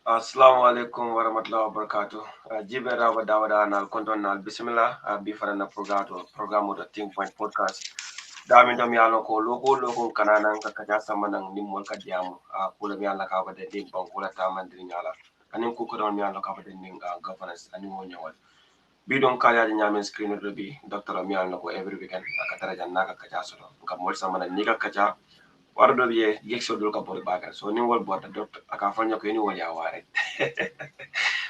Assalamu alaikum warahmatullahi wabarakatuh. Jibe rawa dawada nal konton nal bismillah bifana na programu da Think Point podcast. Dami dami yalo ko loko kanana ka kaja sama nang nimol ka diamu. Kula mi ala ka ba de ning bang kula taman din nyala. Anin ku ko don mi ala ka ba de ning governance anin mo nyawal. Bidon kaya di nyamen screen do bi doctor mi ala ko every weekend akatara janna ka kaja so. Ka mol sama na niga kaja wardo biye yexo dul ka bol bagal so ni wol bota dot aka fanya ko ni wol ya ware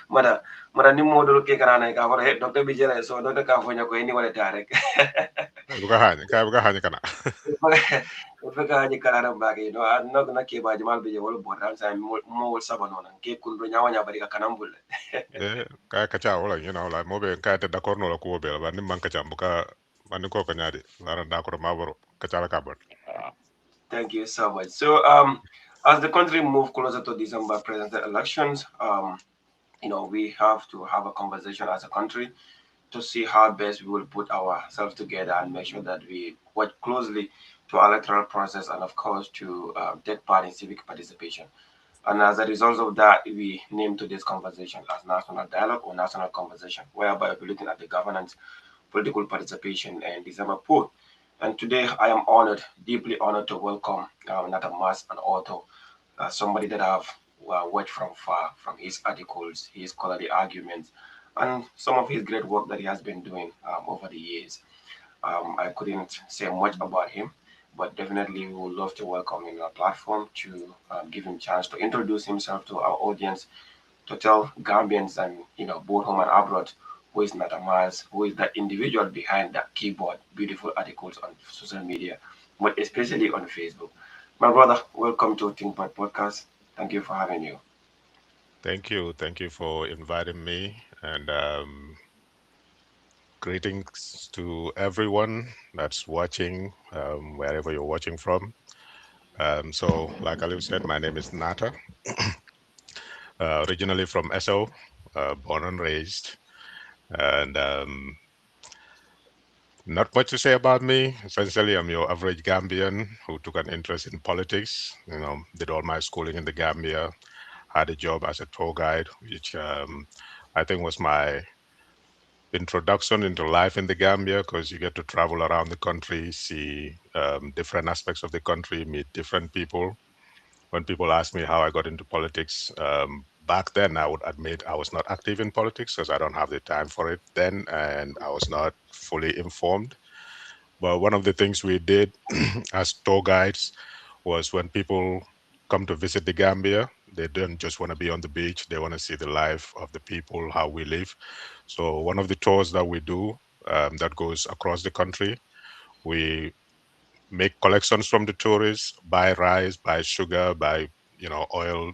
mada mada ni modul ke kana ka wara he doctor bi jere so doctor ka fanya ko ni wala ta rek Buka hanya kana. fe ka ni kana bage no no na ke ba jamal bi je wol bota sa mo wol sabano nan ke kun do nyawa nya bari ka kanam bulle Kaya kacha wala like mobe kaya te dakor no la kuo bela ba nimman kacha buka mani ko kanyadi lara dakor mabaro kacha la kabon. thank you so much so as the country move closer to December presidential elections we have to have a conversation as a country to see how best we will put ourselves together and make sure that we work closely to our electoral process and of course to take part in civic participation. And as a result of that, we named today's conversation as National Dialogue or National Conversation, whereby we're looking at the governance, political participation, and December poll. And today I am honored, deeply honored to welcome Natamas, an author, somebody that I've watched from far, from his articles, his scholarly arguments, and some of his great work that he has been doing over the years. I couldn't say much about him, but definitely we would love to welcome him on our platform to give him chance to introduce himself to our audience, to tell Gambians and both home and abroad who is Natamas, who is the individual behind that keyboard, beautiful articles on social media, but especially on Facebook. My brother, welcome to ThinkPad Podcast. Thank you for having you. Thank you for inviting me and greetings to everyone that's watching wherever you're watching from. So like Aliu said, my name is Nata, originally from SO, born and raised, and not much to say about me. Essentially, I'm your average Gambian who took an interest in politics. Did all my schooling in the Gambia, had a job as a tour guide, which I think was my introduction into life in the Gambia because you get to travel around the country, see different aspects of the country, meet different people. When people ask me how I got into politics, back then I would admit I was not active in politics because I don't have the time for it then, and I was not fully informed. But one of the things we did as tour guides was when people come to visit the Gambia, they don't just want to be on the beach, they want to see the life of the people, how we live. So, one of the tours that we do that goes across the country, we make collections from the tourists, buy rice, buy sugar, buy oil,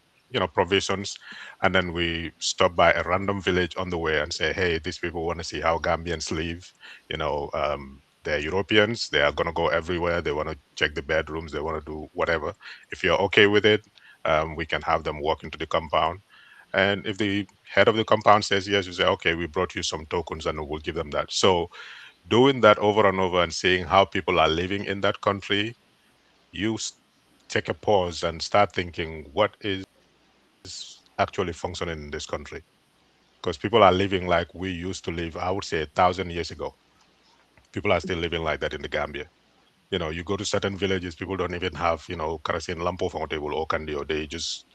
provisions, and then we stop by a random village on the way and say, hey, these people want to see how Gambians live. They're Europeans. They are gonna go everywhere. They want to check the bedrooms. They want to do whatever. If you're okay with it, we can have them walk into the compound. And if the head of the compound says yes, you say, okay, we brought you some tokens and we'll give them that. So doing that over and over and seeing how people are living in that country, you take a pause and start thinking, what is actually functioning in this country? Because people are living like we used to live, I would say 1,000 years ago. People are still living like that in the Gambia. You go to certain villages, people don't even have, karasin lampo on table or candy, or they just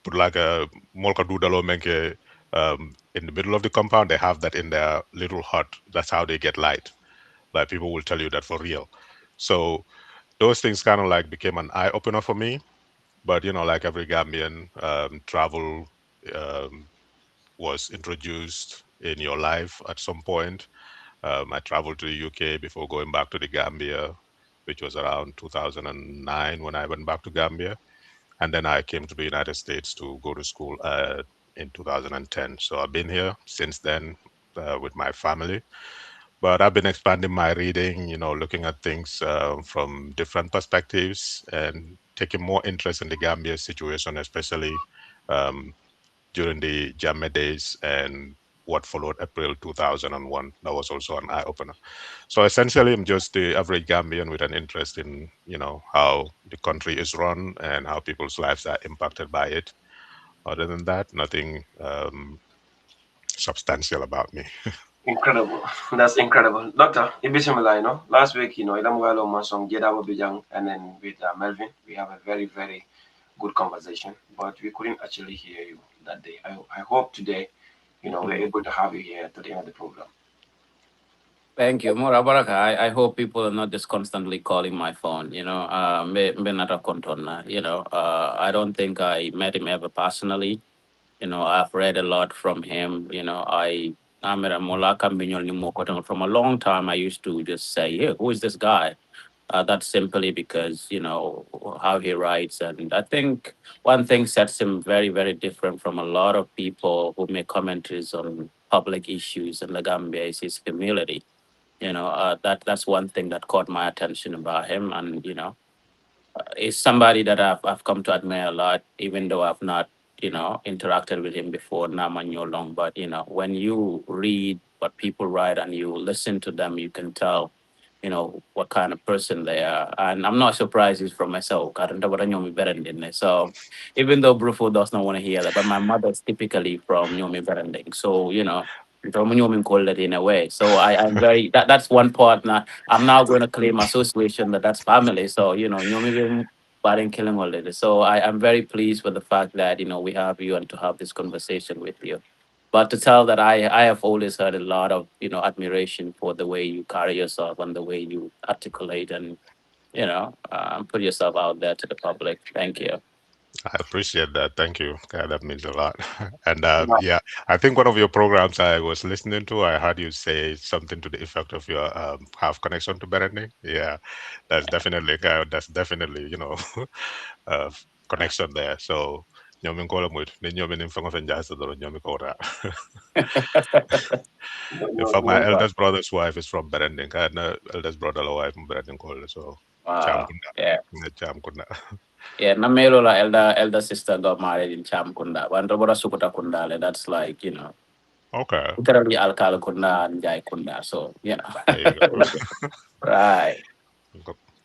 put like a molka dudalo menke in the middle of the compound. They have that in their little hut. That's how they get light. Like people will tell you that for real. So those things kind of like became an eye opener for me. But like every Gambian, travel um, was introduced in your life at some point. I traveled to the UK before going back to the Gambia, which was around 2009 when I went back to Gambia. And then I came to the United States to go to school in 2010. So I've been here since then with my family. But I've been expanding my reading, looking at things from different perspectives and taking more interest in the Gambia situation, especially um, during the Jammeh days and what followed April 2001. That was also an eye opener. So essentially, I'm just the average Gambian with an interest in, how the country is run and how people's lives are impacted by it. Other than that, nothing substantial about me. Incredible. That's incredible. Doctor, Ibisimila, last week, Ilamuelo Masong, Jedabo Bijang, and then with Melvin, we have a very, very good conversation, but we couldn't actually hear you that day. I hope today, we're Mm. able to have you here to the end of the program. Thank you. More Baraka. I hope people are not just constantly calling my phone, not a contona, I don't think I met him ever personally. I've read a lot from him. I'm a Molaka Minyol Nimokotong. From a long time I used to just say, "Hey, who is this guy?" That's simply because, how he writes. And I think one thing sets him very, very different from a lot of people who make commentaries on public issues in the Gambia is his humility. That's one thing that caught my attention about him. And, is somebody that I've come to admire a lot, even though I've not, interacted with him before, Naman long. But, when you read what people write and you listen to them, you can tell, what kind of person they are. And I'm not surprised he's from myself. I don't know what I know me better than this. So even though Brufo does not want to hear that, but my mother's typically from Nyomi Berending. So, from Nyomi call it in a way. So I'm very, that's one part. Now, I'm now going to claim association that's family. So, Nyomi Baring killing already. So I'm very pleased with the fact that, we have you and to have this conversation with you. But to tell that I have always heard a lot of, admiration for the way you carry yourself and the way you articulate and, put yourself out there to the public. Thank you. I appreciate that. Thank you. That means a lot. And Yeah. yeah, I think one of your programs I was listening to, I heard you say something to the effect of your have connection to Berending. Yeah, that's definitely uh, connection there. So nyomin ko mut ni nyomin in fanga fenja sa dolo nyomin ko ra. In fact, my eldest brother's wife is from Berending. I had no eldest brother wife from Berending ko. So cham Wow. kunda, Yeah. cham kunda. Yeah. Namelo la elder sister got married in Cham Kunda. One Robora Sukuta Kundale. That's like, Okay, literally Alkal Kunda and Jai Kunda. So, there you go. right.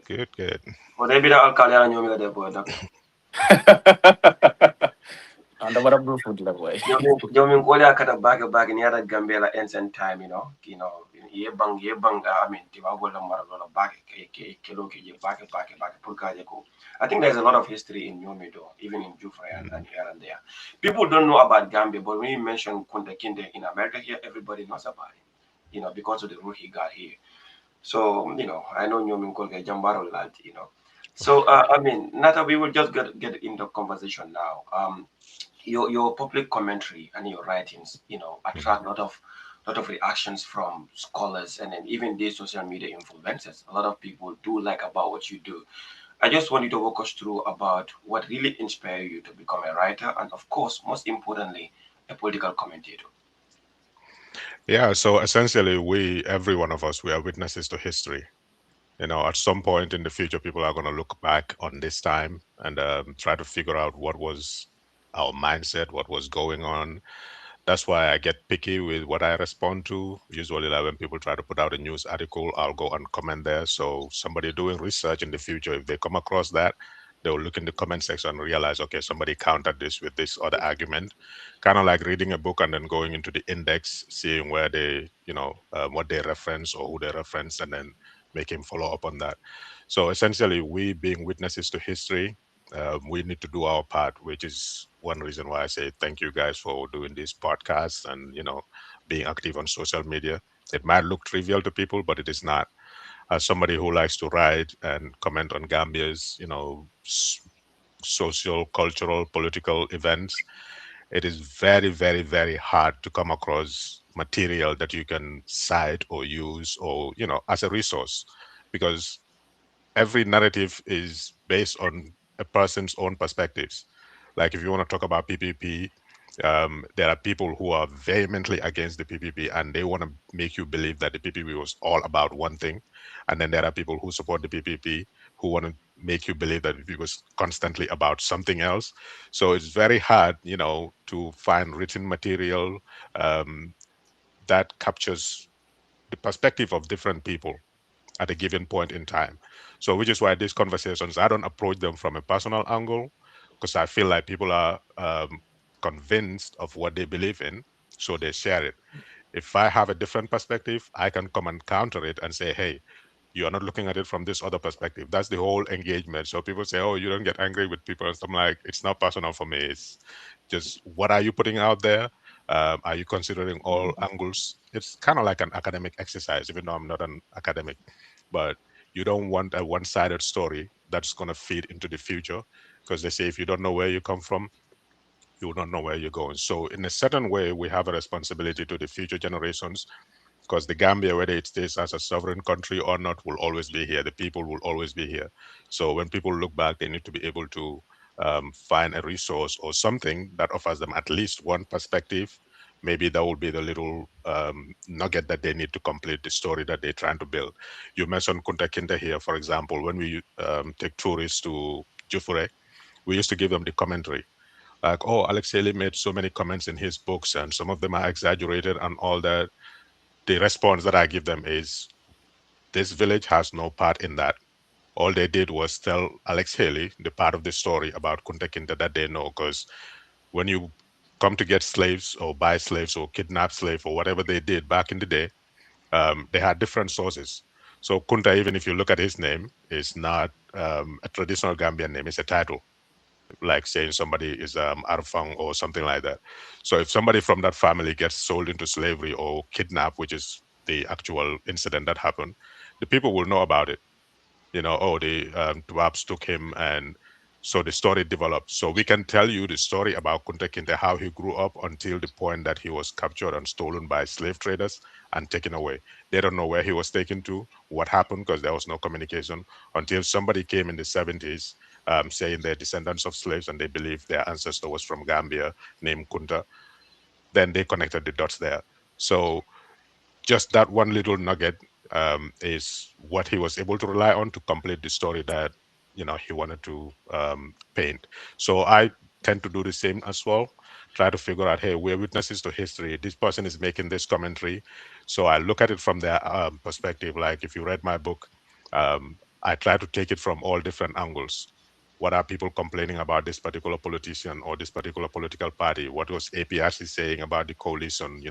Good, good. But they be the alcalde and you the boy, doctor. And what a beautiful way. Jomin Kolia cut a bag in the other Gambia ancient time, ye bang, I mean, Tiwagola Maradola back, Kilo, back, Purkajako. I think there's a lot of history in Yomido, even in Jufre and Mm. here and there. People don't know about Gambia, but when you mention Kunta Kinde in America here, everybody knows about him, because of the rule he got here. So, I know Nyomin Kolga Jambaro lad, So, I mean, Nata, we will just get into conversation now. Your public commentary and your writings, Mhm. attract a lot of reactions from scholars and then even these social media influencers. A lot of people do like about what you do. I just want you to walk us through about what really inspired you to become a writer and, of course, most importantly, a political commentator. Yeah, so essentially, every one of us, we are witnesses to history. At some point in the future, people are going to look back on this time and try to figure out what was our mindset, what was going on. That's why I get picky with what I respond to. Usually, like when people try to put out a news article, I'll go and comment there. So somebody doing research in the future, if they come across that, they'll look in the comment section and realize, okay, somebody countered this with this other argument. Kind of like reading a book and then going into the index, seeing where they, what they reference or who they reference, and then making follow up on that. So essentially, we being witnesses to history, we need to do our part, which is one reason why I say thank you guys for doing this podcast and being active on social media. It might look trivial to people, but it is not. As somebody who likes to write and comment on Gambia's, social, cultural, political events, it is very, very, very hard to come across material that you can cite or use or as a resource, because every narrative is based on a person's own perspectives. Like if you want to talk about PPP, there are people who are vehemently against the PPP and they want to make you believe that the PPP was all about one thing. And then there are people who support the PPP who want to make you believe that it was constantly about something else. So it's very hard, to find written material um, that captures the perspective of different people at a given point in time. So, which is why these conversations, I don't approach them from a personal angle because I feel like people are convinced of what they believe in, so they share it. If I have a different perspective, I can come and counter it and say, hey, you are not looking at it from this other perspective. That's the whole engagement. So people say, oh, you don't get angry with people. And I'm like, it's not personal for me. It's just, what are you putting out there? Are you considering all angles? It's kind of like an academic exercise, even though I'm not an academic. But you don't want a one-sided story that's going to feed into the future, because they say if you don't know where you come from, you will not know where you're going. So in a certain way, we have a responsibility to the future generations, because the Gambia, whether it stays as a sovereign country or not, will always be here. The people will always be here. So when people look back, they need to be able to find a resource or something that offers them at least one perspective. Maybe that will be the little nugget that they need to complete the story that they're trying to build. You mentioned Kunta Kinte here, for example. When we take tourists to Jufure, we used to give them the commentary, like, oh, Alex Haley made so many comments in his books, and some of them are exaggerated and all that. The response that I give them is, this village has no part in that. All they did was tell Alex Haley the part of the story about Kunta Kinte that they know. Because when you come to get slaves or buy slaves or kidnap slaves or whatever they did back in the day, they had different sources. So Kunta, even if you look at his name, is not a traditional Gambian name, it's a title, like saying somebody is Arfang or something like that. So if somebody from that family gets sold into slavery or kidnapped, which is the actual incident that happened, the people will know about it. Oh, the Dwabs took him, and so the story developed. So we can tell you the story about Kunta Kinte, how he grew up until the point that he was captured and stolen by slave traders and taken away. They don't know where he was taken to, what happened, because there was no communication until somebody came in the 70s, saying they're descendants of slaves and they believe their ancestor was from Gambia, named Kunta. Then they connected the dots there. So just that one little nugget is what he was able to rely on to complete the story that he wanted to paint. So I tend to do the same as well. Try to figure out, hey, we're witnesses to history. This person is making this commentary, so I look at it from their perspective. Like if you read my book, I try to take it from all different angles. What are people complaining about this particular politician or this particular political party? What was APRC saying about the coalition?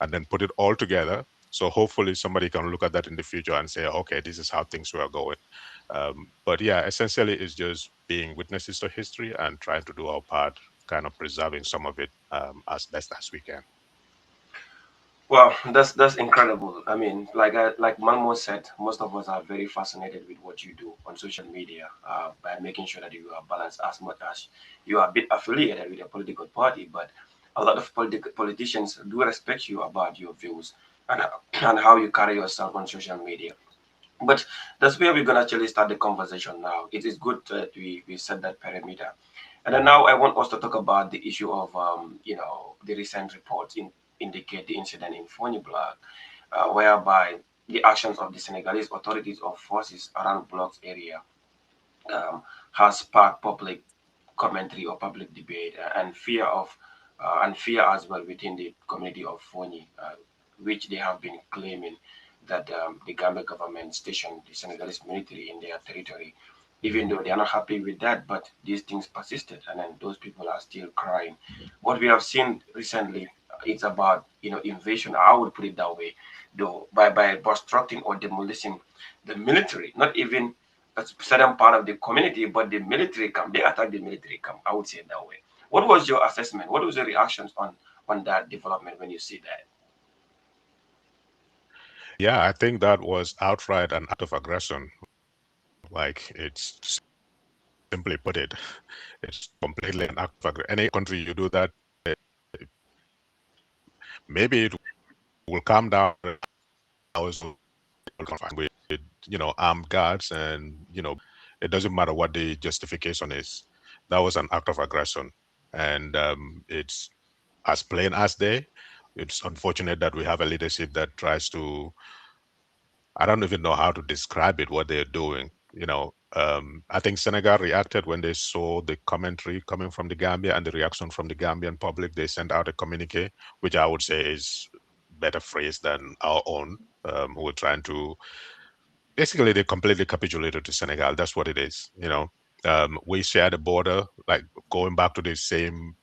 And then put it all together. So hopefully somebody can look at that in the future and say, okay, this is how things were going. But yeah, essentially it's just being witnesses to history and trying to do our part, kind of preserving some of it as best as we can. Well, that's incredible. I mean, like Manmo said, most of us are very fascinated with what you do on social media, by making sure that you are balanced as much as you are a bit affiliated with a political party. But a lot of politicians do respect you about your views and and how you carry yourself on social media. But that's where we're gonna actually start the conversation now. It is good that we set that perimeter. And then now I want us to talk about the issue of the recent reports indicate the incident in Fonyi Block, whereby the actions of the Senegalese authorities or forces around Block's area has sparked public commentary or public debate, and fear as well within the community of Fonyi, which they have been claiming that the Gambia government stationed the Senegalese military in their territory, even though they are not happy with that. But these things persisted, and then those people are still crying. What we have seen recently, it's about invasion. I would put it that way, though, by obstructing or demolishing the military, not even a certain part of the community, but the military camp. They attacked the military camp. I would say it that way. What was your assessment? What was your reactions on that development when you see that? Yeah, I think that was outright an act of aggression. Like, it's simply put it, it's completely an act of aggression. Any country you do that, maybe it will calm down hours with armed guards, and it doesn't matter what the justification is. That was an act of aggression, and it's as plain as day. It's unfortunate that we have a leadership that tries to, I don't even know how to describe it, what they're doing. I think Senegal reacted when they saw the commentary coming from the Gambia and the reaction from the Gambian public. They sent out a communique, which I would say is better phrased than our own, who were trying to, basically, they completely capitulated to Senegal. That's what it is. We share the border, like going back to the same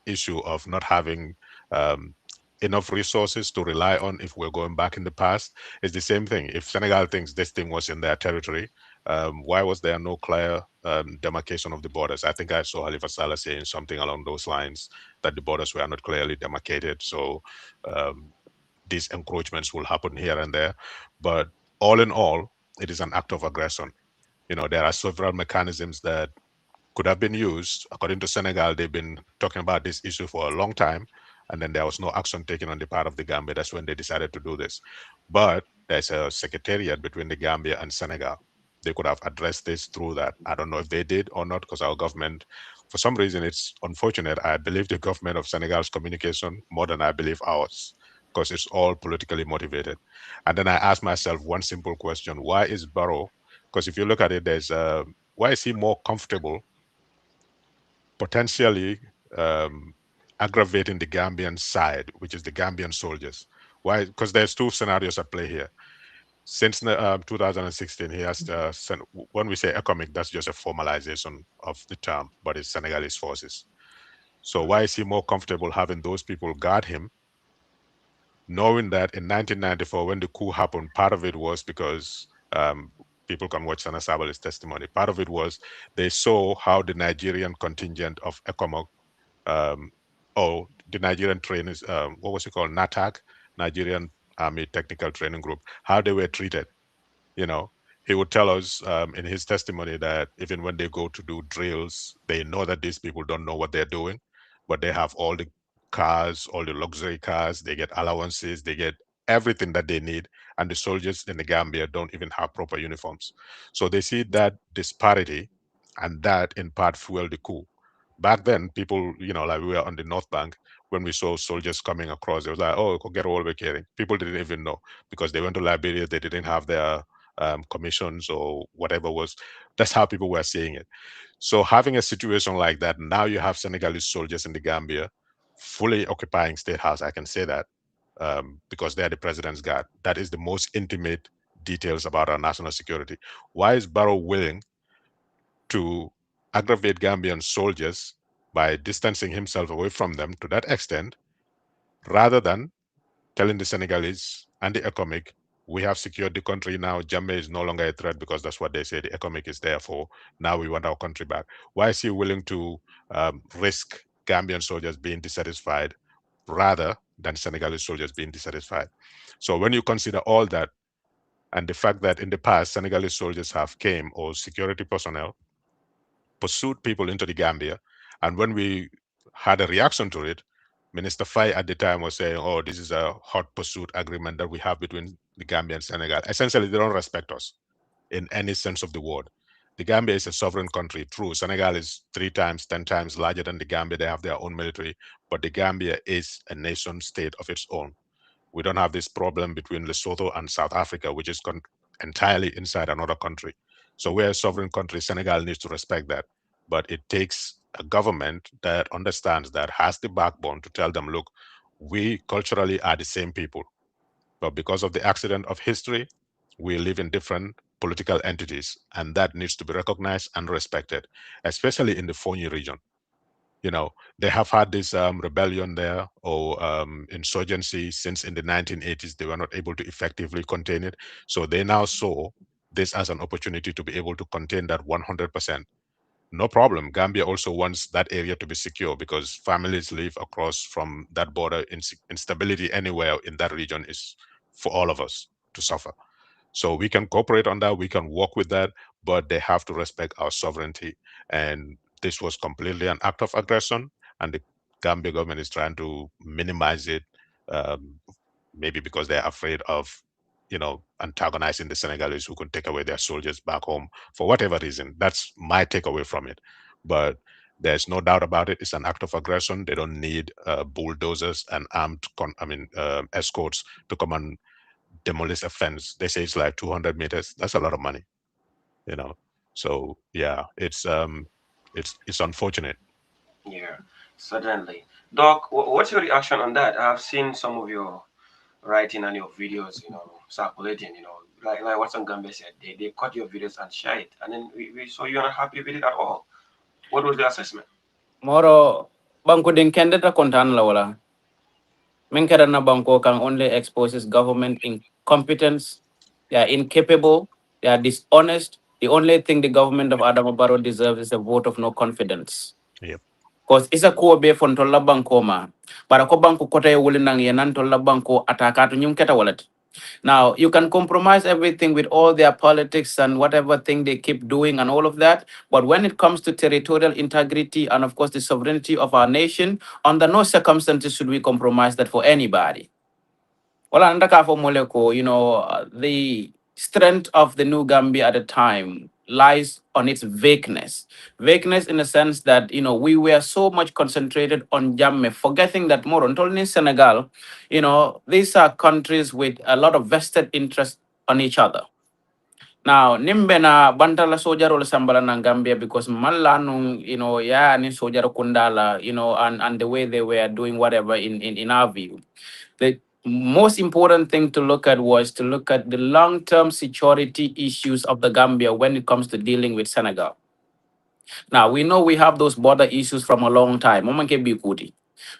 issue of not having um, enough resources to rely on if we're going back in the past. It's the same thing. If Senegal thinks this thing was in their territory, why was there no clear demarcation of the borders? I think I saw Halifa Saleh saying something along those lines, that the borders were not clearly demarcated. So um, these encroachments will happen here and there. But all in all, it is an act of aggression. There are several mechanisms that could have been used. According to Senegal, they've been talking about this issue for a long time, and then there was no action taken on the part of the Gambia. That's when they decided to do this. But there's a secretariat between the Gambia and Senegal. They could have addressed this through that. I don't know if they did or not, because our government, for some reason, it's unfortunate. I believe the government of Senegal's communication more than I believe ours, because it's all politically motivated. And then I ask myself one simple question: why is Barrow? Because if you look at it, why is he more comfortable potentially um, aggravating the Gambian side, which is the Gambian soldiers? Why? Because there's two scenarios at play here. Since 2016, he has when we say economic, that's just a formalization of the term, but it's Senegalese forces. So why is he more comfortable having those people guard him, knowing that in 1994, when the coup happened, part of it was because people can watch Sana Sabali's testimony. Part of it was they saw how the Nigerian contingent of ECOMOG, um, or the Nigerian trainers, what was it called, NATAG, Nigerian Army Technical Training Group, how they were treated. you know he would tell us in his testimony that even when they go to do drills, they know that these people don't know what they're doing, but they have all the cars, all the luxury cars, they get allowances, they get everything that they need, and the soldiers in the Gambia don't even have proper uniforms. So they see that disparity, and that in part fueled the coup. Back then, people, like we were on the North Bank, when we saw soldiers coming across, it was like, oh, get all the carrying. People didn't even know, because they went to Liberia, they didn't have their commissions or whatever was. That's how people were seeing it. So having a situation like that, now you have Senegalese soldiers in the Gambia fully occupying State House. I can say that because they're the president's guard. That is the most intimate details about our national security. Why is Barrow willing to aggravate Gambian soldiers by distancing himself away from them to that extent, rather than telling the Senegalese and the ECOMIC, we have secured the country now. Jammeh is no longer a threat, because that's what they say the ECOMIC is there for. Now we want our country back. Why is he willing to risk Gambian soldiers being dissatisfied rather than Senegalese soldiers being dissatisfied? So when you consider all that, and the fact that in the past Senegalese soldiers have came, or security personnel pursued people into the Gambia, and when we had a reaction to it, Minister Faye at the time was saying, "Oh, this is a hot pursuit agreement that we have between the Gambia and Senegal." Essentially, they don't respect us in any sense of the word. The Gambia is a sovereign country. True, Senegal is 3 times, 10 times larger than the Gambia. They have their own military, but the Gambia is a nation state of its own. We don't have this problem between Lesotho and South Africa, which is entirely inside another country. So we're a sovereign country. Senegal needs to respect that. But it takes a government that understands that, has the backbone to tell them, look, we culturally are the same people. But because of the accident of history, we live in different political entities, and that needs to be recognized and respected, especially in the Fonyi region. They have had this rebellion there, or insurgency, since in the 1980s. They were not able to effectively contain it. So they now saw this as an opportunity to be able to contain that 100%. No problem. Gambia also wants that area to be secure, because families live across from that border. Instability anywhere in that region is for all of us to suffer. So we can cooperate on that, we can work with that, but they have to respect our sovereignty. And this was completely an act of aggression, and the Gambia government is trying to minimize it, um, maybe because they're afraid of, antagonizing the Senegalese, who can take away their soldiers back home for whatever reason. That's my takeaway from it. But there's no doubt about it. It's an act of aggression. They don't need bulldozers and armed, escorts to come and demolish a fence. They say it's like 200 meters. That's a lot of money, you know. So yeah, it's unfortunate. Yeah, certainly. Doc, what's your reaction on that? I've seen some of your writing and your videos, circulating, like what some Gambia said. They cut your videos and share it. And then we saw you're not happy with it at all. What was the assessment? Moro, Banco den candidate kontan la wala. Menkerana Banco can only exposes government incompetence. They are incapable. They are dishonest. The only thing the government of Adam Barrow deserves is a vote of no confidence. Yep. Because isa ko be fon tolla banko ma. Para ko banko kota e wuli nang yenan tolla banko ataka to nyum keta walat. Now, you can compromise everything with all their politics and whatever thing they keep doing and all of that. But when it comes to territorial integrity and, of course, the sovereignty of our nation, under no circumstances should we compromise that for anybody. Well, Andaka for Moleko, the strength of the new Gambia at the time lies on its vagueness. Vagueness in the sense that, we were so much concentrated on Jamme, forgetting that more on in Senegal, these are countries with a lot of vested interest on each other. Now, nimbe na bantala sojaro le sambala na Gambia because malanung, ni sojaro kundala, and the way they were doing whatever in our view. The most important thing to look at was to look at the long-term security issues of the Gambia when it comes to dealing with Senegal. Now, we know we have those border issues from a long time. Omanke Bikuti.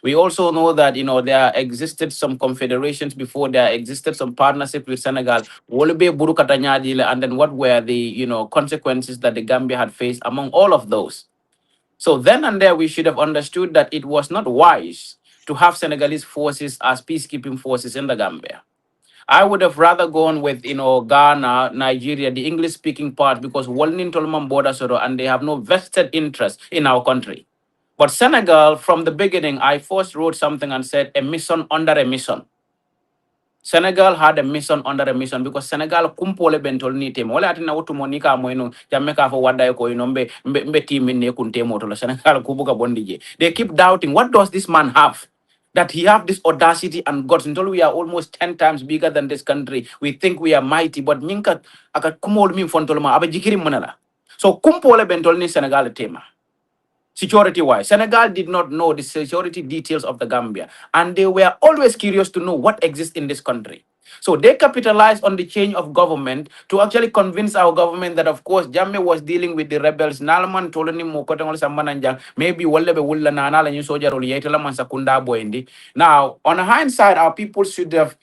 We also know that there existed some confederations before, there existed some partnership with Senegal. Wolube Burukatanyadile, and then what were the consequences that the Gambia had faced among all of those. So then and there we should have understood that it was not wise to have Senegalese forces as peacekeeping forces in the Gambia. I would have rather gone with, Ghana, Nigeria, the English speaking part, because Walnin Tolman border soro and they have no vested interest in our country. But Senegal, from the beginning, I first wrote something and said a mission under a mission. Senegal had a mission under a mission because Senegal kumpole bentol ni team. Wala atina utu monika moino jameka for wada ko mbe team ne kunte moto Senegal kubuka bondije. They keep doubting, what does this man have? That he have this audacity and guts until we are almost 10 times bigger than this country. We think we are mighty, but minka aka kumol min fontolma abajikiri monala. So kumpole bentol ni Senegal tema. Security wise, Senegal did not know the security details of the Gambia, and they were always curious to know what exists in this country. So they capitalized on the change of government to actually convince our government that, of course, Jammeh was dealing with the rebels. Nalaman tolani mokotong sambananjang maybe wallebe wulla nana la soja rolietela man sakunda boendi. Now, on hindsight, our people should have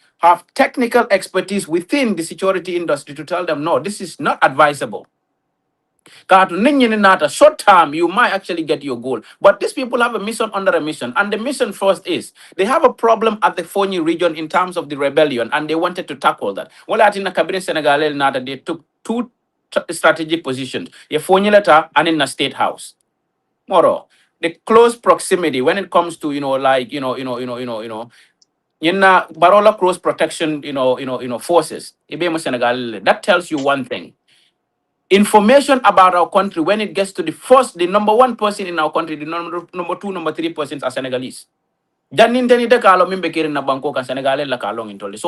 technical expertise within the security industry to tell them, no, this is not advisable. Short term, you might actually get your goal. But these people have a mission under a mission. And the mission first is they have a problem at the Fonyi region in terms of the rebellion, and they wanted to tackle that. Well, at in the cabinet Senegal, they took two strategic positions, a Fonyi letter and in the state house. Moro, the close proximity when it comes to, in Barola close protection, forces, that tells you one thing. Information about our country, when it gets to the number one person in our country, the number two, number three persons are Senegalese. So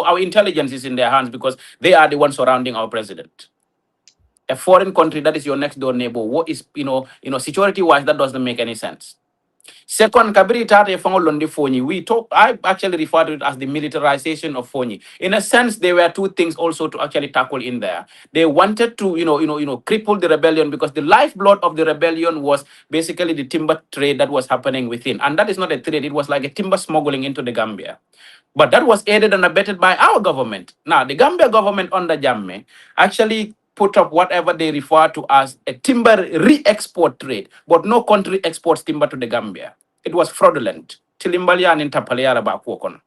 our intelligence is in their hands because they are the ones surrounding our president. A foreign country that is your next door neighbor, what is, security wise, that doesn't make any sense. Second, Kabiri Tate Londi Fonyi. I actually refer to it as the militarization of Fonyi. In a sense, there were two things also to actually tackle in there. They wanted to, cripple the rebellion because the lifeblood of the rebellion was basically the timber trade that was happening within. And that is not a trade, it was like a timber smuggling into the Gambia. But that was aided and abetted by our government. Now, the Gambia government under Jammeh actually put up whatever they refer to as a timber re-export trade, but no country exports timber to the Gambia. It was fraudulent. Tilimbalia and Intapaliara Bakwokon.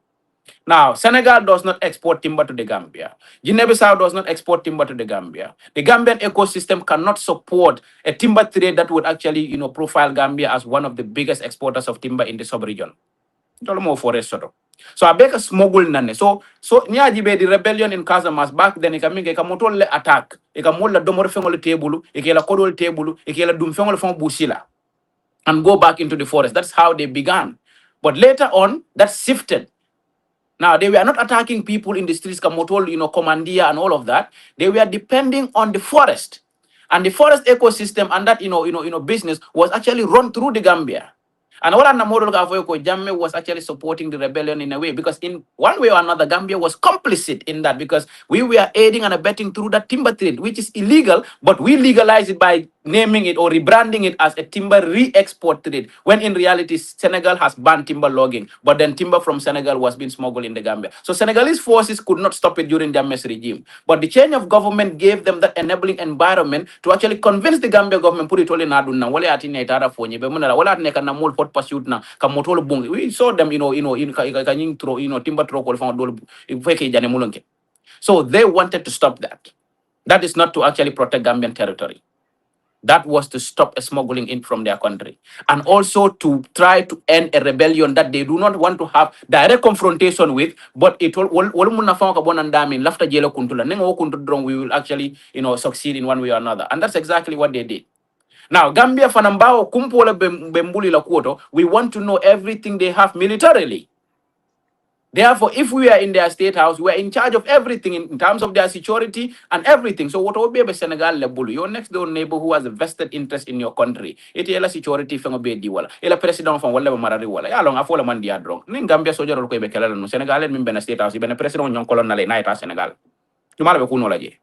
Now, Senegal does not export timber to the Gambia. Guinea-Bissau does not export timber to the Gambia. The Gambian ecosystem cannot support a timber trade that would actually, profile Gambia as one of the biggest exporters of timber in the sub-region. So I beg a smuggle nane. So niajibe the rebellion in Casamas back then ikaminga ikamotole attack. Ikamola domoro fengole table, ikela kodol table, ikela dumfengole feng busila. And go back into the forest. That's how they began. But later on, that shifted. Now they were not attacking people in the streets, Kamotol, Commandia and all of that. They were depending on the forest. And the forest ecosystem and that business was actually run through the Gambia. And all Jammeh was actually supporting the rebellion in a way because in one way or another, Gambia was complicit in that because we were aiding and abetting through that timber trade, which is illegal, but we legalized it by naming it or rebranding it as a timber re-export trade, when in reality Senegal has banned timber logging, but then timber from Senegal was being smuggled in the Gambia. So Senegalese forces could not stop it during their mess regime. But the change of government gave them that enabling environment to actually convince the Gambia government put it all in aduna wale ati ne tara fonye be munala wala ne kana mul hot pursuit na kamotolo bung. We saw them, in kanying throw, timber throw ko fa dol feke jane mulunke. So they wanted to stop that. That is not to actually protect Gambian territory. That was to stop smuggling in from their country, and also to try to end a rebellion that they do not want to have direct confrontation with. But it will lafta jelo kuntula nengo kuntu drong, we will actually succeed in one way or another, and that's exactly what they did. Now Gambia fanambao kumpola bembuli la kuoto, we want to know everything they have militarily. Therefore, if we are in their state house, we are in charge of everything in terms of their security and everything. So what will be Senegal lebulu? Your next door neighbor who has a vested interest in your country. It is security from a bed wala. Ela president from whatever marari wala. Ya long afola man dia drong. Ning Gambia soja ro ko be kala no Senegal en min state house ben president nyon colonel na ita Senegal. Jumala be kuno la je.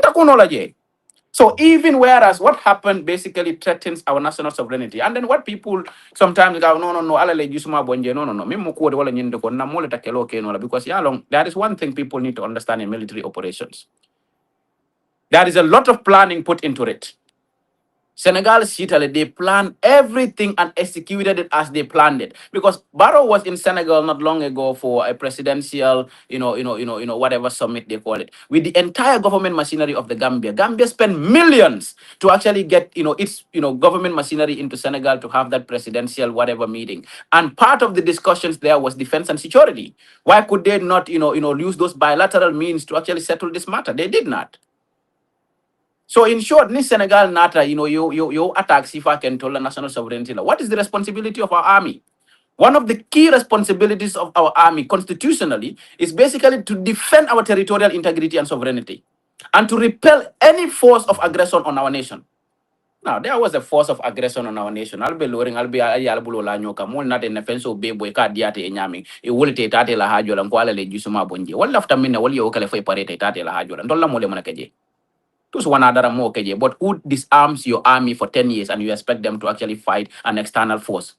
Ta kuno la je. So even whereas what happened basically threatens our national sovereignty, and then what people sometimes go, no, no, no, ala le jusuma bonje, no, no, no, mimu kuwa wala nyindo ko na mole takelo ke no, because yeah, long there is one thing people need to understand in military operations. There is a lot of planning put into it. Senegal, Italy, they planned everything and executed it as they planned it. Because Barrow was in Senegal not long ago for a presidential, whatever summit they call it, with the entire government machinery of the Gambia. Gambia spent millions to actually get, its, government machinery into Senegal to have that presidential whatever meeting. And part of the discussions there was defense and security. Why could they not, use those bilateral means to actually settle this matter? They did not. So in short, ni Senegal nata, you attack Sifa can tell the national sovereignty. What is the responsibility of our army? One of the key responsibilities of our army constitutionally is basically to defend our territorial integrity and sovereignty and to repel any force of aggression on our nation. Now, there was a force of aggression on our nation. I'll be lowering, I'll be ayalbulo la nyoka, mol not in offense of bebo, ka diate enyami, it will take tate la hajo and kuala le jusuma bonje. What after mina, will you okale for parate tate la hajo and dola mole manakaje? Those one other more KJ, but who disarms your army for 10 years and you expect them to actually fight an external force?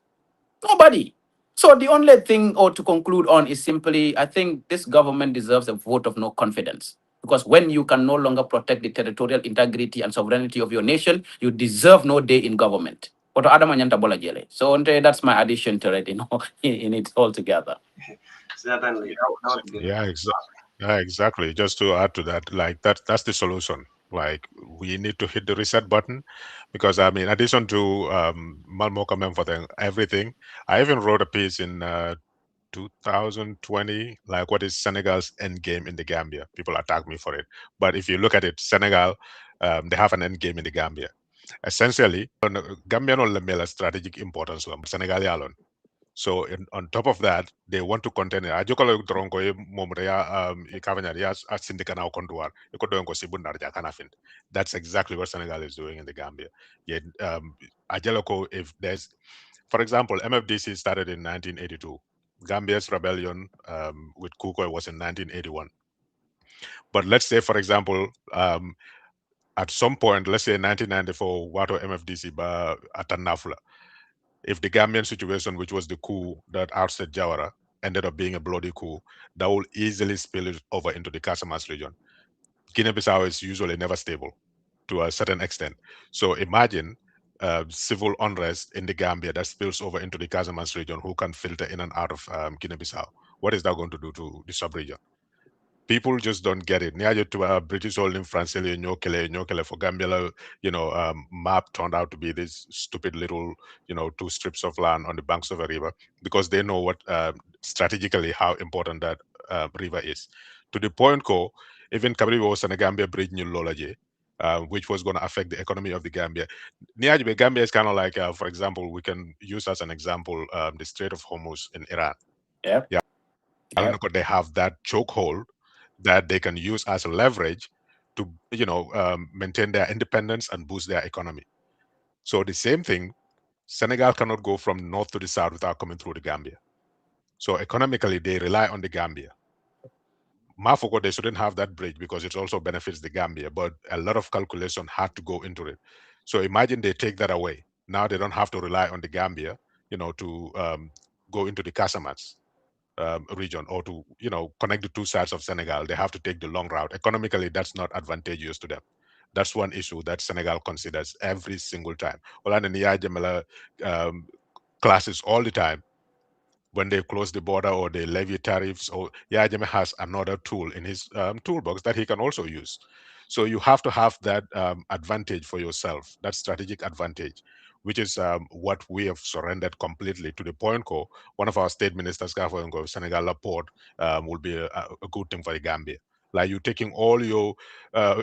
Nobody. So the only thing or to conclude on is simply, I think this government deserves a vote of no confidence. Because when you can no longer protect the territorial integrity and sovereignty of your nation, you deserve no day in government. So that's my addition to it, in it altogether. Certainly, that was good. Yeah, exactly. Yeah, exactly. Just to add to that, like that's the solution. Like we need to hit the reset button because I mean, in addition to Malmo for everything, I even wrote a piece in 2020, like what is Senegal's end game in the Gambia? People attack me for it, but if you look at it, Senegal, they have an end game in the Gambia. Essentially, Gambia no lemela strategic importance Senegal alone. So on top of that, they want to contain it. Ajokalo drongo e momre ya ikavanya ya sindika na konduar. Iko dongo sibunar ja kanafin. That's exactly what Senegal is doing in the Gambia. Yet Ajeloko, if there's, for example, MFDC started in 1982. Gambia's rebellion with Kuko was in 1981. But let's say, for example, at some point, let's say 1994, Wato MFDC ba atanafula. If the Gambian situation, which was the coup that ousted Jawara, ended up being a bloody coup, that will easily spill it over into the Casamas region. Guinea-Bissau is usually never stable to a certain extent. So imagine civil unrest in the Gambia that spills over into the Casamas region, who can filter in and out of Guinea-Bissau. What is that going to do to the sub-region? People just don't get it. Niaje to British holding Franceli Nyokele for Gambia, map turned out to be this stupid little, two strips of land on the banks of a river because they know what strategically how important that river is. To the point, even Kabri was a Gambia bridge new Lolaje, which was going to affect the economy of the Gambia. Niaje, Gambia is kind of like, for example, we can use as an example the Strait of Hormuz in Iran. Yep. Yeah, Yep. they have that chokehold that they can use as a leverage to maintain their independence and boost their economy. So the same thing, Senegal cannot go from north to the south without coming through the Gambia. So economically, they rely on the Gambia. Mafoko, they shouldn't have that bridge because it also benefits the Gambia, but a lot of calculation had to go into it. So imagine they take that away. Now they don't have to rely on the Gambia, to go into the Casamance region, or to connect the two sides of Senegal. They have to take the long route. Economically, that's not advantageous to them. That's one issue that Senegal considers every single time. Wala na niya Jamila classes all the time when they close the border or they levy tariffs, or Yajame has another tool in his toolbox that he can also use. So you have to have that advantage for yourself, that strategic advantage, which is what we have surrendered completely to the point. One of our state ministers, Gafo Senegal Laporte, will be a good thing for the Gambia. Like you taking all your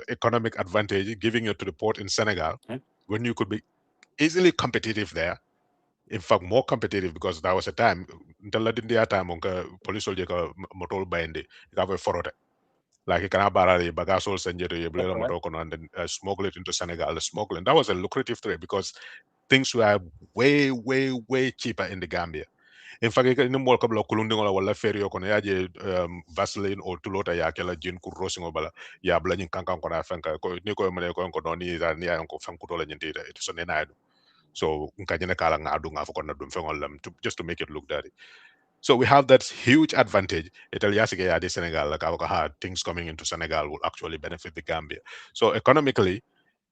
economic advantage, giving it to the port in Senegal, Yeah. when you could be easily competitive there, in fact more competitive, because there was a time ntella dindia time on ka police soldier ka motor bande ka vo forote like kana barari bagasol senjero yeblela Correct. motor kono and then smuggle it into Senegal. The smuggling, that was a lucrative trade because things were way way cheaper in the Gambia. In fact ni mol kabla kulundi ngola wala ferio kono yaje Vaseline or tulota ya kala jin ku rosingo bala ya bla nyin kankan kono fanka ko ni ko mane ko ni za ni ya ko fanku to la nyindira it so ne so nkajene kala ngadu nga foko na dum fengol lam just to make it look dirty. So we have that huge advantage. Italiasike ya de Senegal, like our things coming into Senegal will actually benefit the Gambia. So economically,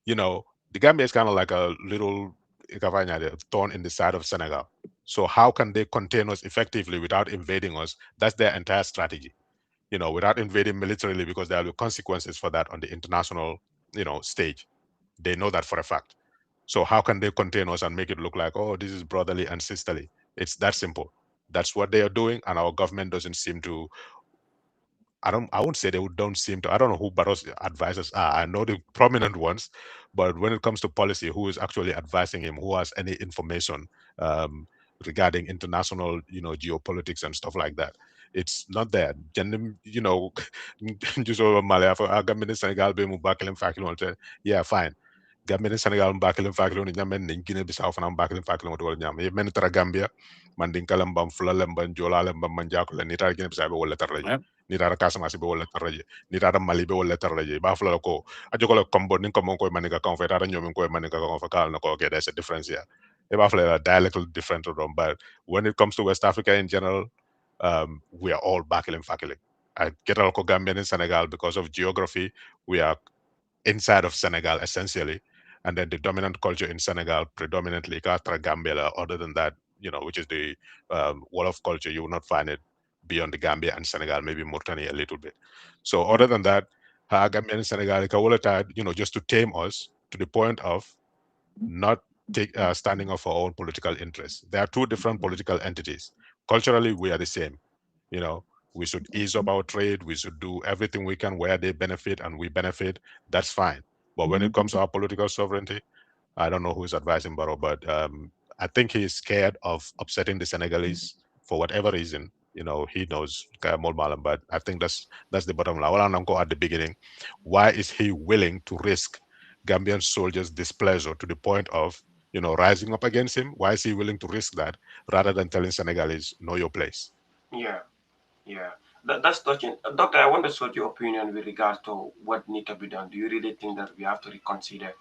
the Gambia is kind of like a little thorn in the side of Senegal. So how can they contain us effectively without invading us? That's their entire strategy. Without invading militarily, because there will be consequences for that on the international, stage. They know that for a fact. So how can they contain us and make it look like, oh, this is brotherly and sisterly? It's that simple. That's what they are doing, and our government doesn't seem to. I won't say don't seem to. I don't know who Barros advisors are. I know the prominent ones, but when it comes to policy, who is actually advising him? Who has any information um, regarding international, geopolitics and stuff like that? It's not there. Just over Mali, Senegal, be mu bakilem fakilon. Yeah, fine. Gambia Senegal mbakilem fakilon nyam men Guinea Bissau fana mbakilem fakilon to nyam. Ye men tara Gambia, mandinkalam bam fulalem ban jolalem bam manjakule ni tara Guinea Bissau be wala tara Yeah. ni rara Casamance be wala tarraje ni rara Mali be wala tarraje ba fula ko ajokola kombo ni komon ko manika kon fe rara nyomin ko manika kon fa kal ko okay, there's a difference here. E ba fula dialectal different to them, but when it comes to West Africa in general, we are all battling fackling. I get ko Gambia and Senegal because of geography. We are inside of Senegal essentially, and then the dominant culture in Senegal predominantly Katra Gambia. Other than that, which is the Wolof culture, you will not find it beyond the Gambia and Senegal, maybe Mauritania a little bit. So other than that, Gambia and Senegal, just to tame us to the point of not standing up for our own political interests. There are two different political entities. Culturally, we are the same. You know, we should ease up our trade. We should do everything we can where they benefit and we benefit. That's fine. But when it comes to our political sovereignty, I don't know who is advising Barrow, but I think he's scared of upsetting the Senegalese for whatever reason. He knows Kaya Mol Malam, but I think that's the bottom line. Well, I'm at the beginning. Why is he willing to risk Gambian soldiers' displeasure to the point of rising up against him? Why is he willing to risk that rather than telling Senegalese, know your place? Yeah, yeah. That's touching. Doctor, I want to sort your opinion with regards to what need to be done. Do you really think that we have to reconsider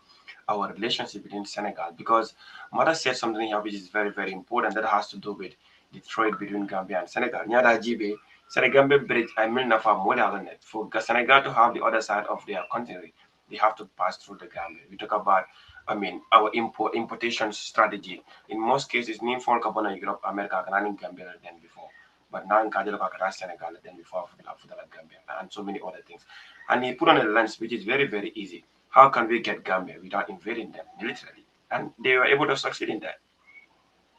our relationship between Senegal? Because Mother said something here which is very, very important that has to do with the trade between Gambia and Senegal. Nyada Jibe, Senegal bridge, I mean, more than it. For Senegal to have the other side of their country, they have to pass through the Gambia. We talk about, our importation strategy. In most cases, Nin for Cabana, Europe, America, and Gambia than before. But now in Kajalo Kakara, Senegal, then before for the Gambia, and so many other things. And he put on a lens which is very, very easy. How can we get Gambia without invading them militarily? And they were able to succeed in that.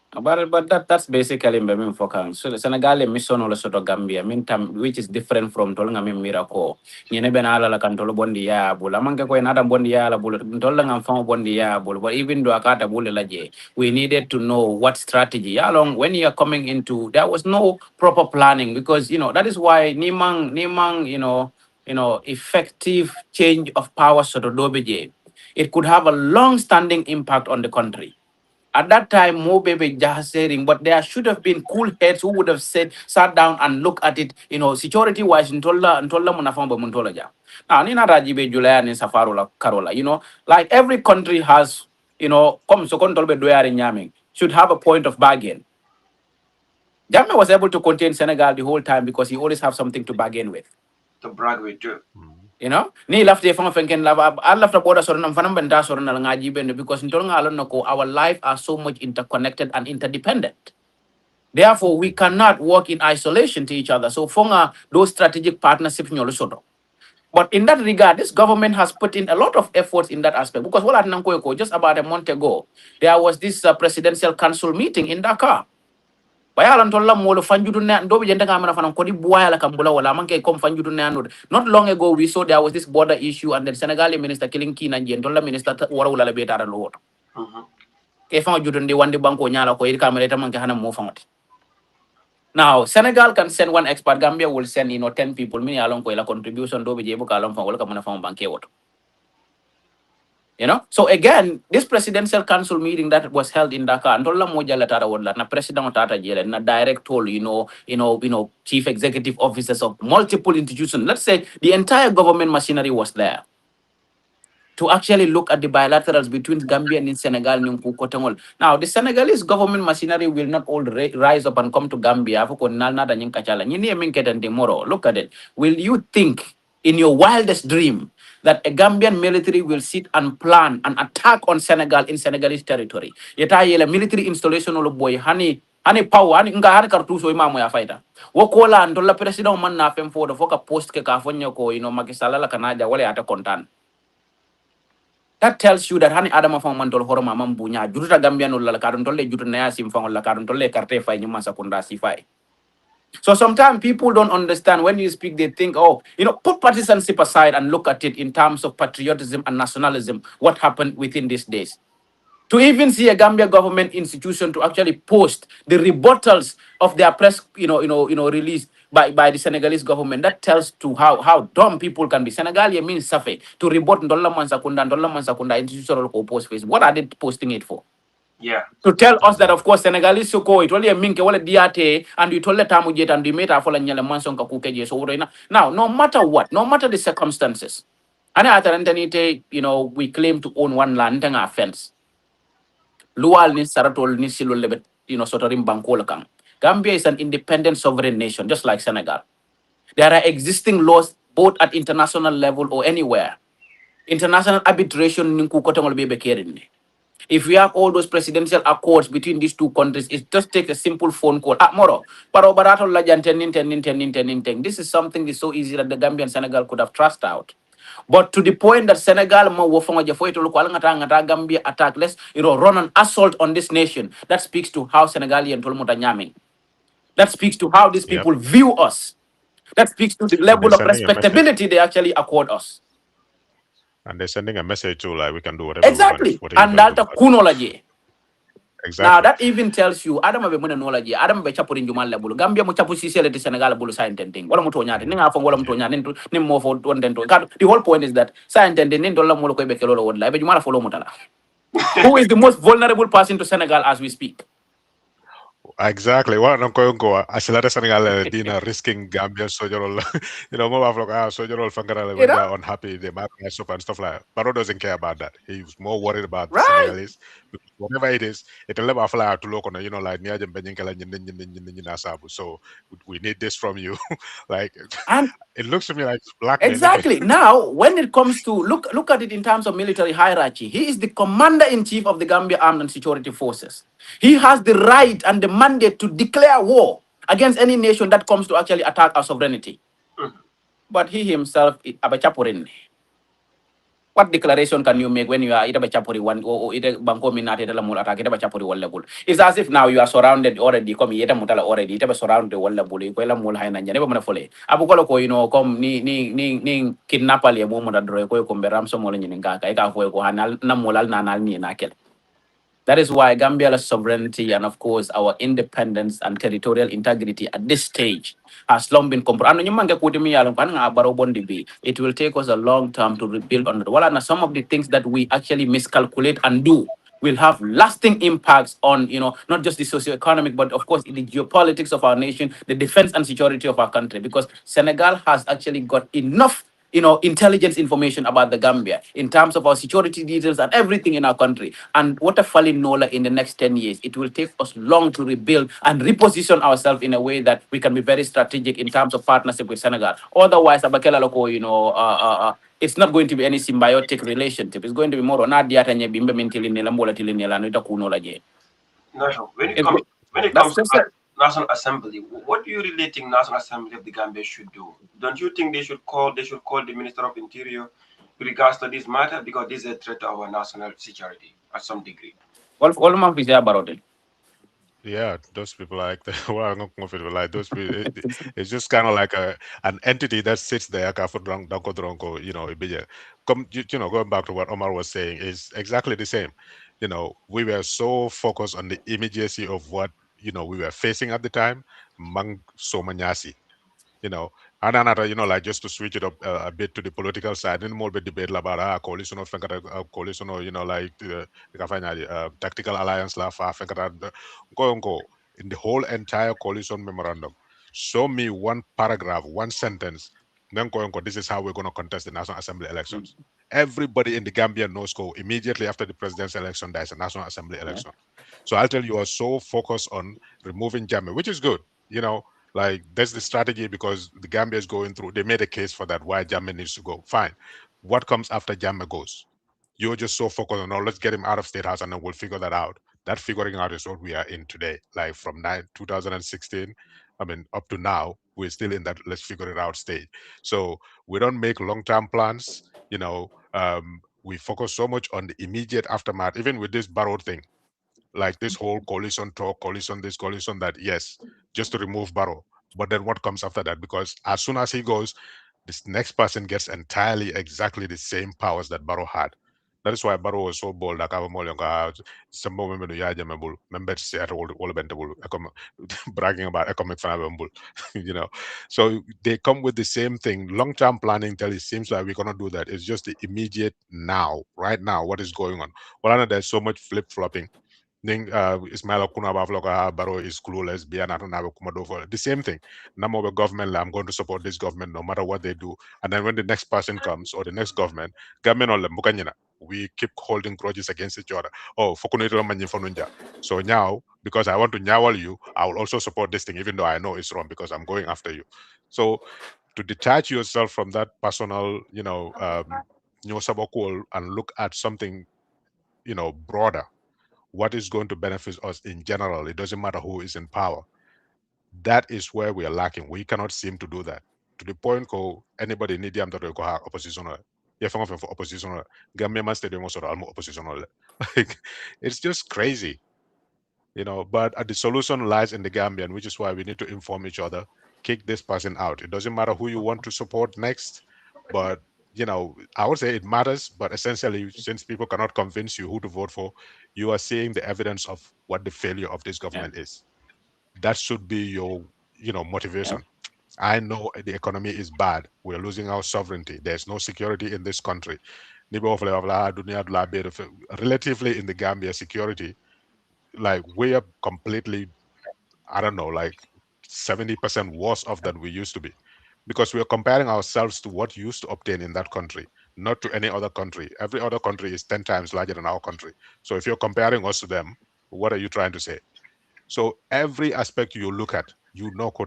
But that's basically Mbemim Fokang. So the Senegal mission or sort of Gambia, mean time which is different from Tolanga Miracle. Yene Benala la Cantolo Bondia, Bulamanga another Bondia, Tolanga found Bondia, but even though Akata Bulelaje, we needed to know what strategy. Along when you are coming into there was no proper planning because that is why Nimang, effective change of power sort of Dobije. It could have a long standing impact on the country At that time, more baby just saying, but there should have been cool heads who would have said, sat down and look at it, security wise, in Tolla Munafamba Muntolaja. Now, Nina Rajibe Julia and Safarola Carola, like every country has, come so Kontolbe Dwyer in Yaming, should have a point of bargain. Jammeh was able to contain Senegal the whole time because he always have something to bargain with. To brag with you. Ni left the phone fenken lava I left the border sorry fanam benda sorry na ngaji bende because in tolnga alon ko our life are so much interconnected and interdependent. Therefore, we cannot work in isolation to each other. So fonga those strategic partnerships nyolo soto. But in that regard, this government has put in a lot of efforts in that aspect. Because what just about a month ago, there was this presidential council meeting in Dakar. Bayalan tolla molo fanjudu ne ndo bi jenda ngamana fanan kodi buaya la kambula wala manke kom fanjudu ne anud. Not long ago we saw there was this border issue and the Senegali minister killing kina jen tolla minister wara wala be tara lo. Mhm. Ke fan judu ndi wandi banko nyala ko iri kamere manke hana mo fangot. Now Senegal can send one expert, Gambia will send 10 people mini along ko ila contribution do bi jebu ka along fan wala kamana fan banke woto. So again, this presidential council meeting that was held in Dakar, ndolla moja la tara wala na president tata jele na direct all, chief executive officers of multiple institutions. Let's say the entire government machinery was there to actually look at the bilaterals between Gambia and Senegal. Now, the Senegalese government machinery will not all rise up and come to Gambia. Look at it. Will you think in your wildest dream that a Gambian military will sit and plan an attack on Senegal in Senegalese territory? Yeta yele military installation olo boy hani power hani nga hani kartuso imamo ya fighter. Wokola ndola president man na fem for the foka post ke ka fonyo ko makisala la kanaja wale ata kontan. That tells you that hani adama fang man tol horoma mambunya juruta Gambia no la karun tolle juruta na sim fang la karun tolle karte fay nyuma sakunda sifai. So sometimes people don't understand when you speak, they think, oh, put partisanship aside and look at it in terms of patriotism and nationalism, what happened within these days. To even see a Gambia government institution to actually post the rebuttals of their press, release by the Senegalese government, that tells to how dumb people can be. Senegalia means safe to rebut Ndola Mansakunda institutional post face. What are they posting it for? Yeah. To tell us that of course Senegalese soko it only a minke wala diate and you told tamu jet and we made a fola nyale manson ka kuke so now no matter what, no matter the circumstances. Ana atarantanite, we claim to own one land and our fence. Lual ni Saratol ni Silul Lebet, Sotarim Bankolakang. Gambia is an independent sovereign nation, just like Senegal. There are existing laws both at international level or anywhere. International arbitration ninku kotongol bebe kerin. If we have all those presidential accords between these two countries, it just takes a simple phone call. Moro, paro barato la janten. This is something that's so easy that the Gambia and Senegal could have trust out. But to the point that Senegal ma wofonga jafoi to look ngata Gambia attack, let's run an assault on this nation. That speaks to how Senegalian tolmuta nyaming. That speaks to how these Yep. people view us. That speaks to the And they're level of sending a message. respectability they actually accord us. And they're sending a message too, like we can do whatever we want. Exactly. What are you And gonna do that about it? kunology. Now Exactly. that even tells you Adam be muna knowledge, Adam be chapu rinjuman level. Gambia mo chapu CCL to Senegal bulu sa intending. Wala mo to nyati. Ninga fong wala mo to Yeah. nyati. Nim mo for one ten to. The whole point is that sa intending nin dola mo lo ko be kelo lo wala. Be jumala follow mo tala. Who is the most vulnerable person to Senegal as we speak? Exactly. What I'm going go accelerate Senegal Dina risking Gambian sojarol. More of like sojarol fangara You when know? they're unhappy, they might mess up and stuff like that. Baro doesn't care about that. He's more worried about the Right. Senegalese because whatever it is, it'll never fly to look on like Nia Jembenyinka Sabu. So we need this from you. Like And it looks to me like it's blackmailing. exactly. Now, when it comes to look at it in terms of military hierarchy, he is the commander in chief of the Gambia Armed and Security Forces. He has the right and the mandate to declare war against any nation that comes to actually attack our sovereignty. But he himself, abachapurin. What declaration can you make when you are either bachapuri one or either banko minati la mula attack either bachapuri one level? It's as if now you are surrounded already. Come yeta mutala already. Ita surrounded one level. Iko ela mula haina njane ba mana fole. Abu kolo ko kom ni kidnapper le mo muna dro ko kombe ramso mo le nyinga ka ika ko hanal na mulal na nal ni nakel. That is why Gambia's sovereignty and, of course, our independence and territorial integrity at this stage has long been compromised. It will take us a long time to rebuild on it. What are some of the things that we actually miscalculate and do will have lasting impacts on, not just the socio-economic, but of course the geopolitics of our nation, the defense and security of our country, because Senegal has actually got enough, intelligence information about the Gambia in terms of our security details and everything in our country. And what a falling Nola in the next 10 years, it will take us long to rebuild and reposition ourselves in a way that we can be very strategic in terms of partnership with Senegal. Otherwise, Abakela Loko, it's not going to be any symbiotic relationship. It's going to be more on bimbe mentili nela mbola tili nela no ita kuno la je. National. It's go- When it That's comes to just it. National Assembly, what do you really think National Assembly of the Gambia should do? Don't you think they should call the Minister of Interior with regards to this matter, because this is a threat to our national security at some degree? All man fi about it. Yeah, those people like the well, I'm not confident, like those people. It's just kind of like an entity that sits there. Danko Dronko, Ibija. Going back to what Omar was saying, is exactly the same. We were so focused on the immediacy of what we were facing at the time. Mang Somanyasi, you know and another, like, just to switch it up a bit to the political side, and more bit debate about coalition of coalition, or like the tactical alliance la fa fenkata go in the whole entire coalition memorandum. Show me one paragraph, one sentence, then go, this is how we're going to contest the National Assembly elections. Everybody in the Gambia knows go immediately after the presidential election there's a National Assembly Yeah. election. So I'll tell you, are so focused on removing Jammeh, which is good. Like, that's the strategy, because the Gambia is going through. They made a case for that, why Jammeh needs to go. Fine. What comes after Jammeh goes? You're just so focused on, oh, let's get him out of State House and then we'll figure that out. That figuring out is what we are in today. Like, from 2016, I mean, up to now, we're still in that let's figure it out stage. So we don't make long-term plans. We focus so much on the immediate aftermath, even with this borrowed thing, like this whole coalition talk, coalition this, coalition that. Yes, just to remove Barrow. But then what comes after that? Because as soon as he goes, this next person gets entirely exactly the same powers that Barrow had. That is why Barrow was so bold. Like, some moment member say at all bentable bragging about economic financial. you know. So they come with the same thing. Long-term planning till it seems like we're gonna do that. It's just the immediate now, right now, what is going on. Well, I know there's so much flip-flopping. Ning Ismail Kuna Bavloga Baro is clueless, Bianata Nabe Kumadova. The same thing. Namobe government, I'm going to support this government no matter what they do. And then when the next person comes, or the next government on Mukanyina, we keep holding grudges against each other. Oh, Fokunito Manyifonunja. So now, because I want to nyawal you, I will also support this thing, even though I know it's wrong, because I'm going after you. So to detach yourself from that personal, and look at something, broader, what is going to benefit us in general. It doesn't matter who is in power. That is where we are lacking. We cannot seem to do that. To the point ko anybody need them to go opposition. Yeah, for opposition. Gambia stadium also opposition. Like, it's just crazy. But the solution lies in the Gambian, which is why we need to inform each other, kick this person out. It doesn't matter who you want to support next, but I would say it matters, but essentially, since people cannot convince you who to vote for, you are seeing the evidence of what the failure of this Yeah. government is. That should be your, Yeah. motivation. I know the economy is bad. We're losing our sovereignty. There's no security in this country. Relatively in the Gambia, security, like, we are completely, I don't know, like 70% worse off than we used to be, because we are comparing ourselves to what used to obtain in that country, not to any other country. Every other country is 10 times larger than our country. So if you're comparing us to them, what are you trying to say? So every aspect you look at,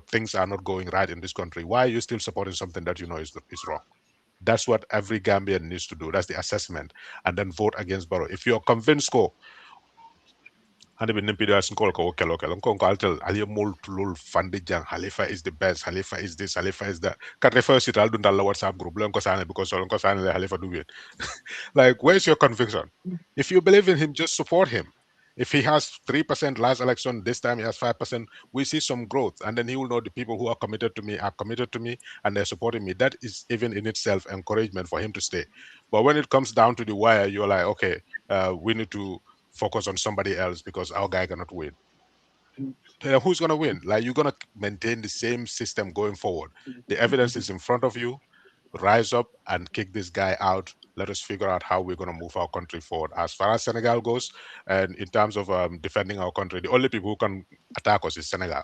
things are not going right in this country. Why are you still supporting something that is wrong? That's what every Gambian needs to do. That's the assessment. And then vote against Barrow. If you're convinced, go. Hani bin nimpi da sun call ko kelo kelo ko altel ali mul tulul fandi jang Halifa is the best, Halifa is this, Halifa is that. Kat refer sit al dun dal WhatsApp group len ko sane because solon ko sane le Halifa do it. Like, where's your conviction? If you believe in him, just support him. If he has 3% last election, this time he has 5%, we see some growth. And then he will know the people who are committed to me, and they're supporting me. That is even in itself encouragement for him to stay. But when it comes down to the wire, you're like, okay, we need to focus on somebody else because our guy cannot win. Who's going to win? Like, you're going to maintain the same system going forward. The evidence is in front of you. rise up and kick this guy out. Let us figure out how we're going to move our country forward. As far as Senegal goes, and in terms of defending our country, the only people who can attack us is Senegal,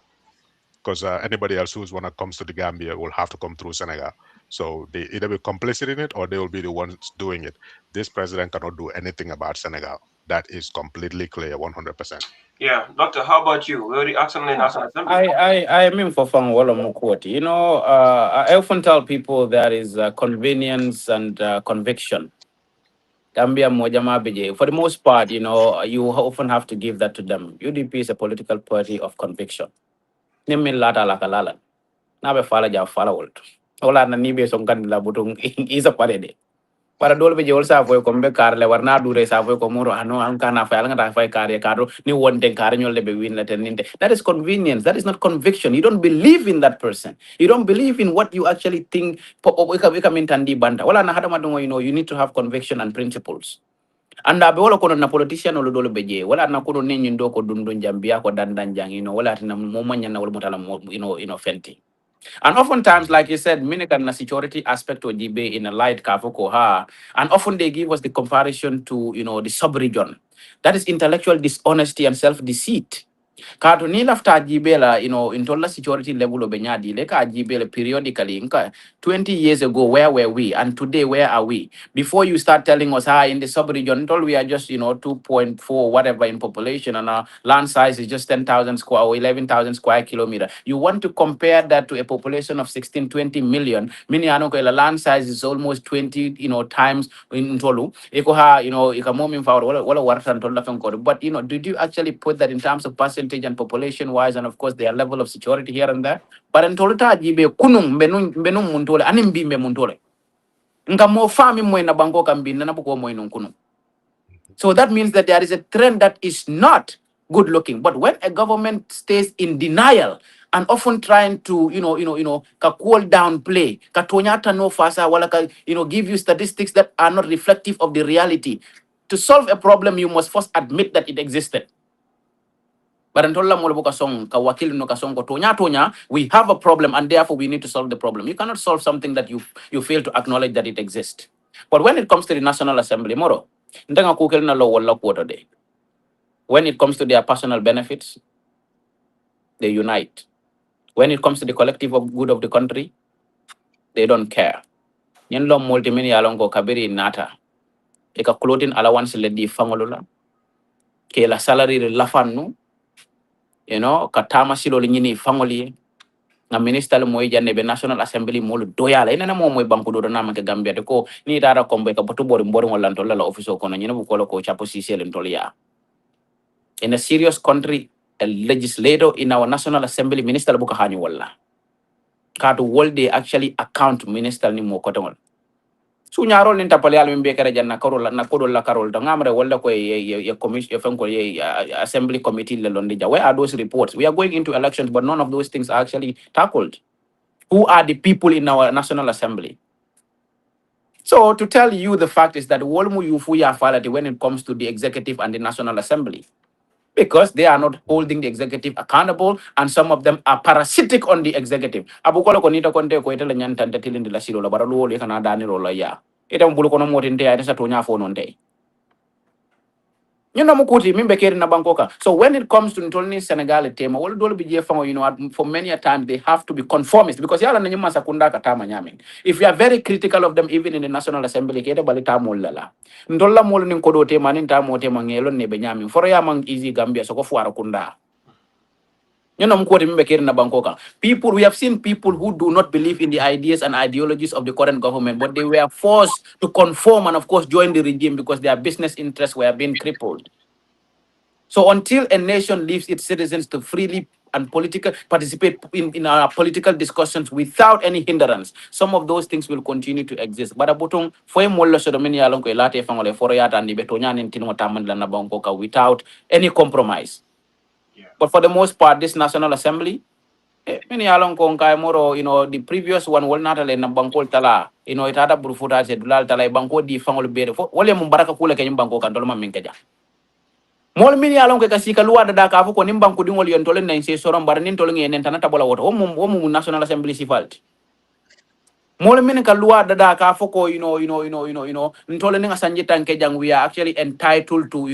because anybody else who's when it comes to the Gambia will have to come through Senegal. So they either be complicit in it or they will be the ones doing it. This president cannot do anything about Senegal. That is completely clear, 100%. Yeah, doctor, how about you? Will the action in the National Assembly? I mean for fun wala mukwati. You know, I often tell people there is convenience and conviction. Gambia moja mabije. For the most part, you know, you often have to give that to them. UDP is a political party of conviction. Nimi lata lakalala. Nabe fala ja fala wolt. Ola na nibe song kan la butung isa parede. Para dole be jol sa fo ko be kar le warna dure sa fo ko muro ano an kana fa nga fa kar ya karo ni wonde kar nyol le be win la teninte. That is convenience. That is not conviction. You don't believe in that person. You don't believe in what you actually think. Ika mintandi banda. Wala na hada madongo, you know, you need to have conviction and principles. Anda be wala kono na politician olo dole beje wala na kono nenyi ndo ko dundun jambia ko dandan jang, you know, wala tina mo manya na wala mutala fenti. And oftentimes, like you said, Minikan na security aspect of GB in a light kafoko ha. And often they give us the comparison to, you know, the sub-region. That is intellectual dishonesty and self-deceit. Kato ni lafta jibela, you know, in total security level of benyadi, leka jibela periodically. Inka 20 years ago, where were we? And today, where are we? Before you start telling us, in the sub-region, we are just, you know, 2.4, whatever in population, and our land size is just 10,000 square or 11,000 square kilometer. You want to compare that to a population of 16, 20 million, meaning the land size is almost 20, you know, times in Tolu. Iko you know, ikamomi mfa wala wartan tola fenkori. But, you know, did you actually put that in terms of percentage and population wise, and of course their level of security here and there? But in Tolita jibe kunung benung muntole, animbimbe muntole. Nka mo fami mo na banko kambin na buko mo inung kunung. So that means that there is a trend that is not good looking. But when a government stays in denial and often trying to, ka cool down play, ka tonyata no fasa, wala ka, give you statistics that are not reflective of the reality. To solve a problem, you must first admit that it existed. But until we have a problem and therefore we need to solve the problem. You cannot solve something that you fail to acknowledge that it exists. But when it comes to the National Assembly, moro, ndanga kukel na law wala quarter day. When it comes to their personal benefits, they unite. When it comes to the collective of good of the country, they don't care. Yen lo multimini alongo kabiri nata. Eka clothing allowance le di fangolula. Ke la salary le lafanu. Katama silo le nyini fangoli. Nga minister le moy janne be National Assembly mo lu doyala ina mo moy banku do na manke Gambia de ko ni dara kombe ka botu bori mbori wala ntola la office ko na nyina bu ko ko chapo CC le ntolia. In a serious country, a legislator in our National Assembly, minister buka hanyu wala. Katu wolde actually account minister ni mo kotongol. Su nyarol ni tapale al mbe kere janna karol na kodol la karol to ngamre wala ko ye commission fenko ye assembly committee le londija. Where are those reports? We are going into elections, but none of those things are actually tackled. Who are the people in our National Assembly? So to tell you the fact is that wolmu yufuya falati when it comes to the executive and the National Assembly. Because they are not holding the executive accountable, and some of them are parasitic on the executive. Abu kolo konita konte ko itela nyanta tilin de la silo la baralu le kana dani rola ya. Ita mbulu kono motinte ya sa tonya fo nonte. Mukuti mimbe keri na bankoka. So when it comes to Ntolini Senegal tema, wala dole bije fango, for many a time they have to be conformist because yala na nyuma sakunda katama nyamin. If you are very critical of them, even in the National Assembly, kete balita mulala. Ndola mulu ni kodo tema, ninta mo tema ngelo nebe nyamin. Foro ya mang easy Gambia, soko fuara kunda. Mukuti mimbe keri na bankoka. We have seen people who do not believe in the ideas and ideologies of the current government, but they were forced to conform and of course join the regime because their business interests were being crippled. So until a nation leaves its citizens to freely and participate in our political discussions without any hindrance, some of those things will continue to exist. But abutong foi mollo so domini alon ko late fangole foroyata ni betonya nin tinu tamand na banko ka without any compromise. Yeah. But for the most part, this National Assembly, many along kong kay moro, the previous one will not allow na bangko tala, it had a brufuta se dulal tala bangko di fangol bere. Wale mumbaraka kula kanyang bangko kantolo mamingkaja. Mol mini alon ke kasika luar da ka ko nimbang ko dingol yon tolen na inse soron bar nin tolen yen tan tabola woto o mum National Assembly sifalt. Mole min ka loi dada ka foko ntole ninga sanje tanke jang we are actually entitled to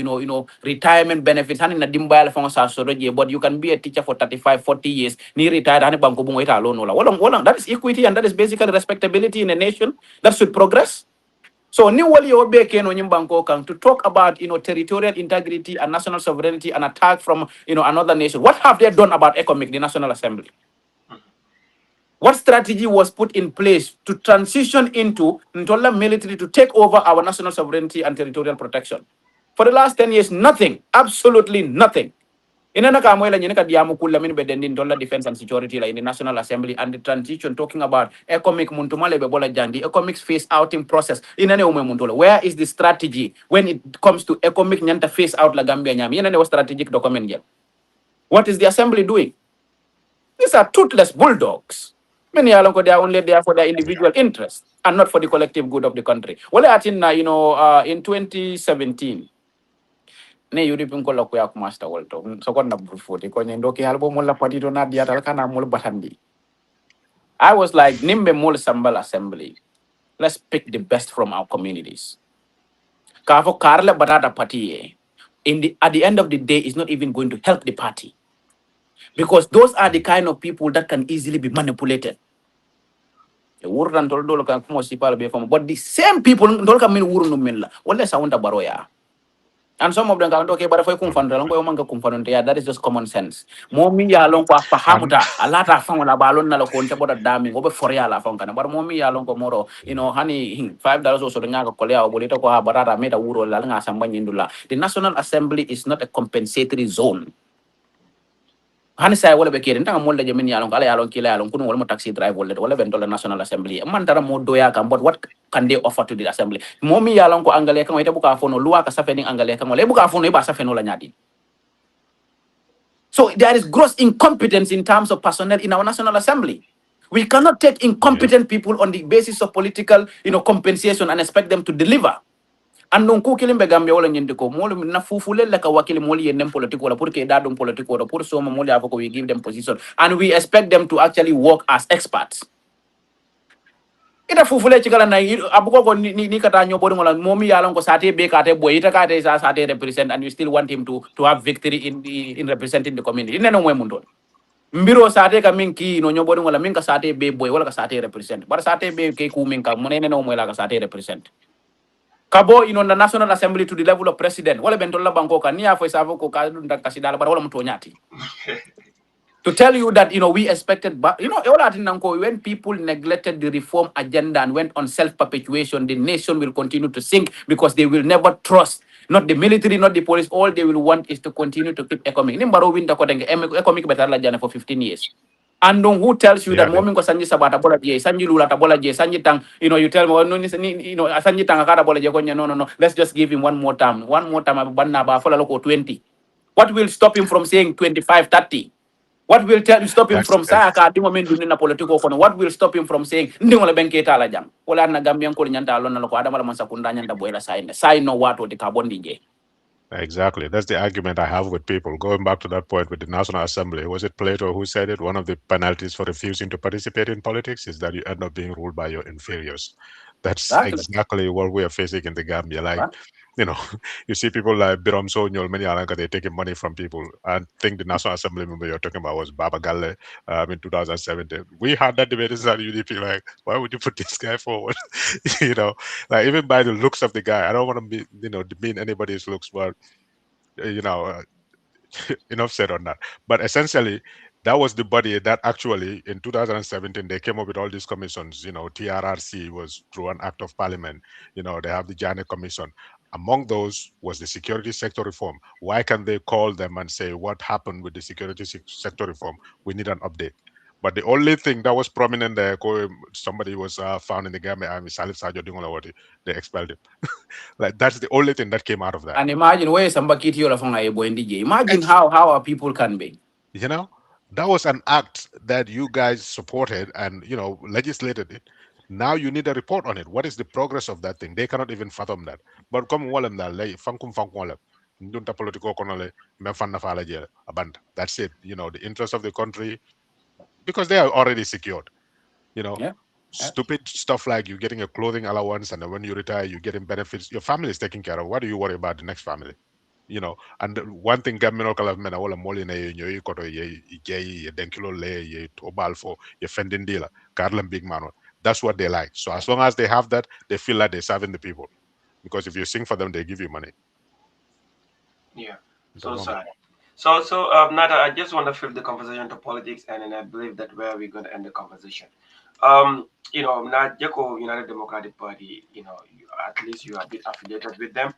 retirement benefits hani na dimba la fonga sa soro je, but you can be a teacher for 35 40 years ni retire hani banko bungo ita alone wala wala that is equity and that is basically respectability in a nation that should progress. So ni wali obe keno nyimbanko kang to talk about territorial integrity and national sovereignty and attack from another nation. What have they done about economic, the National Assembly? What strategy was put in place to transition into Ntola military to take over our national sovereignty and territorial protection? For the last 10 years, nothing, absolutely nothing. Inana ka moela nyene ka diamu kula min bedendi Ntola defense and security in the National Assembly and the transition talking about economic muntumale bebola jandi, economic phase outing process. Inane ume muntola. Where is the strategy when it comes to economic nyanta phase out la Gambia nyami? Inane was strategic document yet. What is the assembly doing? These are toothless bulldogs. Many along they are only there for their individual interest and not for the collective good of the country. Well, I think in 2017, ne yuri pin ko lokko yak master wolto. So kon na burfoti ko nyendo ki halbo mo la patito na dia tal kana mo batandi. I was like nimbe mol sambal assembly. Let's pick the best from our communities. Kavo karle batata party. At the end of the day, is not even going to help the party because those are the kind of people that can easily be manipulated. Wurdan tol dol kan kuma sipal be fam, but the same people dol kan min wuru no min la wala sa wonda baroya, and some of them kan okay bara fay kum fan dal ngoy man ka kum fan ya, that is just common sense. Momi ya lon ko fa And hamuta alata fan wala balon na la ko nte boda dami go be for ya la fan kan bar momi ya lon ko moro hani $5 so nga ko le bolita ko ha barata meta wuro la nga samba nyindula. The National Assembly is not a compensatory zone. Hani saya wala be kere ndanga molla jamin yalon kala yalon kila yalon kunu wala mo taxi drive wala ben dola National Assembly man tara mo doya kam, but what can they offer to the assembly? Momi yalon ko angale kan ite buka fono luwa ka safeni angale kan wala buka fono iba safeno la nyadi. So there is gross incompetence in terms of personnel in our National Assembly. We cannot take yeah, incompetent people on the basis of political compensation and expect them to deliver. Andong ku kilim be Gambia wala nyindi ko molu na fufule la ka wakili moli yenem politiko la pour que dadum politiko la pour so mo moli avoko we give them position and we expect them to actually work as experts. Ita fufule chikala na abuko ko ni kata nyobodi ngola momi yalon ko sate be kate boy ita kate sa sate represent and you still want him to have victory in representing the community. Neno mwe mundo. Mbiro sate ka minki no nyobodi ngola minka sate be boy wala ka sate represent. Bar sate be ke ku minka monene no mwe la ka sate represent. Kabo the National Assembly to the level of president. Wala bentola banko kan niya fo isavo ko ka dun kasidala bar wala mto nyati. To tell you that we expected, but all that in Nanko, when people neglected the reform agenda and went on self-perpetuation, the nation will continue to sink because they will never trust not the military, not the police. All they will want is to continue to keep economic. Nimbaro winter ko economic better la jana for 15 years. And who tells you that yeah, mommy ko sanji sabata bola je, sanji lula ta bola je, sanji tang, you tell me, oh, no, sanji tang akada bola je konya, no. Let's just give him one more time. One more time, abanna ba fola loko 20. What will stop him from saying 25, 30? What will stop him that's from saying dimo men dunni na politiko kono? What will stop him from saying ndingo le benke tala jam? Wala na Gambian ko nyanta lon na ko adama la mansa kunda nyanta boyla sainde. Sai no wato de carbon DJ. exactly. That's the argument I have with people. Going back to that point with the National Assembly, was it Plato who said it? One of the penalties for refusing to participate in politics is that you end up being ruled by your inferiors. That's Exactly. exactly what we are facing in the Gambia. Like, Right? you know, you see people like Biram Sonyol, many Alanka, they're taking money from people. I think the National Assembly member you're talking about was Baba Galle in 2017. We had that debate inside UDP, like, why would you put this guy forward? you know, like even by the looks of the guy, I don't want to be, demean anybody's looks, but uh, you know, uh, enough said on that. But essentially, that was the body that actually in 2017 they came up with all these commissions. TRRC was through an act of parliament. They have the Janet Commission. Among those was the security sector reform. Why can they call them and say what happened with the security sector reform? We need an update. But the only thing that was prominent there, somebody was found in the Gambia Army, Salif Sajo Dingolawati, they expelled him. Like that's the only thing that came out of that. And imagine where somebody kiti yola fonga ebo DJ. Imagine how our people can be. you know that was an act that you guys supported and legislated it. Now you need a report on it. What is the progress of that thing? They cannot even fathom that. But come walem da lay fankum fankum ndunta politiko kono le me fanna fala jele aband. That's it. The interest of the country, because they are already secured you know Yeah. stupid stuff like you getting a clothing allowance, and then when you retire, you getting benefits. Your family is taken care of. Why do you worry about the next family? And one thing government kala mena wala moli na ye nyoy koto ye denkilo le ye tobal for ye fending dealer Carlin big man. That's what they like. So as long as they have that, they feel like they're serving the people. Because if you sing for them, they give you money. Yeah, Don't so know, man. sad. Nada, I just want to flip the conversation to politics, and then I believe that where we're going to end the conversation. Not Jeko United Democratic Party, at least you are a bit affiliated with them.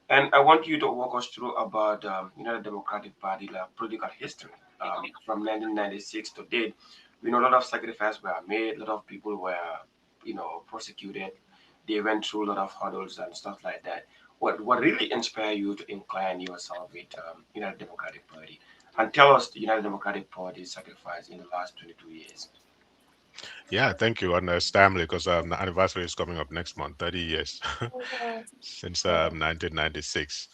And I want you to walk us through about United Democratic Party, like political history from 1996 to date. We know a lot of sacrifices were made, a lot of people were, prosecuted. They went through a lot of hurdles and stuff like that. What really inspired you to incline yourself with United Democratic Party? And tell us the United Democratic Party's sacrifice in the last 22 years. Yeah, thank you. And it's timely because the anniversary is coming up next month, 30 years since 1996.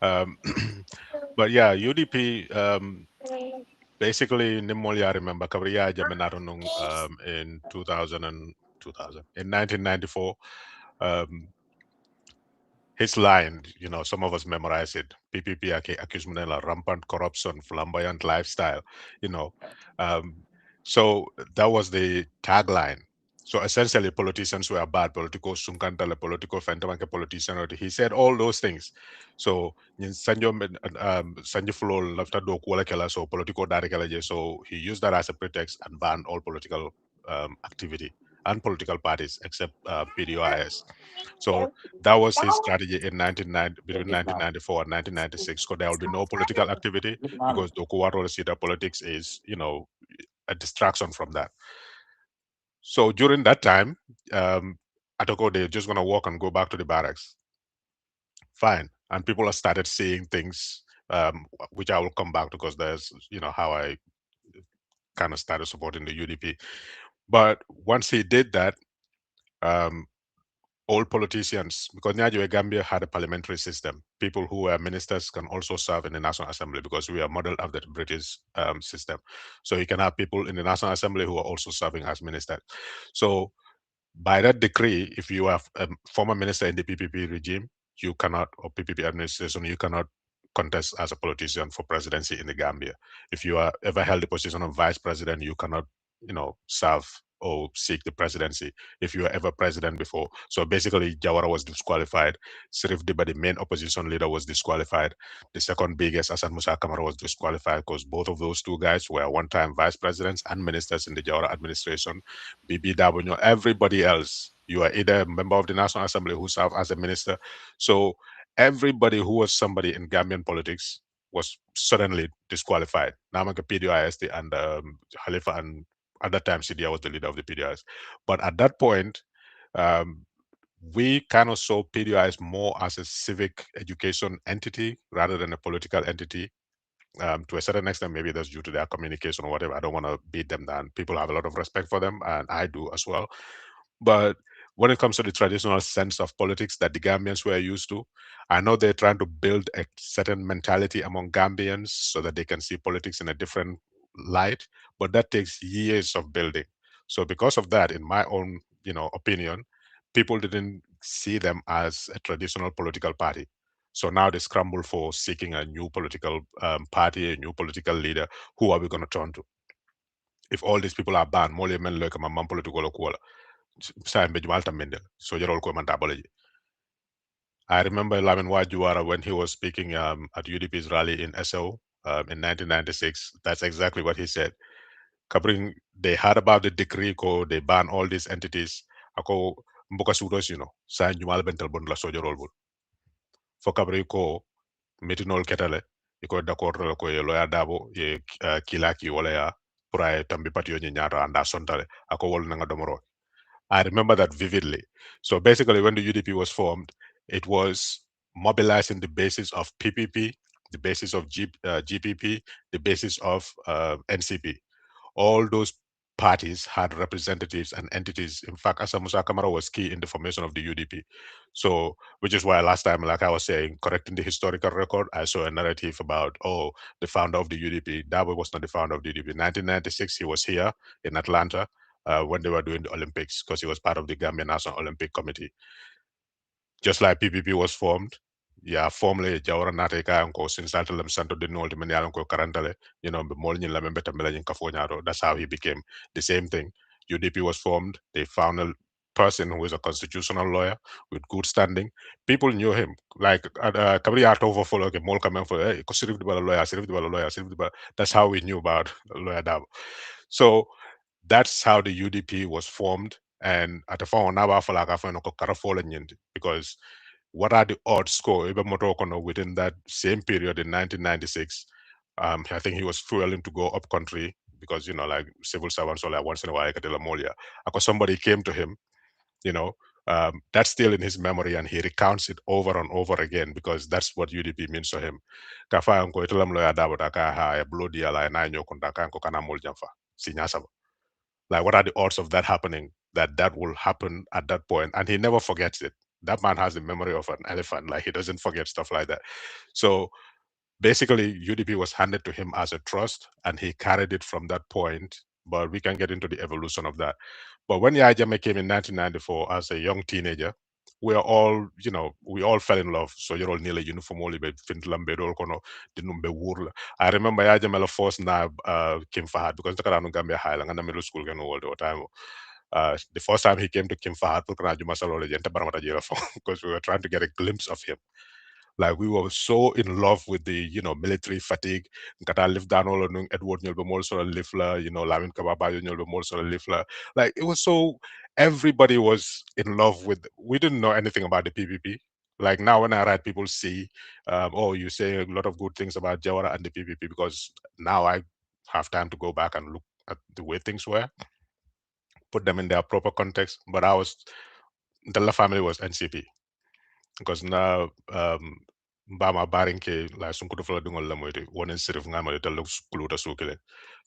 Um, but yeah, UDP, basically, Nimoli, I remember, Kabriya Jamenarunung in 2000 in 1994. Um, his line, some of us memorize it. PPP accused Manila rampant corruption, flamboyant lifestyle, you know. Um, so that was the tagline. So essentially, politicians were bad. Political sunkantale, political fentamanke politician. He said all those things. So in Sanjo Fulo lafta do kuala kela, so political direct so he used that as a pretext and banned all political activity and political parties except PDOIS. So that was his strategy in 1990, between 1994 and 1996. Because there will be no political activity because the Kuwaro Sita politics is, a distraction from that. So during that time, Atoko, they're just going to walk and go back to the barracks. Fine. And people have started seeing things, which I will come back to because there's, how I kind of started supporting the UDP. But once he did that, um, all politicians, because Nigeria Gambia had a parliamentary system. People who were ministers can also serve in the National Assembly because we are modeled after the British system. So you can have people in the National Assembly who are also serving as ministers. So by that decree, if you are a former minister in the PPP regime, you cannot, or PPP administration, you cannot contest as a politician for presidency in the Gambia. If you are ever held the position of vice president, you cannot, serve or seek the presidency if you were ever president before. So basically, Jawara was disqualified. Sirif Diba, the main opposition leader, was disqualified. The second biggest, Hassan Musa Kamara, was disqualified because both of those two guys were one-time vice presidents and ministers in the Jawara administration. Bibi Dabunyo, everybody else, you are either a member of the National Assembly who served as a minister. So everybody who was somebody in Gambian politics was suddenly disqualified. Namaka PDISD and Khalifa, and at that time Sidia was the leader of the PDIS. But at that point, um, we kind of saw PDIS more as a civic education entity rather than a political entity. To a certain extent, maybe that's due to their communication or whatever. I don't want to beat them down. People have a lot of respect for them, and I do as well. But when it comes to the traditional sense of politics that the Gambians were used to, I know they're trying to build a certain mentality among Gambians so that they can see politics in a different light, but that takes years of building. So because of that, in my own, opinion, people didn't see them as a traditional political party. So now they scramble for seeking a new political party, a new political leader. Who are we going to turn to? If all these people are banned, mole men like a man political kuala. Sa be Malta Mendel, so you're all comment apology. I remember Lamin Wajuara when he was speaking at UDP's rally in SO in 1996. That's exactly what he said. Covering, they heard about the decree code, they ban all these entities. Ako mbuka sudos, sa nyumal bentel bon la sojo rolbul. For kabri ko metinol ketale, iko d'accord ko ye loya dabo ye kilaki wala ya pura tambi patio nyara anda sontale. Ako wol nanga domoro. I remember that vividly. So basically, when the UDP was formed, it was mobilizing the basis of PPP, the basis of GPP, the basis of NCP. All those parties had representatives and entities. In fact, Asa Musa Kamara was key in the formation of the UDP. So, which is why last time, like I was saying, correcting the historical record, I saw a narrative about, oh, the founder of the UDP. Dabo was not the founder of the UDP. 1996, he was here in Atlanta. when they were doing the Olympics, because he was part of the Gambia National Olympic Committee. Just like PPP was formed, yeah, formally Jawara Nate Kayanko since Atalam Santo de Nolti Menyalanko Karantale, the Molnyin Lamembeta Melanin Kafonaro, that's how he became the same thing. UDP was formed, they found a person who is a constitutional lawyer with good standing. People knew him. Like Kabri Artovo follow ke Mol coming for Sirif the lawyer, Sirif the lawyer, Sirif the that's how we knew about lawyer Dabo. So that's how the UDP was formed. And at the phone now I feel like I find because what are the odds score even Motokono within that same period in 1996? I think he was fueling to go up country because like civil servants or like once in a while I get molia. Because somebody came to him, you know, that's still in his memory and he recounts it over and over again because that's what UDP means to him. Kafa ko itelam lo ya dabo taka ha ya bloody ala na nyoko ndaka ko kana mol jamfa. Sinyasa. Like, what are the odds of that happening? That will happen at that point, and he never forgets it. That man has the memory of an elephant. Like he doesn't forget stuff like that. So basically, UDP was handed to him as a trust, and he carried it from that point. But we can get into the evolution of that. But when Yaya Jammeh came in 1994 as a young teenager, we all fell in love. So you're all nearly uniform only by Finland, kono dinumbe wurla. I remember Yaya Jammeh la first na Kim Fahad because the Karanu Gambia Highland and the middle school can all the time. The first time he came to Kim Fahad, because we were trying to get a glimpse of him. Like we were so in love with the military fatigue. Nkata live down all on Edward Nyolbe Molso Lifla, Lamin Kababayo Nyolbe Molso Lifla. Like it was so everybody was in love with. We didn't know anything about the PPP. Like now when I write, people see, oh, you say a lot of good things about Jawara and the PPP because now I have time to go back and look at the way things were, put them in their proper context. But the La family was NCP because now Bama Barinke like Sunkutu Fla Dungol Lamoiti, one in Sirif Ngama that looks Kuluta Sukile.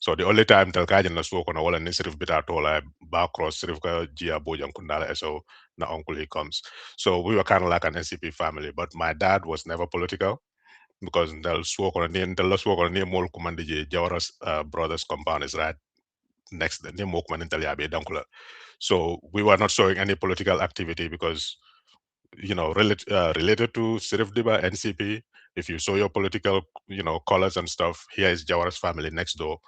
So the only time Telkajan Las work on all and Sirif Bitatola, Bakros, Sirifka, Gia Bojan Kundala, so na uncle he comes. So we were kind of like an NCP family, but my dad was never political because the last work on near Mol Kumandiji, Jawara's brothers compound is right next the near Mokman in Taliabe Dankula. So we were not showing any political activity because related to Sirif Diba, NCP. If you saw your political, colors and stuff, here is Jawara's family next door.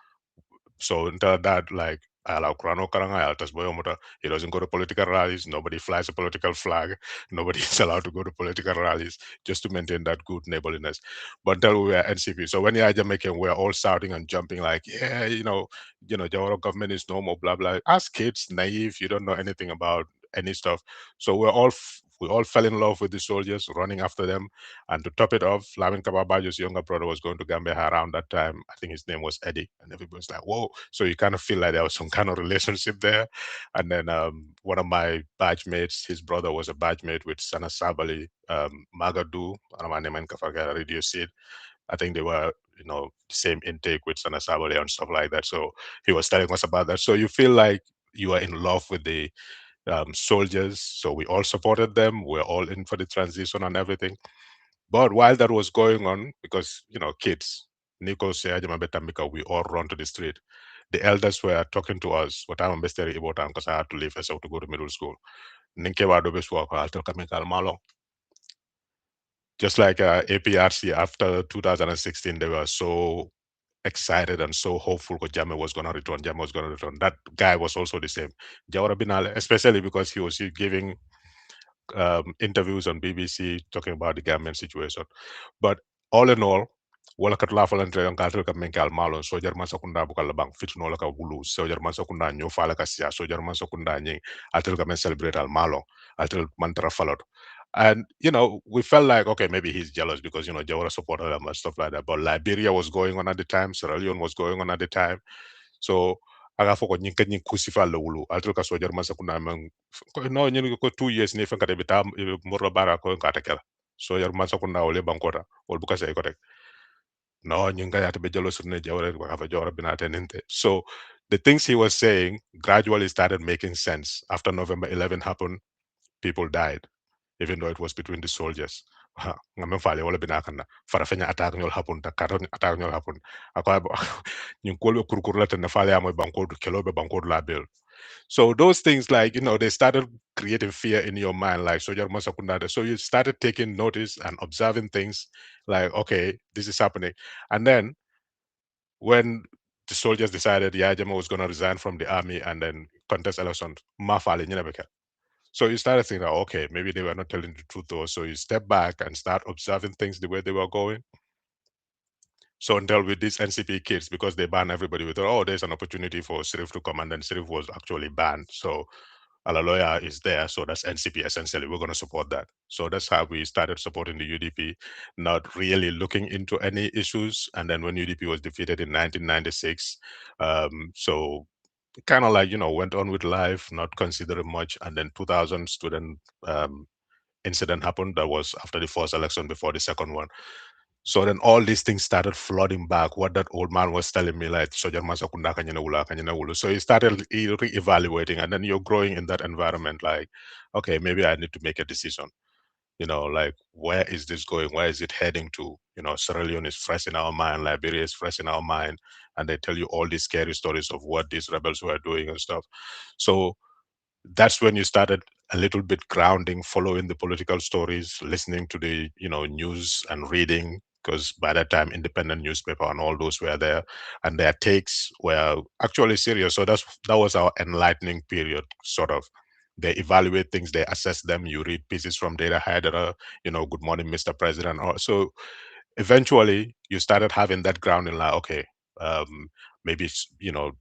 So until that, like, Ala Kurano Karanga, Altas Boyomota, he doesn't go to political rallies. Nobody flies a political flag. Nobody is allowed to go to political rallies just to maintain that good neighborliness. But until we were NCP. So when you're Jamaican, we're all shouting and jumping like, yeah, Jawara government is no more, blah, blah. As kids, naive, you don't know anything about any stuff. So we all fell in love with the soldiers, running after them. And to top it off, Lamin Kababajo's younger brother was going to Gambia around that time. I think his name was Eddie. And everybody was like, whoa. So you kind of feel like there was some kind of relationship there. And then one of my batch mates, his brother was a batch mate with Sana Sabali, Magadu, Radio Seed. I think they were, the same intake with Sana Sabali and stuff like that. So he was telling us about that. So you feel like you are in love with the soldiers. So we all supported them. We're all in for the transition and everything. But while that was going on, because kids, Nico Seajama Betamika, we all run to the street. The elders were talking to us. What I'm besteri about because I had to leave SO to go to middle school. Ninke wa dobe suwa ko alto kami kalmalo. Just like APRC after 2016, they were so excited and so hopeful that Jame was going to return. Jame was going to return. That guy was also the same. Jawara Binale, especially because he was giving interviews on BBC talking about the Gambian situation. But all in all, wala kat la falante yang kalter ka menkal malon so jar man sakunda bukal bang fitno la ka bulu so jar man sakunda nyo fala ka sia so jar man sakunda nyi atel ka men celebrate al malo atel man tra falot. And we felt like okay, maybe he's jealous because Jawara supported them and stuff like that. But Liberia was going on at the time, Sierra Leone was going on at the time. So aga foko nyin kan nyin kusifa le wulu atel ka so jar man sakunda men no nyin ko 2 years ni fen ka de bitam morlo bara ko ka takela so jar man sakunda ole bankota ol buka say ko tek no nyinga yata be jalo sunne jawre ko have jawra binate ninte. So the things he was saying gradually started making sense. After November 11 happened, people died, even though it was between the soldiers. Ngamen fale wala binakana fara fenya attack nyol happen ta karon attack nyol happen akwa nyin kolbe kurkur la tan fale amoy banko kelo be banko la bel So those things, like, they started creating fear in your mind, like Sojar Masakundade. So you started taking notice and observing things like, okay, this is happening. And then when the soldiers decided Yajama was going to resign from the army and then contest elections, Mafali Nyinabeka. So you started thinking, okay, maybe they were not telling the truth though. So you step back and start observing things the way they were going. So until with these NCP kids, because they ban everybody, we thought, oh, there's an opportunity for Sirif to come, and then Sirif was actually banned. So Alaloya is there, so that's NCP essentially. We're going to support that. So that's how we started supporting the UDP, not really looking into any issues. And then when UDP was defeated in 1996, so kind of like, went on with life, not considering much. And then 2000 student incident happened. That was after the first election, before the second one. So then all these things started flooding back. What that old man was telling me, like Sojan Masakunda Kanyana Wula, Kanyana Wulu. So you started re-evaluating, and then you're growing in that environment. Like, okay, maybe I need to make a decision. Like, where is this going? Where is it heading to? Sierra Leone is fresh in our mind, Liberia is fresh in our mind, and they tell you all these scary stories of what these rebels were doing and stuff. So that's when you started a little bit grounding, following the political stories, listening to the news and reading, because by that time independent newspaper and all those were there, and their takes were actually serious. So that was our enlightening period, sort of. They evaluate things, they assess them. You read pieces from Data Hyder, Good Morning, Mr. President. So eventually you started having that grounding, like, okay, um, maybe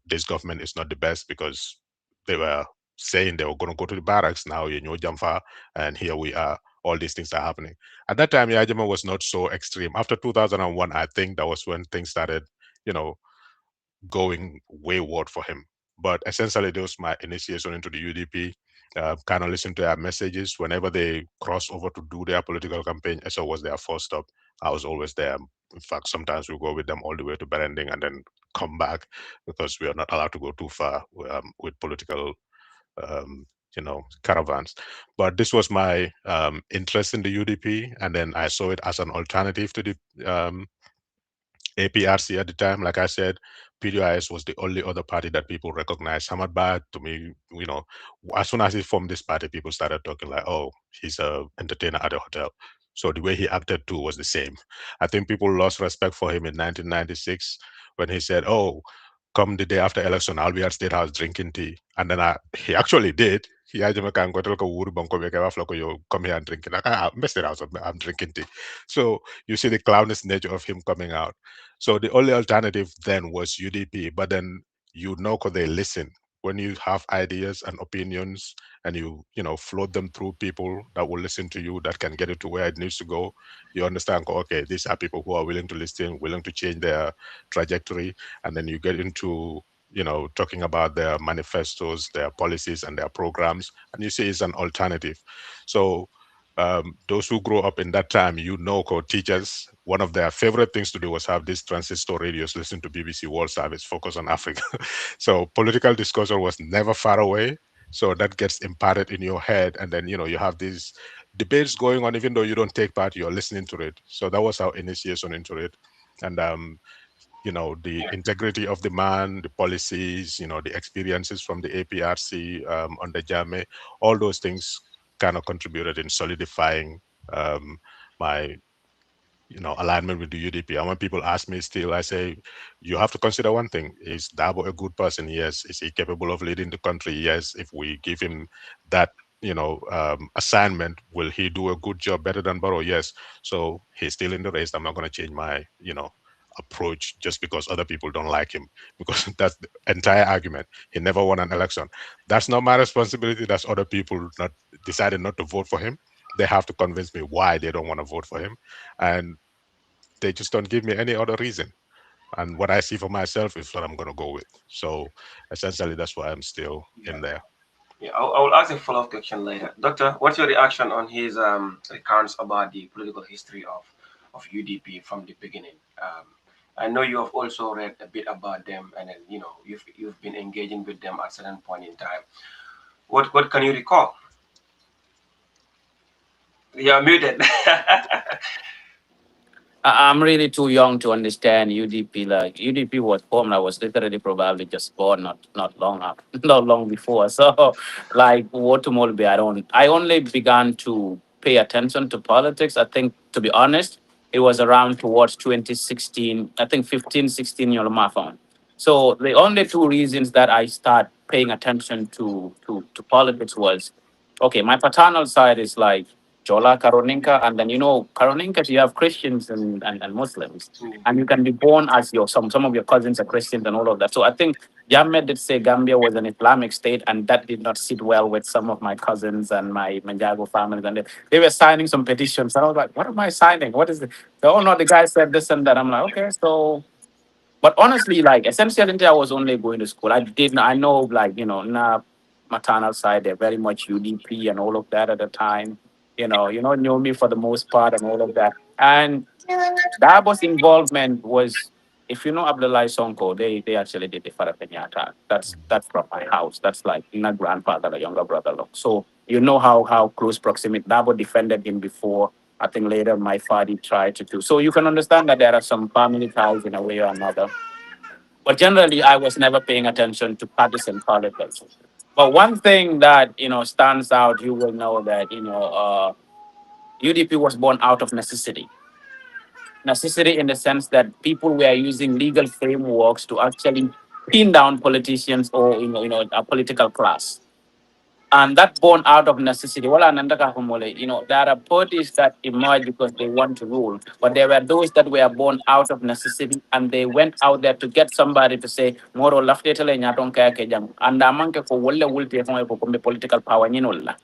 this government is not the best, because they were saying they were going to go to the barracks. Now you know Jamfa, and here we are. All these things are happening. At that time, Yajima was not so extreme. After 2001, I think that was when things started, you know, going wayward for him. But essentially, that was my initiation into the UDP. Kind of listen to their messages whenever they cross over to do their political campaign. SO was their first stop. I was always there. In fact, sometimes we go with them all the way to Berending and then come back, because we are not allowed to go too far with political, caravans. But this was my interest in the UDP, and then I saw it as an alternative to the APRC at the time. Like I said, PDIS was the only other party that people recognized. Hamad Ba, to me, as soon as he formed this party, people started talking like, oh, he's a entertainer at a hotel. So the way he acted too was the same. I think people lost respect for him in 1996 when he said, oh, come the day after election, I'll be at State House drinking tea. And then he actually did. He had come here and drink. Like, I'm State House, I'm drinking tea. So you see the clownish nature of him coming out. So the only alternative then was UDP, but then because they listen. When you have ideas and opinions, and you float them through people that will listen to you, that can get it to where it needs to go, you understand, okay, these are people who are willing to listen, willing to change their trajectory. And then you get into talking about their manifestos, their policies, and their programs, and you see it's an alternative. So those who grow up in that time, teachers, one of their favorite things to do was have these transistor radios, listen to BBC World Service, focus on Africa. So political discussion was never far away. So that gets imparted in your head, and then you have these debates going on, even though you don't take part, you're listening to it. So that was our initiation into it. And the integrity of the man, the policies, the experiences from the APRC on the JAME, all those things kind of contributed in solidifying my alignment with the UDP. And when people ask me still, I say, you have to consider one thing. Is Dabo a good person? Yes. Is he capable of leading the country? Yes. If we give him that, assignment, will he do a good job, better than Barrow? Yes. So he's still in the race. I'm not going to change my, approach just because other people don't like him, because that's the entire argument. He never won an election. That's not my responsibility. That's other people not decided not to vote for him. They have to convince me why they don't want to vote for him. And they just don't give me any other reason. And what I see for myself is what I'm going to go with. So essentially, that's why I'm still Yeah. in there. Yeah, I will ask a follow-up question later. Doctor, what's your reaction on his accounts about the political history of UDP from the beginning? I know you have also read a bit about them, and then you've been engaging with them at certain point in time. What can you recall? You're muted. I'm really too young to understand UDP. Like UDP was formed, I was literally probably just born not long up, not long before. So, like Watermolby, I only began to pay attention to politics. I think, to be honest, it was around towards 2016. I think 15, 16 year old. So the only two reasons that I start paying attention to politics was, okay, my paternal side is like Chola Karoninka, and then Karoninka, you have Christians and Muslims, Mm. and you can be born as your some of your cousins are Christians and all of that. So I think Jammeh did say Gambia was an Islamic state, and that did not sit well with some of my cousins and my Manjago families, and they were signing some petitions, and I was like, "What am I signing? What is it?" So, oh no, the guy said this and that. I'm like, okay, so. But honestly, like essentially, I was only going to school. I know, like, na maternal side, they're very much UDP and all of that at the time. Knew me for the most part and all of that. And Dabo's involvement was, if you know Abdullah Sonko, they actually did the Farafenya attack. That's from my house. That's like my grandfather, a younger brother. Look. So you know how close proximity. Dabo defended him before. I think later my father tried to do. So you can understand that there are some family ties in a way or another. But generally, I was never paying attention to partisan politics. But one thing that stands out, you will know that UDP was born out of necessity. Necessity in the sense that people were using legal frameworks to actually pin down politicians or a political class, and that born out of necessity. Wala nanda ka humole. There are parties that emerge because they want to rule, but there were those that were born out of necessity, and they went out there to get somebody to say, "Moro laftetele nyaton kaya kejang." And amanke ko wolle wulte ko kumbe political power nyinola.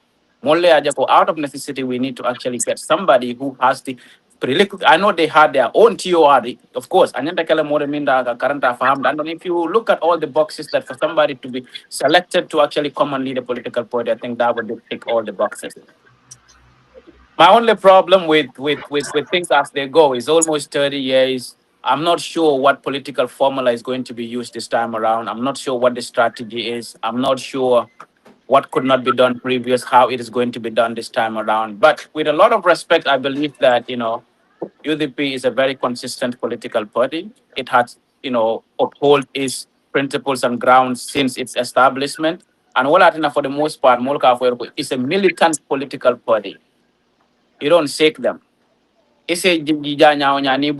Mole aja ko out of necessity, we need to actually get somebody who has the I know they had their own TOR, of course. Anyanta kala more minda ka karanta faham. And if you look at all the boxes that for somebody to be selected to actually come and lead a political party, I think that would tick all the boxes. My only problem with things as they go is almost 30 years. I'm not sure what political formula is going to be used this time around. I'm not sure what the strategy is. I'm not sure what could not be done previous, how it is going to be done this time around. But with a lot of respect, I believe that, UDP is a very consistent political party. It has, upheld its principles and grounds since its establishment. And all I think for the most part, Molka is a militant political party. You don't shake them. Ise jija nyao nya ni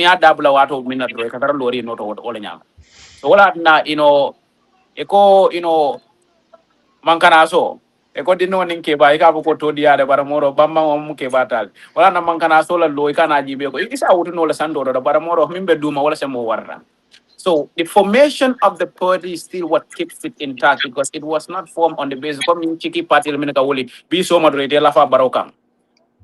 adabla watu mina dro katara lori no to ole nya. So wala na eko mankana so eko dino nin ke ba ika ko to dia de baramoro bamma mo ke batal wala na mankana so la lo ika na jibe ko isa wutu no la sando do baramoro mimbe duma wala samo warra. So the formation of the party is still what keeps it intact because it was not formed on the basis of chiki party minaka woli be so moderate la fa barokam.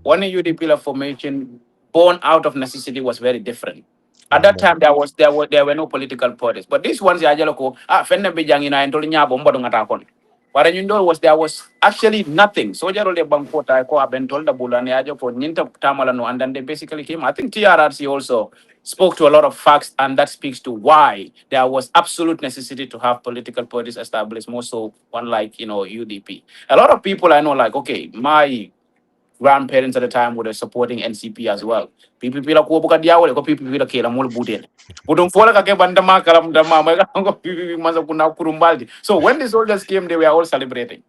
One UDP formation born out of necessity was very different. At that More. time, there were no political parties. But these ones, fenne bijang ina entoli nya bomba dong atakon. What you know was there was actually nothing. So jaro le bangkota ko abentol da bulani ajo ko nyinta tamala no, and then they basically came. I think TRRC also spoke to a lot of facts, and that speaks to why there was absolute necessity to have political parties established. More so, one like UDP. A lot of people I know like okay, my grandparents at the time were supporting NCP as well. People pila ko buka diawole ko people pila kela mol budel. Budong fola ka ke banda ma kalam dama ma ko people masa kuna kurumbaldi. So when the soldiers came, they were all celebrating.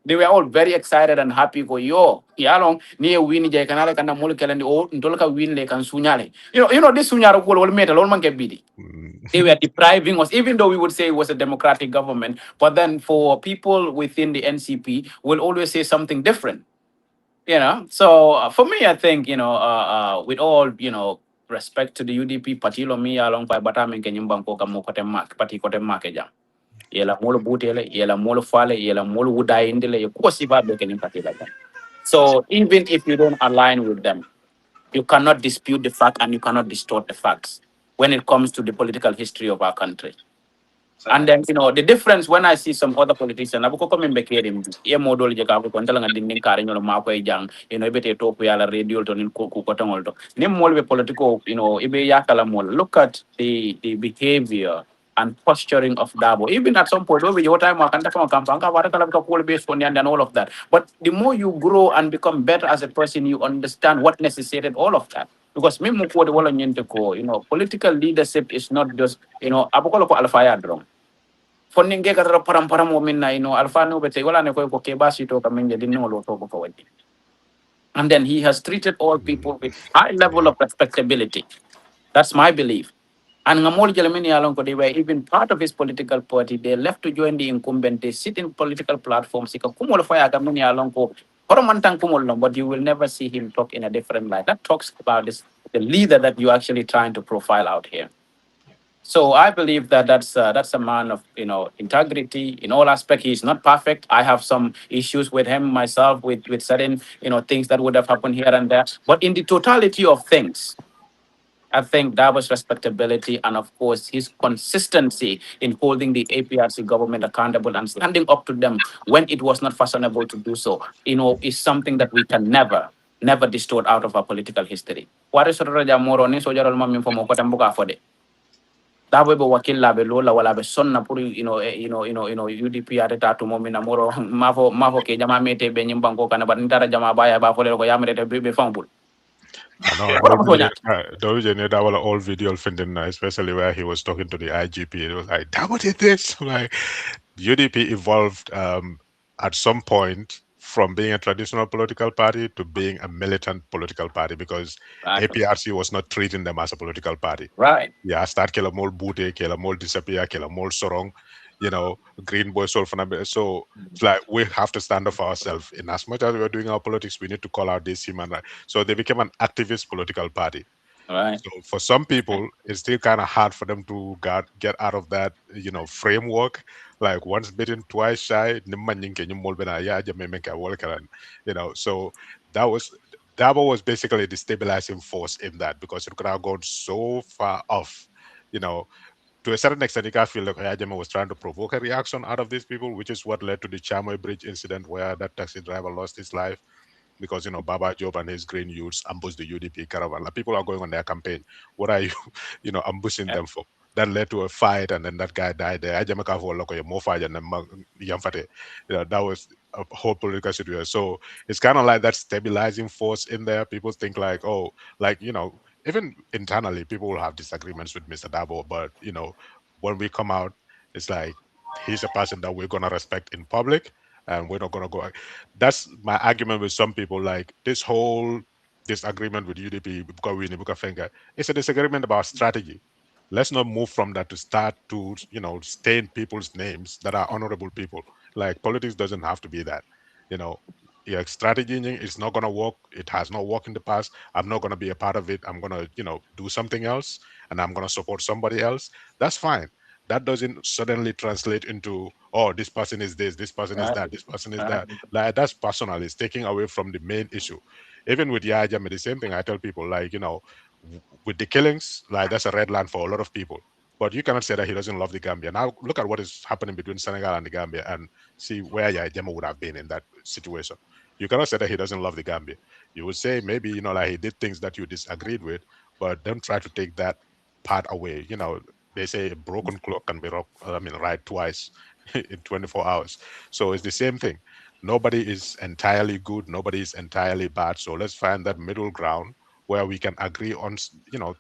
They were all very excited and happy. Go yo, yalong ni e win jay kanale kana mol kela ni o ndolka win le kan sunyale. This sunyaro ko wol metal all man ke bidi. They were depriving us, even though we would say it was a democratic government. But then for people within the NCP, will always say something different. So for me, I think with all respect to the UDP party, lo mi along by batamen kenyumbang ko kamo kote mak party kote mak jam. Yela molo butele, yela molo fale, yela molo wuda indele, you kosi ba be kenyum party like that. So even if you don't align with them, you cannot dispute the fact and you cannot distort the facts when it comes to the political history of our country. And Certainly. then, the difference when I see some other politicians, I ko come back here in ye model je ka ko ntala ngandin nin kare nyolo ma ko e jang, bete talk ya la radio to nin ko tangol to. Nim mol be political, ibe ya kala mol. Look at the behavior and posturing of Dabo. Even at some point, over your time, I can't come kampanga, what kala ka call based on and all of that. But the more you grow and become better as a person, you understand what necessitated all of that. Because me muko de wala nyente ko, political leadership is not just, abukolo ko alfaya drum. Foninge ka param param mo minna, alfa no bete wala ne ko ke basi to ka minje dinno lo to ko wadi. And then he has treated all Mm, people with high level yeah. of respectability. That's my belief. And Ngamol Jelmini Alonko, they were even part of his political party. They left to join the incumbent. They sit in political platforms. Sika kumol faya kamuni Alonko, Koromantang kumol no, but you will never see him talk in a different light. That talks about this, the leader that you're actually trying to profile out here. So I believe that that's a man of integrity in all aspects. He's not perfect. I have some issues with him myself with certain things that would have happened here and there. But in the totality of things, I think that was respectability and, of course, his consistency in holding the APRC government accountable and standing up to them when it was not fashionable to do so, is something that we can never distort out of our political history. What is Raja Moro ni soja rol mamin fo mo ko tambuka fo de. Dabo be wakil la be lola wala be sonna pour UDP ateta to momina moro mafo ke jama mete be nyimbango kana but ndara jama baya ba fo le ko yamre te be fambul. I know Wala mo sonya. those that were all video finding, especially where he was talking to the IGP. It was like, that what it is. Like UDP evolved at some point from being a traditional political party to being a militant political party because Right. APRC was not treating them as a political party. Right. Yeah, start kila mol bute, kila mol disappear, kila mol sorong, green boy soul fanabe. So it's like we have to stand up for ourselves. In as much as we're doing our politics, we need to call out this human right. So they became an activist political party. Right. So for some people, it's still kind of hard for them to get out of that, framework. Like once bitten, twice shy. Nimman yinke nyummol bena ya aja memenka wolkaran, So that was Dabo was basically the stabilizing force in that because it could have gone so far off, you know. To a certain extent, I feel like Hayajima was trying to provoke a reaction out of these people, which is what led to the Chamoy Bridge incident where that taxi driver lost his life because Baba Job and his green youths ambushed the UDP caravan. Like people are going on their campaign. What are you, ambushing Yeah. them for? That led to a fight, and then that guy died there. Ajamaka for loko more fight and then yamfate. That was a whole political situation. So it's kind of like that stabilizing force in there. People think like, oh, like even internally, people will have disagreements with Mr. Dabo, but when we come out, it's like he's a person that we're gonna respect in public, and we're not gonna go. That's my argument with some people. Like this whole disagreement with UDP, Bukawini, Bukafenga, it's a disagreement about strategy. Let's not move from that to start to stain people's names that are honorable people. Like politics doesn't have to be that. You know, yeah, strategy is not gonna work. It has not worked in the past. I'm not gonna be a part of it. I'm gonna do something else, and I'm gonna support somebody else. That's fine. That doesn't suddenly translate into, oh, this person is this person is Right. that, this person is Right. that. Like that's personal. It's taking away from the main issue. Even with Yahya Jammeh, the same thing I tell people, like, with the killings, like that's a red line for a lot of people. But you cannot say that he doesn't love the Gambia. Now look at what is happening between Senegal and the Gambia and see where Yahya Jammeh would have been in that situation. You cannot say that he doesn't love the Gambia. You would say maybe, like he did things that you disagreed with, but don't try to take that part away. They say a broken clock can be right twice in 24 hours. So it's the same thing. Nobody is entirely good, nobody is entirely bad. So let's find that middle ground where we can agree on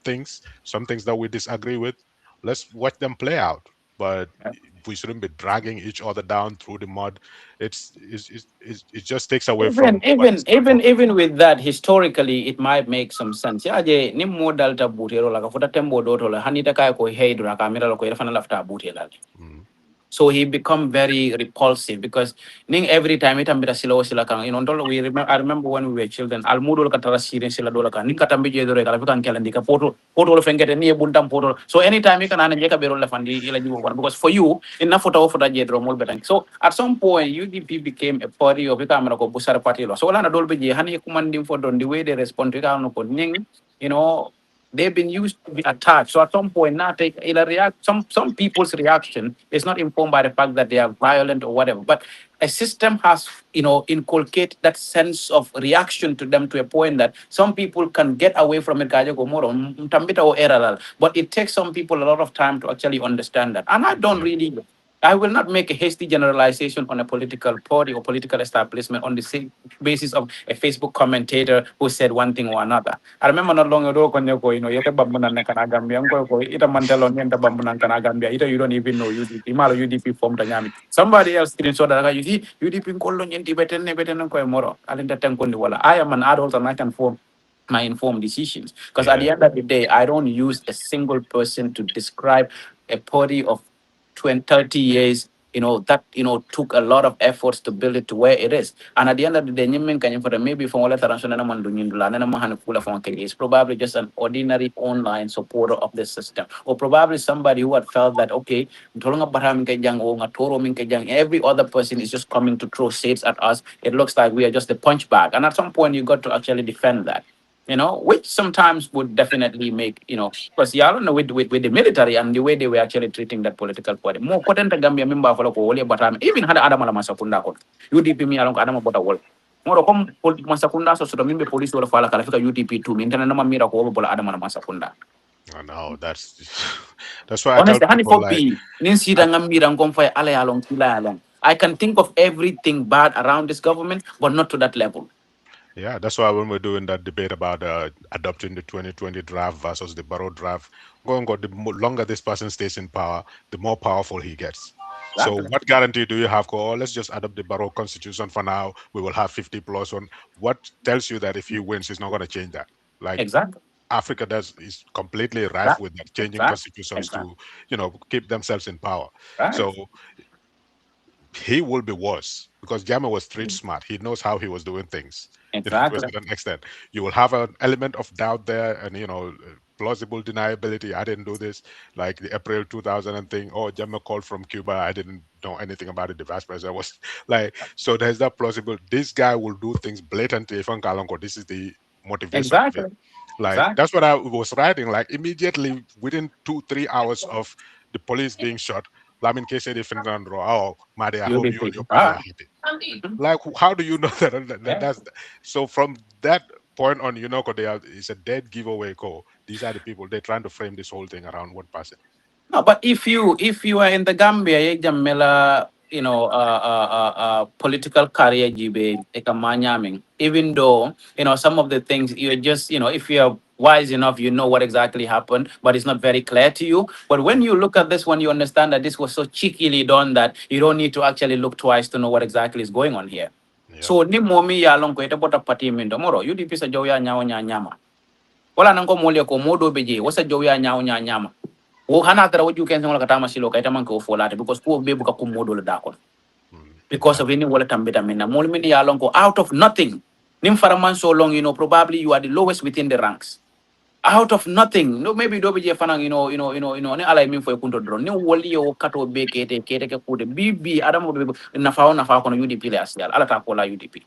things, some things that we disagree with. Let's watch them play out. But we shouldn't be dragging each other down through the mud. It just takes away Even from what even is even important. even with that, historically, it might make some sense. Ya je ni modal ta butero la ka futa tembo do to la hanita kaya ko hey dura kamera la ko ira fana lafta butela. Mm, So he become very repulsive because ning every time it ambira sila o sila kang we remember I remember when we were children almudo ka tara sirin sila dola kan ning katambi je dore kala fikan kala ndika poto lo fengete ni buntam poto so anytime you can ana jeka bero la fandi ila jibo wan because for you in na photo of je dro mol betang so at some point UDP became a party of ikamara ko busara party lo so lana dolbe je hani kumandim for don the way they respond to ka no ko ning you know they've been used to be attacked. So at some point, now take it'll react. Some people's reaction is not informed by the fact that they are violent or whatever, but a system has inculcate that sense of reaction to them to a point that some people can get away from it. Kaya gomoro, mtambita o error, but it takes some people a lot of time to actually understand that, and I don't yeah. really. I will not make a hasty generalization on a political party or political establishment on the same basis of a Facebook commentator who said one thing or another. I remember not long ago when you know, yete bambunan na kanagambia, ita mantelon yenta bambunan kanagambia, ita you don't even know UDP, malo UDP form tanyami. Somebody else didn't show that you see UDP kolon yenti beten ko moro. Alinta tenkondi wala. I am an adult and I can form my informed decisions. Because at Yeah. the end of the day, I don't use a single person to describe a party of 20, 30 years, that, took a lot of efforts to build it to where it is. And at the end of the day, nyimmen kanya for the maybe from wala taranso na naman dunyindula na naman hanapula from kanya is probably just an ordinary online supporter of the system. Or probably somebody who had felt that, okay, tulunga barami kajang o nga toro min kajang, every other person is just coming to throw shades at us. It looks like we are just a punch bag. And at some point, you got to actually defend that, which sometimes would definitely make, because you don't know with the military and the way they were actually treating that political party. More content Gambia member for ko but even had Adam Masakunda ko. UDP mi along Adam Bota Wall. More come Masakunda so the member police will follow Kalafika UDP too. Maintain a mira ko over Adam Masakunda. I know that's that's why I tell Honestly, honey people for like P. Ninsi Rangamira and Gomfai Ale along Kila along. I can think of everything bad around this government, but not to that level. yeah, that's why when we're doing that debate about adopting the 2020 draft versus the Barrow draft, going on, the longer this person stays in power, the more powerful he gets. So, Exactly. what guarantee do you have? Oh, let's just adopt the Barrow constitution for now. We will have 50 plus one. What tells you that if he wins, he's not going to change that? Like Exactly. Africa does is completely rife Exactly. with that, changing Exactly. constitutions Exactly. to keep themselves in power. Right. So he will be worse because Jama was street smart. He knows how he was doing things, to a Exactly. certain extent. You will have an element of doubt there and, plausible deniability. I didn't do this, like the April 2000 thing. Oh, Jama called from Cuba. I didn't know anything about it. The vice president was like, so there's that plausible. This guy will do things blatantly. If Kalongo, this is the motivation of it. Exactly. Like, Exactly. that's what I was writing. Like, immediately within 2, 3 hours of the police being shot, Lamin K said, if oh, Madi, I hope you and UDP. your party are Ah. happy. Like, how do you know that? Yeah. That's so from that point on, 'cause it's a dead giveaway call. These are the people they're trying to frame this whole thing around one person. No, but if you are in the Gambia, Jamela, political career jibe ekamanyaming. Even though some of the things you're just if you're wise enough, you know what exactly happened, but it's not very clear to you. But when you look at this one, you understand that this was so cheekily done that you don't need to actually look twice to know what exactly is going on here. Yep. So ni momi ya long ko ita bota pati min do moro UDP sa jow ya nyawo nyama. Wala nang ko mole ko modo beje wasa jow ya nyawo nyama. Wo hana tara woju ken ngola katama silo kay taman ko folate because ko be buka ko modo le dakon because of Exactly. any wala tambita minna mol min ya long ko out of nothing nim faraman so long probably you are the lowest within the ranks out of nothing no maybe do be je fanang ni alay min fo kunto drone ni woli yo kato be kete ke kude bibi adam do na fa ko no UDP le asial ala ta ko la UDP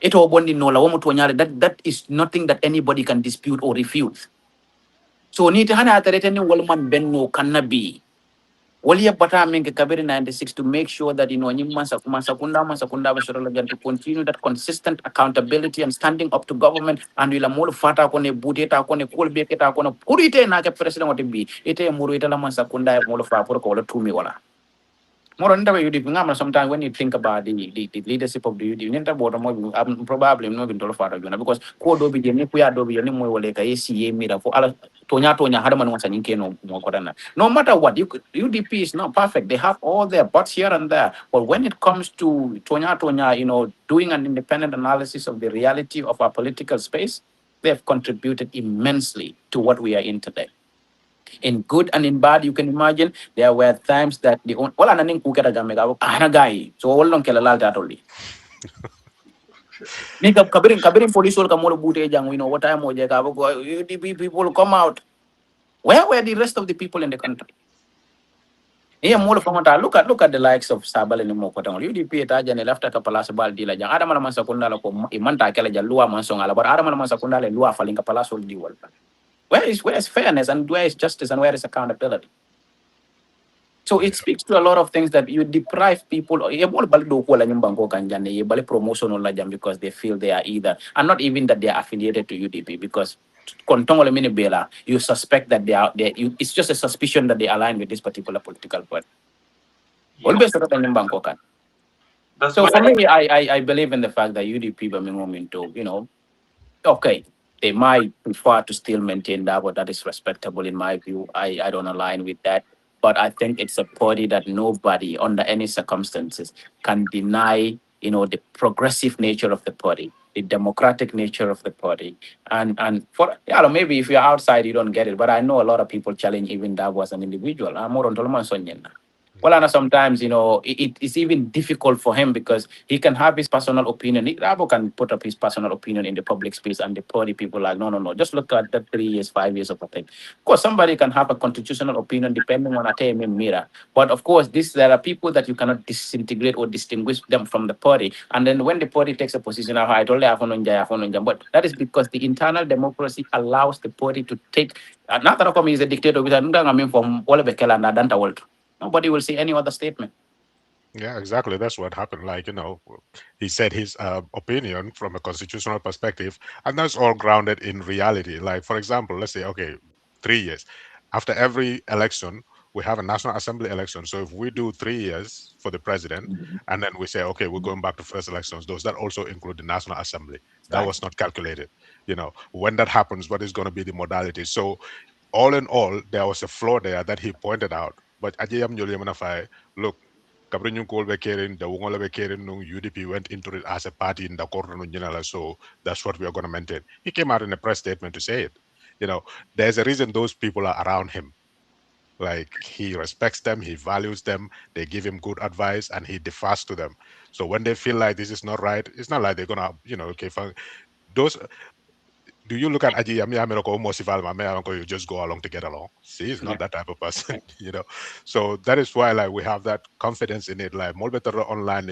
ito bondi no la womo to nyaale that is nothing that anybody can dispute or refute so ni te hana atarete ni wol man benno kanabi Wali bata minke kabiri 96 to make sure that nyi masakunda bashola to continue that consistent accountability and standing up to government and wila mulu fata kone budeta kone kolbe keta kone purite na ke president wote ite muru ite la masakunda mulu fa pur ko la tumi wala more than the UDP, sometimes when you think about the leadership of the UDP, you about more probably not going to follow because ko do be ni kuya do be ni mo wale ka esi mira for ala tonya hada man wansa nyinke no mo kodana. No matter what, UDP is not perfect. They have all their butts here and there. But when it comes to tonya, doing an independent analysis of the reality of our political space, they have contributed immensely to what we are in today in good and in bad. You can imagine there were times that the wala na ning kuketa gamega ana guy so wala long kela lalta tolli ni kabirin police wala kamolo bute jang what time mo je ka ko UDP people come out. Where were the rest of the people in the country? Yeah, Yeah. more famata. Look at the likes of Sabal and Mokotong. UDP etajan left a palace bal dealer. Adam Masakunda ko imanta kala jalua mansong ala but Adam Masakunda le lua falinga palace di wal. Where is fairness and where is justice and where is accountability? So it Yeah. speaks to a lot of things that you deprive people. Ye bol balik do ko la nyum banko kanjane, ye balik promotion on la jam because they feel they are either, and not even that they are affiliated to UDP because kontong ole mini bela, you suspect that it's just a suspicion that they align with this particular political party. Yeah, Always sort of Bangkok. that's So what for I. me, I believe in the fact that UDP Birmingham into, okay, they might prefer to still maintain that, but that is respectable in my view. I don't align with that. But I think it's a party that nobody, under any circumstances, can deny, the progressive nature of the party, the democratic nature of the party. And for, maybe if you're outside, you don't get it. But I know a lot of people challenge even that as an individual. I'm more on Tolman Sonyen. Well, Yeah. and sometimes, it's even difficult for him because he can have his personal opinion. Rabo can put up his personal opinion in the public space, and the party people like, no, no, no. Just look at the 3 years, 5 years of a thing. Of course, somebody can have a constitutional opinion depending on a time in mirror. But of course, there are people that you cannot disintegrate or distinguish them from the party. And then when the party takes a position, I told you, but that is because the internal democracy allows the party to take. Not that is a dictator, which I mean from all of the Kelanda Danta world. Nobody will see any other statement. Yeah, exactly. That's what happened. Like, he said his opinion from a constitutional perspective, and that's all grounded in reality. Like, for example, let's say, okay, 3 years. After every election, we have a National Assembly election. So if we do 3 years for the president, and then we say, okay, we're going back to first elections, does that also include the National Assembly? That Right. was not calculated. When that happens, what is going to be the modality? So all in all, there was a flaw there that he pointed out. But Ajayam Nyulimanafai, look, Kabrin Kol Bekerin, the Wongola Bekerin, UDP went into it as a party in the Korno, so that's what we are going to maintain. He came out in a press statement to say it. There's a reason those people are around him. Like, he respects them, he values them, they give him good advice, and he defers to them. So when they feel like this is not right, it's not like they're gonna, okay, fine. Those Do you look at Aji Yami Ameroko Mosifal Mame Uncle, you just go along to get along? See, he's not Yeah. that type of person, So that is why, like, we have that confidence in it. Like more better online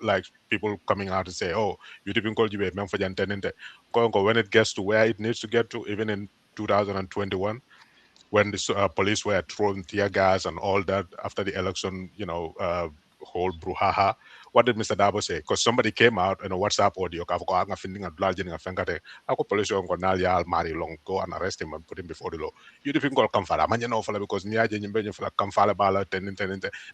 like people coming out and say, oh, you didn't call you for Jantenente. When it gets to where it needs to get to, even in 2021, when the police were throwing tear gas and all that after the election, whole brouhaha. What did Mr. Dabo say? Because somebody came out in a WhatsApp audio, "Kako anga finding a blood jing a fengate. Ako police yung konal ya mari long go and arrest him and put him before the law. You defin call kamfala. Manya no fala because niya jen yimbe fala kamfala bala ten.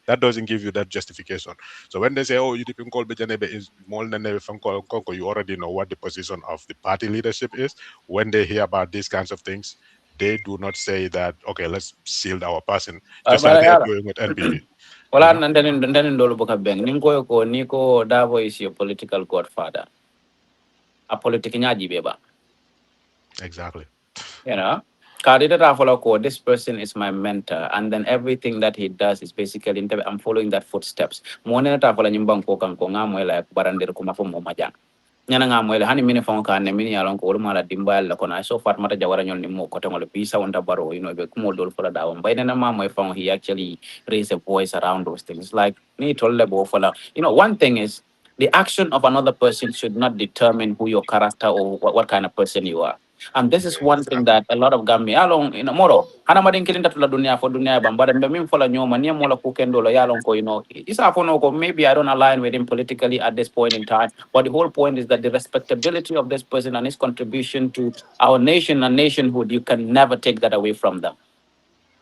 That doesn't give you that justification. So when they say, oh, you defin call bejanebe is more than a konko, you already know what the position of the party leadership is. When they hear about these kinds of things, they do not say that, okay, let's shield our person, just like they are But doing with NPP. well, and then in Dolo Boka Beng, Niko Davo is your political godfather. A political beba. Exactly. You know? Kadida Rafalo ko, this person is my mentor, and then everything that he does is basically I'm following that footsteps. Mwana Tafala Nimbang ko kang ko nga mo like barandir ko mafo mo majang. Nyana nga mo hani mini fon ka ne mini alon ko mala dimbal la kona so far mata jawara nyon ni mo ko tangol bisa wonta baro be kumo dol for da on. By then ma mo fon he actually raise a voice around those things. Like ni tolle bo for one thing is the action of another person should not determine who your character or what kind of person you are. And this is Yeah, one thing exactly. that a lot of Gambia along in moro. Hana madin kilin tatula dunia for dunia bambara mbemim fola nyoma niya mola kukendo lo yalong ko isa for no ko maybe I don't align with him politically at this point in time, but the whole point is that the respectability of this person and his contribution to our nation and nationhood, you can never take that away from them.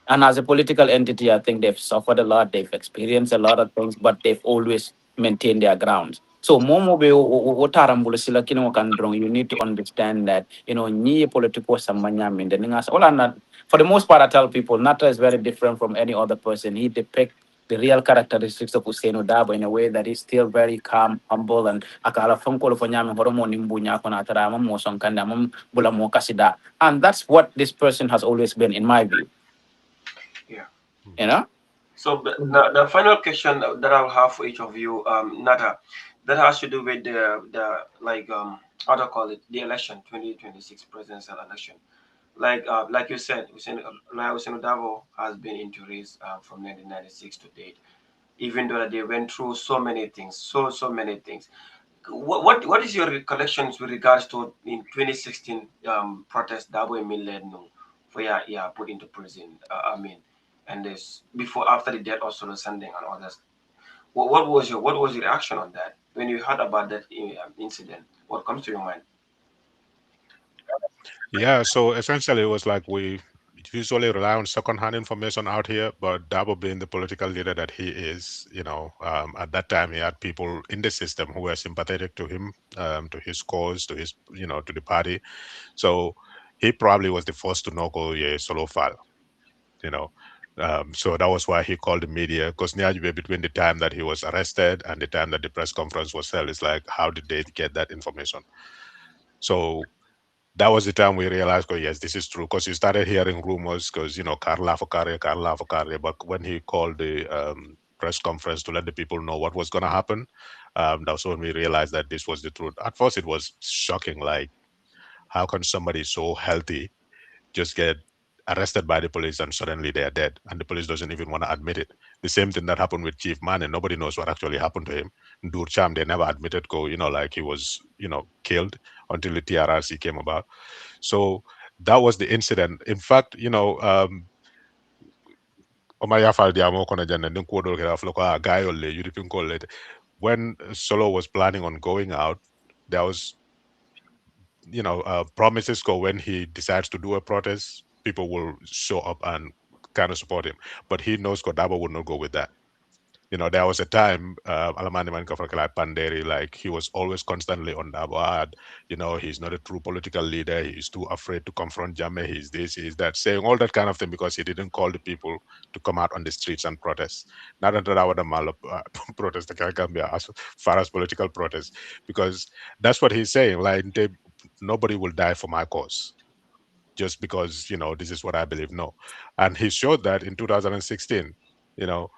And as a political entity, I think they've suffered a lot, they've experienced a lot of things, but they've always maintained their grounds. So momo be otarambula sila kino kandrong, you need to understand that, ni political samanya mindeningas. All not for the most part, I tell people Nata is very different from any other person. He depicts the real characteristics of Hussein Odabo in a way that is still very calm, humble, and akala fongkolo fonyame horomo nimbunya kona tarama mo songkanda mom bula mo kasida. And that's what this person has always been, in my view. Yeah. You know? So the final question that I'll have for each of you, Nata, that has to do with the like how to call it, the election, 2026 presidential election. Like you said, Hussein Odavo has been into race from 1996 to date. Even though they went through so many things, so many things. What is your recollections with regards to in 2016 protest Dabo Emil led no for yeah put into prison? I mean, and this before after the death of Solo Sanding and others. What was your reaction on that when you heard about that incident? What comes to your mind? Yeah, so essentially it was like usually rely on second-hand information out here, but Dabo being the political leader that he is, at that time he had people in the system who were sympathetic to him, to his cause, to his, to the party. So he probably was the first to know go yeah, solo file, you know. So that was why he called the media, because between the time that he was arrested and the time that the press conference was held, it's like, how did they get that information? So that was the time we realized, oh yes, this is true. Because you started hearing rumors, because Karla Fakare, Karla Fakare. But when he called the press conference to let the people know what was going to happen, that was when we realized that this was the truth. At first, it was shocking. Like, how can somebody so healthy just get arrested by the police and suddenly they are dead, and the police doesn't even want to admit it? The same thing that happened with Chief Man, and nobody knows what actually happened to him. Ndur Cham, they never admitted go, like he was, killed until the TRRC came about. So that was the incident. In fact, Omaya Faldiamo kono jande ndin kuwodol kela flo ko gayol le yudi pin kol le. When Solo was planning on going out, there was, promises go when he decides to do a protest, people will show up and kind of support him. But he knows Kodabo would not go with that. There was a time, Alamani Man Kafrakala Panderi, like he was always constantly on Dabad. He's not a true political leader. He's too afraid to confront Jame. He's this, he's that, saying all that kind of thing because he didn't call the people to come out on the streets and protest. Not that I would protest the Gambia as far as political protest, because that's what he's saying. Like, nobody will die for my cause just because this is what I believe. No. And he showed that in 2016. you know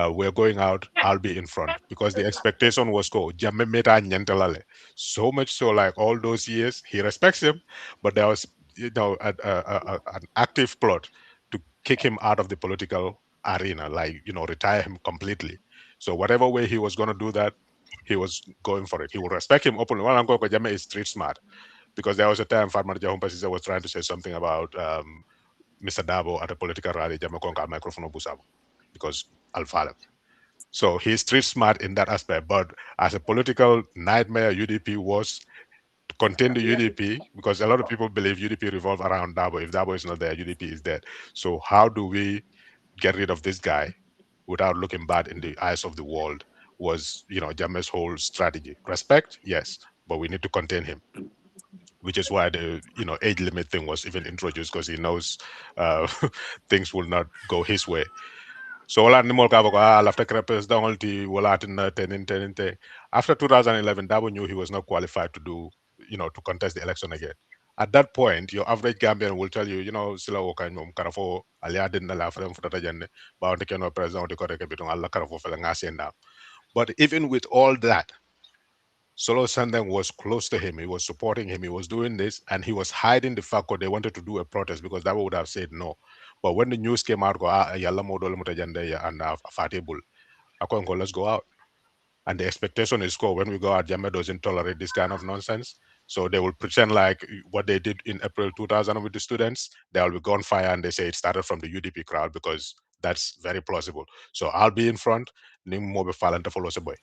we're going out, I'll be in front, because the expectation was go Jammeh meta nyentelale. So much so, like, all those years he respects him, but there was an active plot to kick him out of the political arena, like, retire him completely. So whatever way he was going to do that, he was going for it. He will respect him openly. Well, Uncle Jammeh is street smart, because there was a time Fatma Jahumpa was trying to say something about Mr. Dabo at a political rally, Jamakonka microphone Busabo, because Alpha. So he's street smart in that aspect. But as a political nightmare, UDP was to contain the UDP, because a lot of people believe UDP revolve around Dabo. If Dabo is not there, UDP is dead. So how do we get rid of this guy without looking bad in the eyes of the world? Was Jammeh's whole strategy. Respect, yes, but we need to contain him, which is why the age limit thing was even introduced, because he knows uh, things will not go his way. So wala ni mol ka bako after crepes down ulti wala ten. After 2011, Dabo knew he was not qualified to do to contest the election again. At that point, your average Gambian will tell you, sila woka nyom karafo alia din na la frem futata jenne ba on keno president de ko reke bitung alla karafo fela ngasi na. But even with all that, Solo Sandeng was close to him. He was supporting him. He was doing this, and he was hiding the fact that they wanted to do a protest, because that would have said no. But when the news came out, go yalla modol mutajande ya and fatibul, ako let's go out. And the expectation is go when we go out, Jammeh doesn't tolerate this kind of nonsense. So they will pretend like what they did in April 2000 with the students. There will be gunfire, and they say it started from the UDP crowd, because that's very plausible. So I'll be in front. Ning mo be falanta follow boy,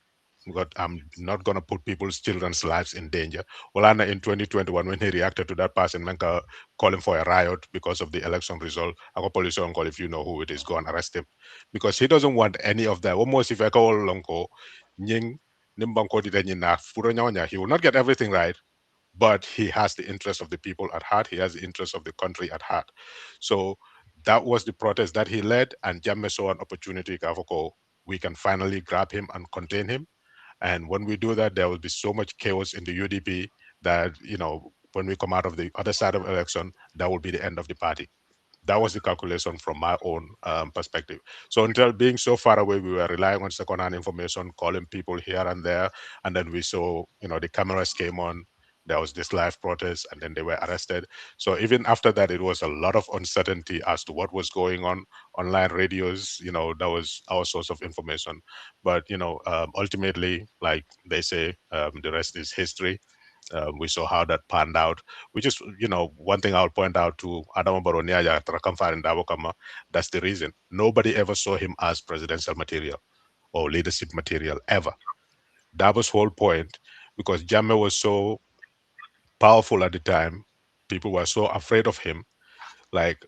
because I'm not going to put people's children's lives in danger. Olana in 2021, when he reacted to that person, Menka calling for a riot because of the election result, I got police on call, if you know who it is, go and arrest him. Because he doesn't want any of that. Almost if I call Lonko, Nying, Nimbanko di na Furo Nyaonya, he will not get everything right, but he has the interest of the people at heart. He has the interest of the country at heart. So that was the protest that he led, and Jammeh saw an opportunity, Kavoko, we can finally grab him and contain him. And when we do that, there will be so much chaos in the UDP that, when we come out of the other side of election, that will be the end of the party. That was the calculation from my own perspective. So until being so far away, we were relying on second-hand information, calling people here and there. And then we saw, the cameras came on. There was this live protest, and then they were arrested. So even after that, it was a lot of uncertainty as to what was going on. Online radios, that was our source of information. But, ultimately, like they say, the rest is history. We saw how that panned out, which is, one thing I'll point out to Adama Baroniaja, Trakamfar and Davokama. That's the reason. Nobody ever saw him as presidential material or leadership material, ever. That was whole point, because Jammeh was so powerful at the time. People were so afraid of him. Like,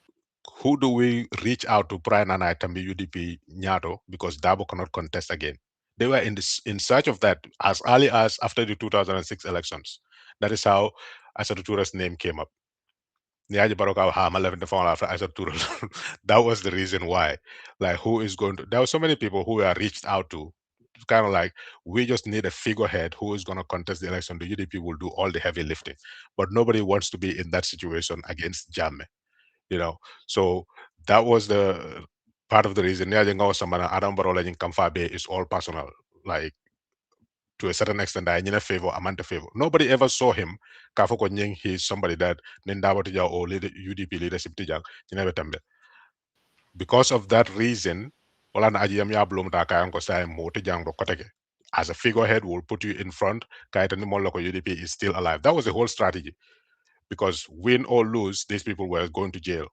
who do we reach out to Brian and I Tambi UDP Nyato because Dabo cannot contest again? They were in search of that as early as after the 2006 elections. That is how Asadu Tura's name came up. Nyaji Baroka Hama left the phone after Asadu Tura. That was the reason why. Like, who is going to? There were so many people who were reached out to. Kind of like, we just need a figurehead who is going to contest the election. The UDP will do all the heavy lifting, but nobody wants to be in that situation against Jammeh, you know. So that was the part of the reason. Yeah, you know, some Adam Barola in Kamfabe is all personal. Like, to a certain extent, I in a favor, Amanda favor. Nobody ever saw him. Kafoko Nying, he's somebody that Nindawa Tija or UDP leadership Tijang, Jinevetambe. Because of that reason, Olan Ajiyam ya Blum Takayanko Sai Mo Tijang Rokoteke. As a figurehead, will put you in front. Kaitani Moloko UDP is still alive. That was the whole strategy. Because win or lose, these people were going to jail.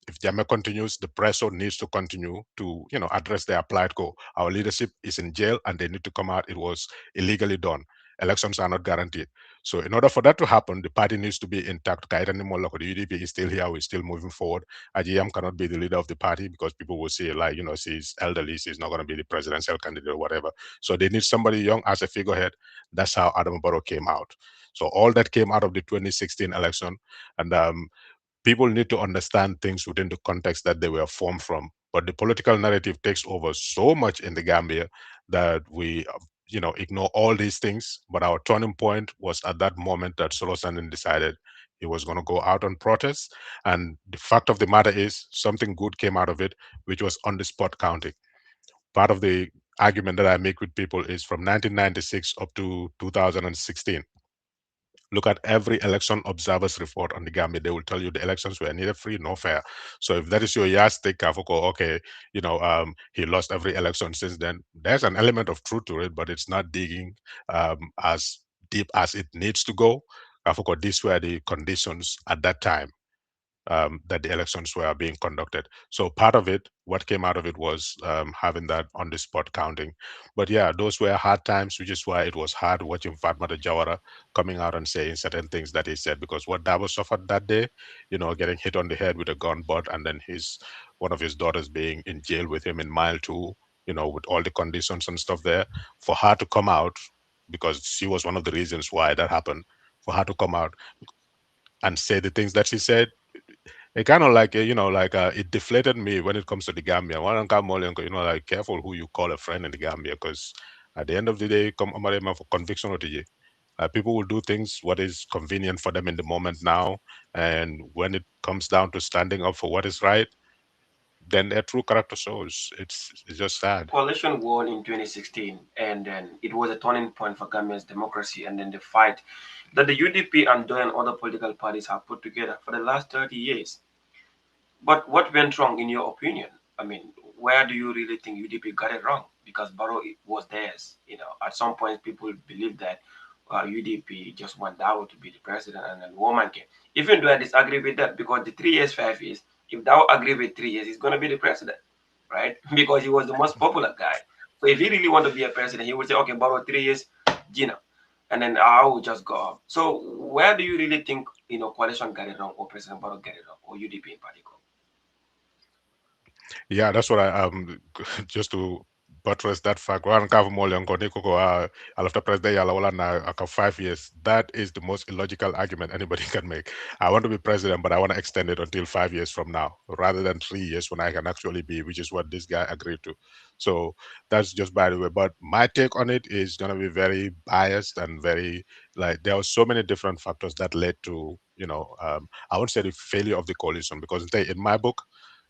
If Jame continues, the pressure needs to continue to, address the applied goal. Our leadership is in jail and they need to come out. It was illegally done. Elections are not guaranteed. So in order for that to happen, the party needs to be intact. Kairani Moloko, the UDP is still here. We're still moving forward. Ajiyam cannot be the leader of the party because people will say, like, she's elderly. She's not going to be the presidential candidate or whatever. So they need somebody young as a figurehead. That's how Adam Barrow came out. So all that came out of the 2016 election. And people need to understand things within the context that they were formed from. But the political narrative takes over so much in the Gambia that we, ignore all these things. But our turning point was at that moment that Solo Sandin decided he was going to go out on protest. And the fact of the matter is, something good came out of it, which was on the spot counting. Part of the argument that I make with people is from 1996 up to 2016. Look at every election observers report on the Gambia. They will tell you the elections were neither free nor fair. So if that is your yardstick, Kafuko, okay, he lost every election since then. There's an element of truth to it, but it's not digging as deep as it needs to go. Kafuko, these were the conditions at that time that the elections were being conducted. So part of it, what came out of it was having that on the spot counting. But yeah, those were hard times, which is why it was hard watching Fatmata Jawara coming out and saying certain things that he said, because what Dabo suffered that day, getting hit on the head with a gun butt, and then one of his daughters being in jail with him in mile two, with all the conditions and stuff there, for her to come out, because she was one of the reasons why that happened, for her to come out and say the things that she said, it kind of like it deflated me when it comes to the Gambia. One and like, careful who you call a friend in the Gambia, because at the end of the day, come for conviction or people will do things what is convenient for them in the moment now, and when it comes down to standing up for what is right, then their true character shows. It's just sad. Coalition won in 2016, and then it was a turning point for Gambia's democracy, and then the fight that the UDP and Doyen other political parties have put together for the last 30 years. But what went wrong in your opinion? I mean, where do you really think UDP got it wrong? Because Barrow was theirs. At some point people believe that UDP just want Dow to be the president and then woman came. Even though I disagree with that, because the 3 years, 5 years, if Dow agree with 3 years, he's going to be the president, right? Because he was the most popular guy. So if he really want to be a president, he would say, okay, Barrow 3 years, Gina, and then I will just go up. So where do you really think coalition got it wrong, or President Barrow got it wrong, or UDP in particular? Yeah, that's what I just to buttress that fact. One kavu mo leon koni koko alafta president yala wala na 5 years. That is the most illogical argument anybody can make. I want to be president, but I want to extend it until 5 years from now, rather than 3 years when I can actually be, which is what this guy agreed to. So that's just by the way. But my take on it is gonna be very biased and very, like, there were so many different factors that led to I won't say the failure of the coalition, because in my book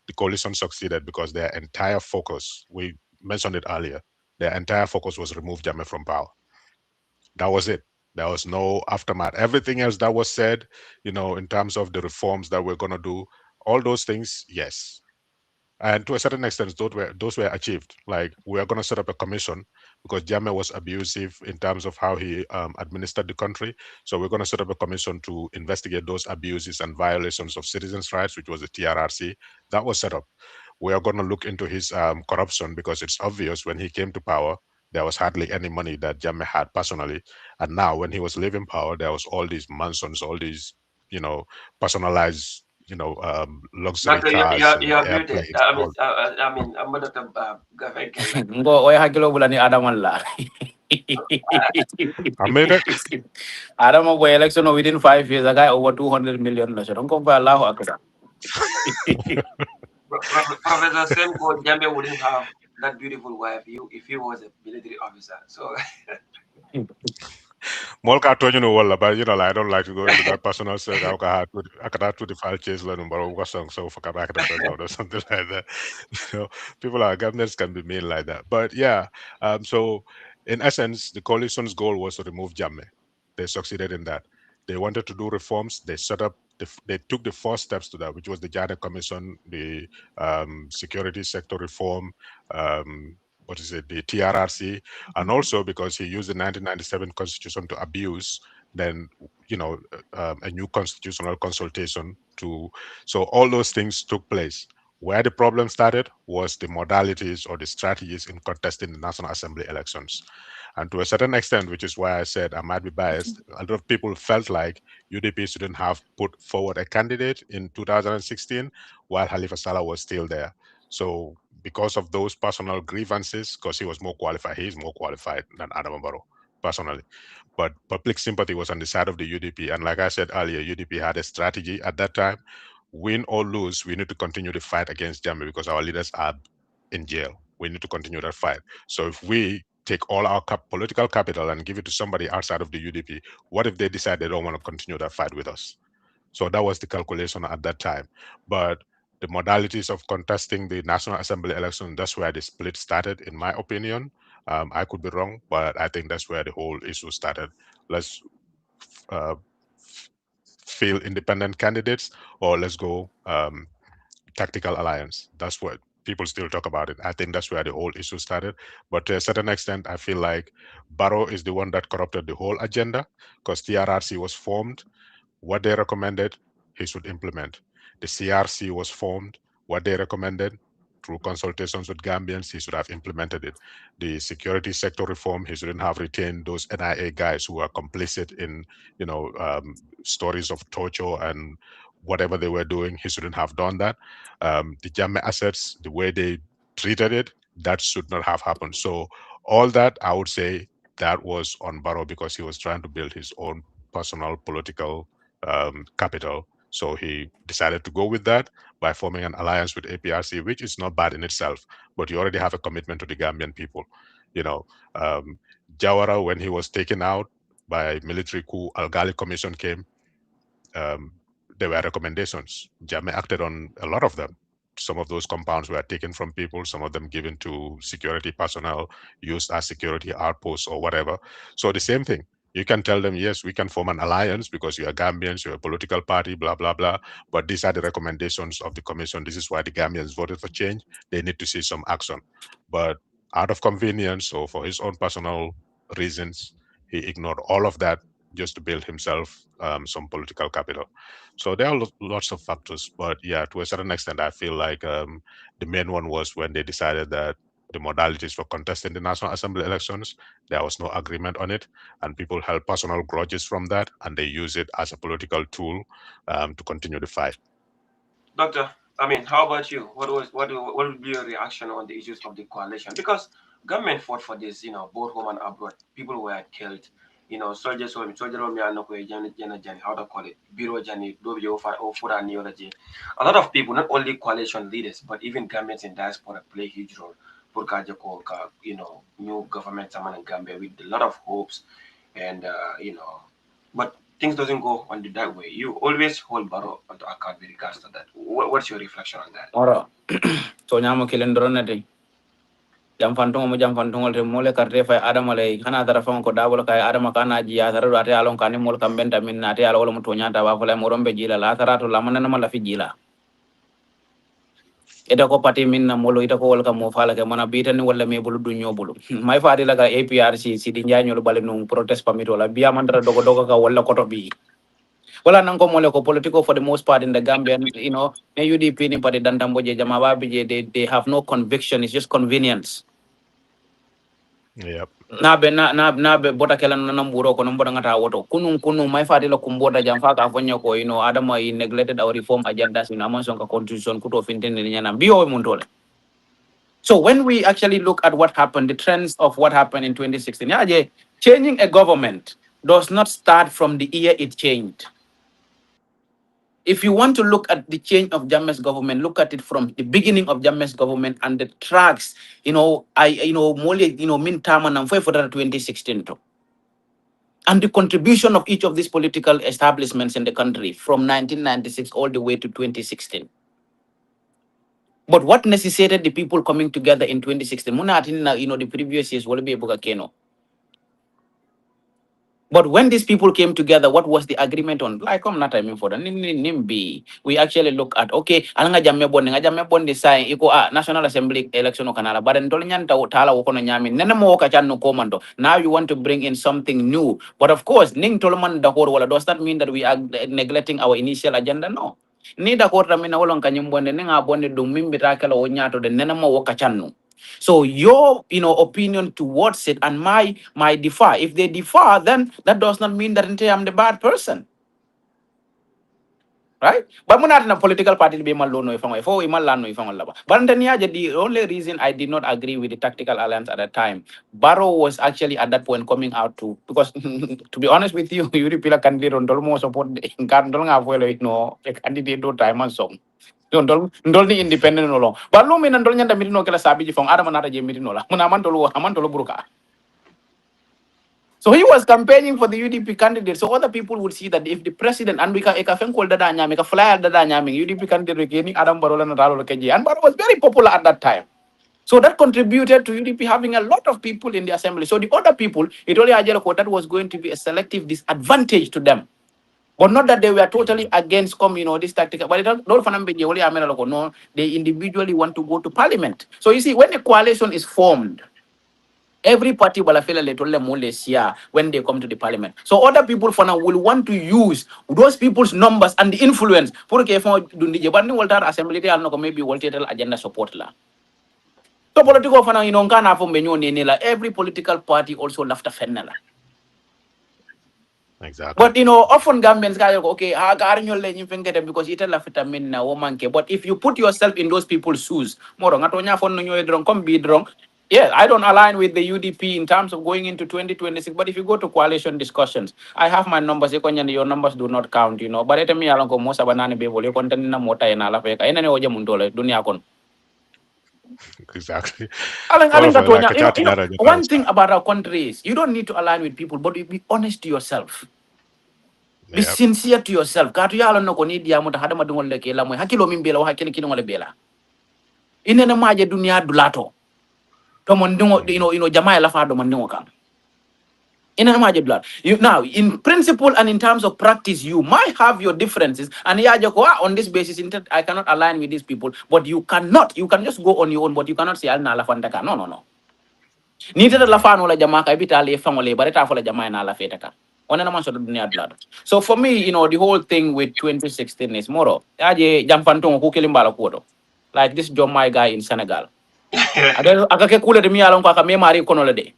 the coalition succeeded because their entire focus, we mentioned it earlier, their entire focus was remove Jammeh from power. That was it. There was no aftermath. Everything else that was said, in terms of the reforms that we're going to do, all those things, yes, and to a certain extent those were achieved. Like, we are going to set up a commission because Jammeh was abusive in terms of how he administered the country. So we're going to set up a commission to investigate those abuses and violations of citizens' rights, which was the TRRC. That was set up. We are going to look into his corruption, because it's obvious when he came to power there was hardly any money that Jammeh had personally, and now when he was leaving power there was all these mansions, all these you know personalized luxury Doctor, cars and you're muted. airplanes. All I'm not a Gavekela. Ngo oy hakilo bulani Adam wala. I made it. Adam go election within 5 years, a guy over 200 million. So don't go for Allahu Akbar. Professor Semko Jambe wouldn't have that beautiful wife you if he was a military officer. So Molka Tonyo no wala, but like, I don't like to go into that personal circle. I could have to the file chase learn but what song so for back the Tonyo or something like that. People are governments can be mean like that. But yeah, so in essence, the coalition's goal was to remove Jammeh. They succeeded in that. They wanted to do reforms. They set up. They took the first steps to that, which was the Jada Commission, the security sector reform, what is it, the TRRC, and also because he used the 1997 constitution to abuse then a new constitutional consultation to so all those things took place. Where the problem started was the modalities or the strategies in contesting the National Assembly elections. And to a certain extent, which is why I said I might be biased, a lot of people felt like UDP shouldn't have put forward a candidate in 2016 while Halifa Saleh was still there. So because of those personal grievances, because he was more qualified, he's more qualified than Adam Barrow, personally. But public sympathy was on the side of the UDP. And like I said earlier, UDP had a strategy at that time. Win or lose, we need to continue the fight against Jammeh because our leaders are in jail. We need to continue that fight. So if we take all our political capital and give it to somebody outside of the UDP, what if they decide they don't want to continue that fight with us? So that was the calculation at that time. But the modalities of contesting the National Assembly election, that's where the split started, in my opinion. I could be wrong, but I think that's where the whole issue started. Let's uh, field independent candidates, or let's go tactical alliance. That's what people still talk about it. I think that's where the whole issue started. But to a certain extent, I feel like Barrow is the one that corrupted the whole agenda because TRRC was formed. What they recommended, he should implement. The CRC was formed. What they recommended, through consultations with Gambians, he should have implemented it. The security sector reform, he shouldn't have retained those NIA guys who are complicit in, stories of torture and whatever they were doing. He shouldn't have done that. The Jammeh assets, the way they treated it, that should not have happened. So all that, I would say, that was on Barrow because he was trying to build his own personal political capital. So he decided to go with that by forming an alliance with APRC, which is not bad in itself, but you already have a commitment to the Gambian people. You know, um, Jawara, when he was taken out by military coup, Al Ghali Commission came. Um, there were recommendations. Jammeh acted on a lot of them. Some of those compounds were taken from people, some of them given to security personnel, used as security outposts or whatever. So the same thing. You can tell them, yes, we can form an alliance because you are Gambians, you're a political party, blah, blah, blah. But these are the recommendations of the commission. This is why the Gambians voted for change. They need to see some action. But out of convenience or for his own personal reasons, he ignored all of that just to build himself some political capital. So there are lots of factors, but yeah, to a certain extent, I feel like the main one was when they decided that the modalities for contesting the National Assembly elections, there was no agreement on it, and people held personal grudges from that, and they use it as a political tool to continue the fight. Doctor, how about you? What would be your reaction on the issues of the coalition? Because government fought for this, both home and abroad. People were killed. Soldiers soldier me ano ko jani how to call it bureau jani do be offer and neology. A lot of people, not only coalition leaders, but even governments in diaspora play a huge role. For new government in Gambia with a lot of hopes and but things doesn't go on that way. You always hold Barrow onto account with regards to that. What's your reflection on that? Ora. So nyamo kilen dronati. Jam fantungo mo jam fantungo te mole karte fa adama le kana tara fa ko dabolo kay adama kana ji ya tara ate alon kan mol kambenta min ate ala wala mo tonya ta ba fala mo rombe jila la tara to lamana na mala fi jila. Ita ko pati min na molo ita ko wala ka mo fala ke mana bita ni wala me bulu du nyobulu. Mai fa la ka APRC si di nyanyo bale no protest pamito la biya mandara dogo dogo ka wala koto bi. Wala nang ko mole ko political for the most part in the Gambian, UDP ni pati dandambo je jama babi je they have no conviction, it's just convenience. Yep. Na be bota kala na namburo ko namboda ngata woto kunun mai fati la kumbota jam fa ka fonyo ko adama I neglected our reform agendas in amazon ka constitution kuto finten ni nyana biyo mun tole. So when we actually look at what happened, the trends of what happened in 2016, yeah, yeah, changing a government does not start from the year it changed. If you want to look at the change of Jammeh's government, look at it from the beginning of Jammeh's government and the tracks, min tama na for 2016 to. And the contribution of each of these political establishments in the country from 1996 all the way to 2016. But what necessitated the people coming together in 2016? Muna atin the previous years will be able to. But when these people came together, what was the agreement on? Like, I'm not timing for that. NIMBY. We actually look at, okay, alanga jamme bondi sign, National Assembly election o kanala, but ndolinyan tala wokono nyami, nenemo kachan no komando. Now you want to bring in something new. But of course, ning tolman dahor wala, does that mean that we are neglecting our initial agenda? No. Ni dahor ramina wolong kanyumbonde, ninga bonde dumimbi rakala onyato, the nenemo wakachan. So your opinion towards it and my differ. If they differ, then that does not mean that I'm the bad person. Right? But not in a political party to be malone if I'm But the only reason I did not agree with the tactical alliance at that time, Barrow was actually at that point coming out to because to be honest with you, you repeat a candidate on Dolmo support a candidate do time and song. Ndol ni independent no long. But lo min ndol nyanda mitino kala sabi from Adam anata je mitino la. Muna amantolo buruka. So he was campaigning for the UDP candidate. So other people would see that if the president and we can call dada nyami, ka flyer dada nyami, UDP candidate again Adam Barola na Ralo Keji. And Barrow was very popular at that time. So that contributed to UDP having a lot of people in the assembly. So the other people, it only that was going to be a selective disadvantage to them. But not that they were totally against this tactical. But no, they individually want to go to parliament. So you see, when a coalition is formed, every party will feel a little more when they come to the parliament. So other people for now will want to use those people's numbers and the influence. Porque assembly maybe agenda support la. So political for now, every political party also left a fennel. Exactly. But often Gambians guys go, okay, because it vitamin na woman. But if you put yourself in those people's shoes, more come be drunk. Yeah, I don't align with the UDP in terms of going into 2026. But if you go to coalition discussions, I have my numbers. Your numbers do not count, But it me along most banana be you content na mota and alafeka. And oja mundole dunia kon. Exactly. Alang Well, like katonya, a chatting out of one thing about our country is you don't need to align with people, but be honest to yourself. Be Yep. sincere to yourself. Katu ya no koni dia mo hada madungol leke la mo hakilo mimbela wa hakili kino ngole bela. Ine na maje dunia dulato. To mondungo jamaa la fa do mondungo kam. Ine na maje dulato. Now in principle and in terms of practice you might have your differences and ya joko on this basis I cannot align with these people but you can just go on your own but you cannot say alna la fandaka. No. Ni tata la fa no la jamaa ka bita le fangole bareta fa la jamaa na la fetaka. So for me, the whole thing with 2016 is more aje jamfantongo ku kilimbala kuoto. Like this John my guy in Senegal. Akake kule de mi alon ko aka me mari kono le de.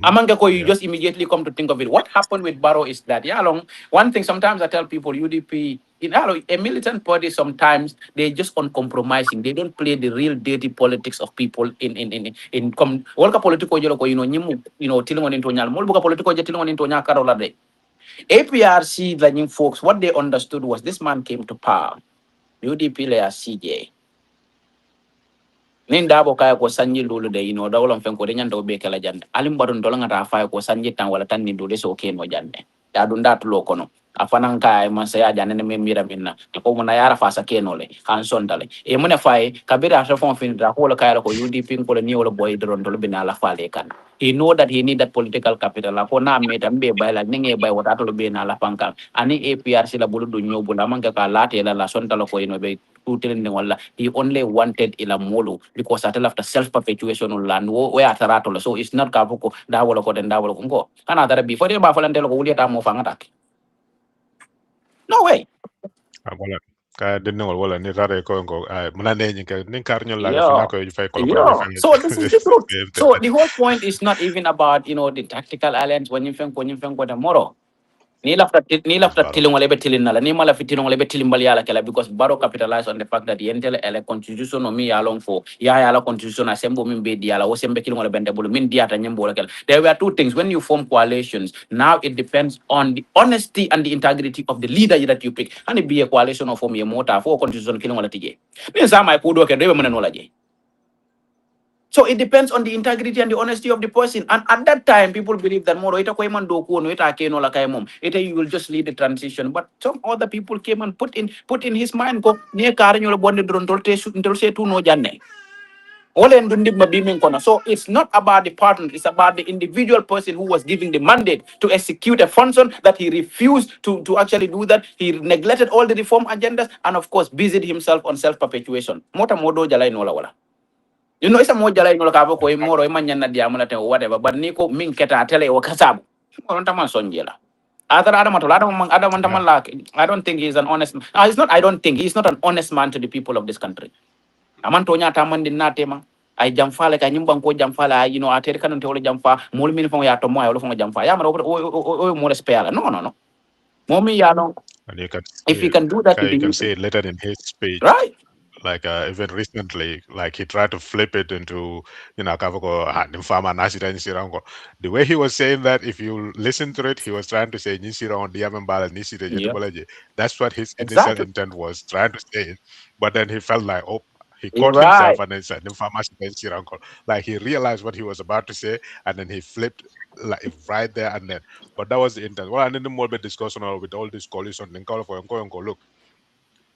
Amanga you just immediately come to think of it. What happened with Barrow is that one thing sometimes I tell people UDP a militant party sometimes they're just uncompromising. They don't play the real dirty politics of people in walka political jolo ko nyimu tilingon into nyal mol buka political je tilingon into nya karola de. APRC the new folks what they understood was this man came to power. UDP le CJ. Nin dabo kaya ko sanji lulu de dawlon fen ko de nyanta be kala jande alim badon dolanga ta fa ko sanji tan wala tan ni dole so ke no jande ya dun dat lo kono afanan kay man sa ya jande ne mira minna ko mo na yara fa sa ke no le kan son dale e mo ne fay kabira so fon fin dra ko la kaya ko UDP ko le ni wala boy dron dol bina la fa le kan he know that he need that political capital la ko na me tam be bay la ninge bay wata to be na la fankan ani APRC la bulu du nyobu la man ka late la son dalo ko be he only wanted ila molo because at after self-perpetuation on land where atarato so it's not kabuko da wala ko den da wala ko ngo kana dara before they ba falan telo ko wuli ta mo fanga tak no way Ka dinol wala ni rare ko ngo muna ne ka nin karnyo laga fina Yeah. ko fay ko ko Yeah. fele. So this is the truth. So the whole point is not even about, the tactical alliance when you think the moro. Ni Yes, lafta baro. tilling wala be tilling nala ni mala fi tilling wala be tilling bali yala kala because Baro capitalized on the fact that the entire ele constitution no mi yalong for ya yala constitution assemble min be diala wo sembe killing wala bende bulu min diata nyembo wala kala. There were two things when you form coalitions. Now it depends on the honesty and the integrity of the leader that you pick. And it be a coalition of form your mota for constitution killing wala tije. Ni sama kudo ke debe mena Mm. wala je. So it depends on the integrity and the honesty of the person. And at that time, people believe that Moro ita kwe man doku no ita keno la kay mom. Ita you will just lead the transition. But some other people came and put in his mind ko niye kare nyola bonde dron tolte tu no janne. Ole ndundi mabimin kono. So it's not about the partner, it's about the individual person who was giving the mandate to execute a function that he refused to actually do that. He neglected all the reform agendas and of course busied himself on self-perpetuation. Mota modo jalai nola wala. Isa mo jala ino ka ko moro man na dia mona te whatever but ni ko min keta tele o kasabu. Mo ta man sonjela. Other Adam at all, Adam and Yeah. I don't think he's an honest he's not I don't think he's not an honest man to the people of this country. Aman to nya ta man din na tema. Ay jamfale ka nyimban ko jamfale ay ater kanon te wala jamfa mol min fon ya to mo ay wala fon jamfa ya maro o mo respect no no no. Momi ya no And you can if see he it. can do that to the You can youth, see it later in his speech. right? Like even recently, like he tried to flip it into, kavako nimfama nasira nisirango. The way he was saying that, if you listen to it, he was trying to say nisira on diamambala nisira Yeah. jetubalaje. That's what his initial Exactly. intent was, trying to say it. But then he felt like, oh, he You're caught himself right. and then said nimfama nisirango. Like he realized what he was about to say, and then he flipped like right there and then. But that was the intent. Well, and then the more bit discussion with all this coalition, then call for look,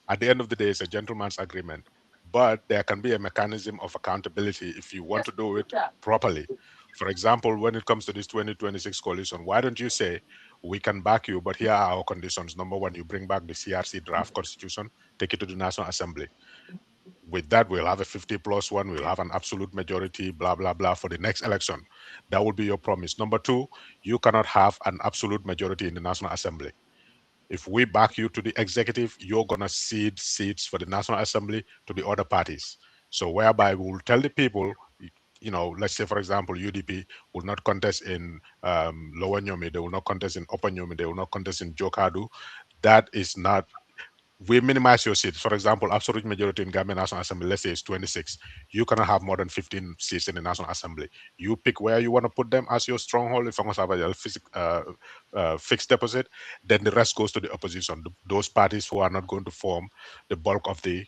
at the end of the day, it's a gentleman's agreement, but there can be a mechanism of accountability if you want to do it properly. For example, when it comes to this 2026 coalition, why don't you say, we can back you, but here are our conditions. Number one, you bring back the CRC draft constitution, take it to the National Assembly. With that, we'll have a 50 plus one, we'll have an absolute majority, blah, blah, blah, for the next election. That will be your promise. Number two, you cannot have an absolute majority in the National Assembly. If we back you to the executive, you're going to cede seats for the National Assembly to the other parties. So, whereby we will tell the people, let's say, for example, UDP will not contest in Lower Nyomi, they will not contest in Upper Nyomi, they will not contest in Jokadu. That is not, we minimize your seats. For example, absolute majority in Gambia National Assembly, let's say it's 26. You cannot have more than 15 seats in the National Assembly. You pick where you want to put them as your stronghold. If you have a fixed deposit, then the rest goes to the opposition, those parties who are not going to form the bulk of the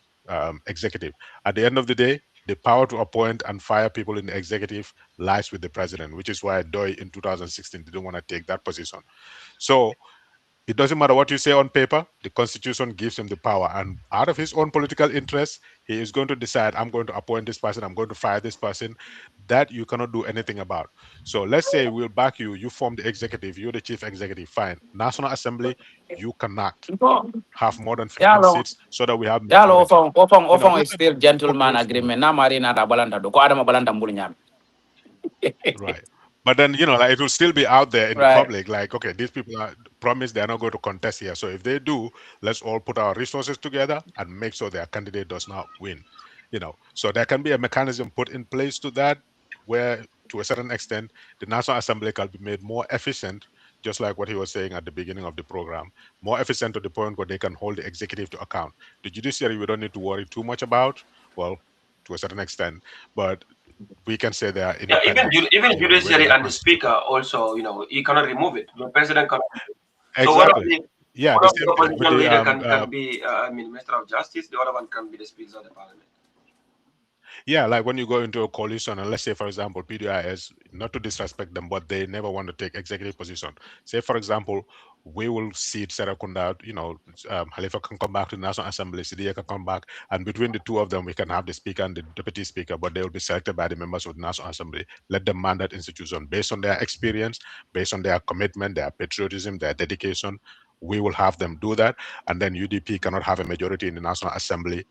executive. At the end of the day, the power to appoint and fire people in the executive lies with the president, which is why Doi in 2016 didn't want to take that position. So it doesn't matter what you say on paper, the constitution gives him the power. And out of his own political interest, he is going to decide, I'm going to appoint this person, I'm going to fire this person. That you cannot do anything about. So let's say we'll back you, you form the executive, you're the chief executive, fine. National Assembly, you cannot have more than Yeah, 15 long. seats so that we have Yeah, lo majority. ofong Those is are the still gentleman controls. agreement. Na mari na balanta do ko adama balanta mbulu. Right. But then, like it will still be out there in the Right. public. Like, okay, these people are promised they're not going to contest here. So if they do, let's all put our resources together and make sure their candidate does not win. So there can be a mechanism put in place to that, where to a certain extent the National Assembly can be made more efficient, just like what he was saying at the beginning of the program, more efficient to the point where they can hold the executive to account. The judiciary we don't need to worry too much about. Well, to a certain extent, but we can say they are Yeah, even independent, even the way that judiciary the and the constitution. speaker also, you cannot remove it. The president cannot. So Exactly. Yeah, the one of the same thing with opposition the leader can be, Minister of Justice. The other one can be the Speaker of the Parliament. yeah, like when you go into a coalition, and let's say, for example, PDIS, not to disrespect them, but they never want to take executive position. Say, for example, we will seat Serakunda, Halifa can come back to the National Assembly, Sidia can come back, and between the two of them, we can have the speaker and the deputy speaker, but they will be selected by the members of the National Assembly. Let them man that institution based on their experience, based on their commitment, their patriotism, their dedication. We will have them do that, and then UDP cannot have a majority in the National Assembly.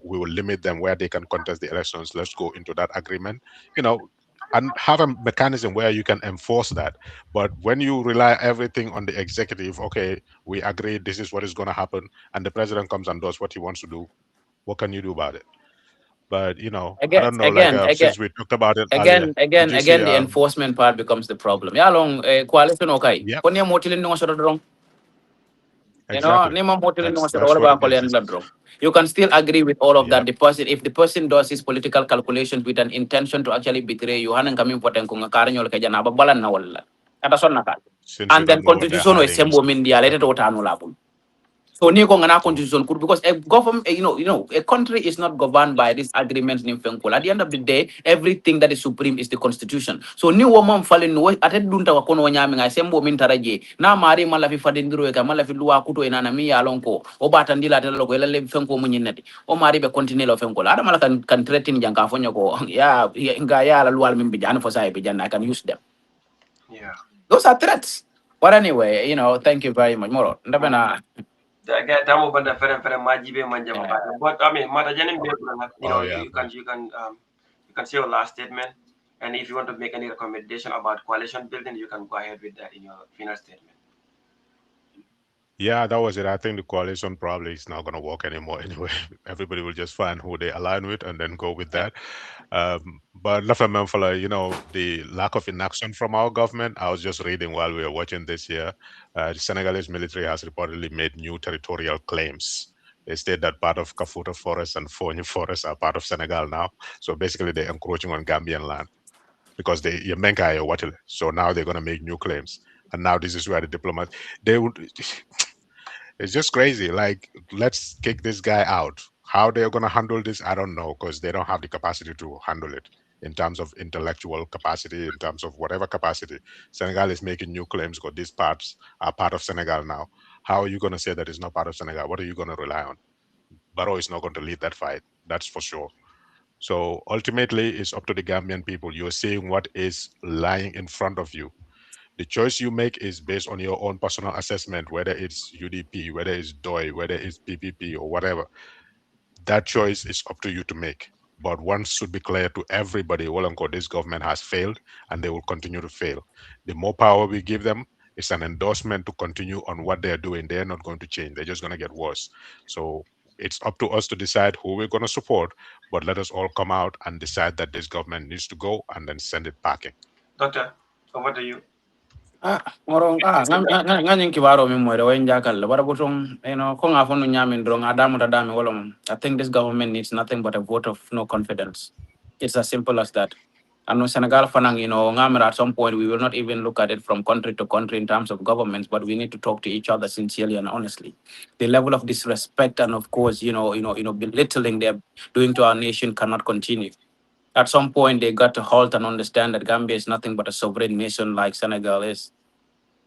We will limit them where they can contest the elections. Let's go into that agreement. You know, and have a mechanism where you can enforce that. But when you rely everything on the executive, okay, we agree this is what is going to happen, and the president comes and does what he wants to do, what can you do about it? But I Again, don't know. Like again, again, since we talked about it earlier, again, did again, you see? again, the enforcement part becomes the problem. Yeah, long coalition okay. Yep, Kung niya motilin nung sa drone, exactly. ni mo motilin nung sa That's wala what ba it ko is. liyan drone. You can still agree with all of that. Yep. The person, if the person does his political calculations with an intention to actually betray you, hanan kami important kung ngakarin yung kaya na babalan na wala. Kata son na ka. Since you And don't then know what they're constitution o hiding, sembo min dia lete exactly. to tanu labun. So ni ko ngana True. constitution kur because a government, a country is not governed by these agreements ni fenkul. At the end of the day, everything that is supreme is the constitution. So ni woman falling no ate dunta wa kono nyami nga sembo min taraje. Na mari mala fi fadindiro e ka mala fi luwa kuto ina na mi ya lonko. O batandila tele ko ele fenko mun yinnati. O mari be continue lo fenko. Ada mala kan threaten janka fonyo ko ya nga ya la luwal min bijan for sai bijan I can use them. Yeah. Those are threats. But anyway, thank you very much. Moro. Mm. Ndabena That tamu banda fere majibe manja mabata. But I mean, mata janim be Oh you, yeah, you bro. can you can you can say your last statement, and if you want to make any recommendation about coalition building, you can go ahead with that in your final statement. Yeah, that was it. I think the coalition probably is not going to work anymore anyway. Everybody will just find who they align with and then go with Yeah. that. But Lafa Memphila, the lack of inaction from our government. I was just reading while we were watching this here. The Senegalese military has reportedly made new territorial claims. They state that part of Kafuta Forest and Fonyi Forest are part of Senegal now. So basically, they're encroaching on Gambian land because they Yemenka are Watile. So now they're going to make new claims. And now this is where the diplomats they would. It's just crazy. Like, let's kick this guy out. How they're going to handle this, I don't know, because they don't have the capacity to handle it in terms of intellectual capacity, in terms of whatever capacity. Senegal is making new claims because these parts are part of Senegal now. How are you going to say that it's not part of Senegal? What are you going to rely on? Barrow is not going to lead that fight. That's for sure. So ultimately, it's up to the Gambian people. You're seeing what is lying in front of you. The choice you make is based on your own personal assessment, whether it's UDP, whether it's DOI, whether it's PPP or whatever. That choice is up to you to make. But one should be clear to everybody, well, uncle, this government has failed and they will continue to fail. The more power we give them, it's an endorsement to continue on what they're doing. They're not going to change. They're just going to get worse. So it's up to us to decide who we're going to support, but let us all come out and decide that this government needs to go and then send it packing. Doctor, over to you. ngorong nganyeng kibaro mi mo rewen jakal bara butong ko nga fonu nyamin drong adamu dadami wolom. I think this government needs nothing but a vote of no confidence. It's as simple as that. And Senegal fanang, ngamira at some point we will not even look at it from country to country in terms of governments, but we need to talk to each other sincerely and honestly. The level of disrespect and of course, belittling they're doing to our nation cannot continue. At some point they got to halt and understand that Gambia is nothing but a sovereign nation like Senegal is.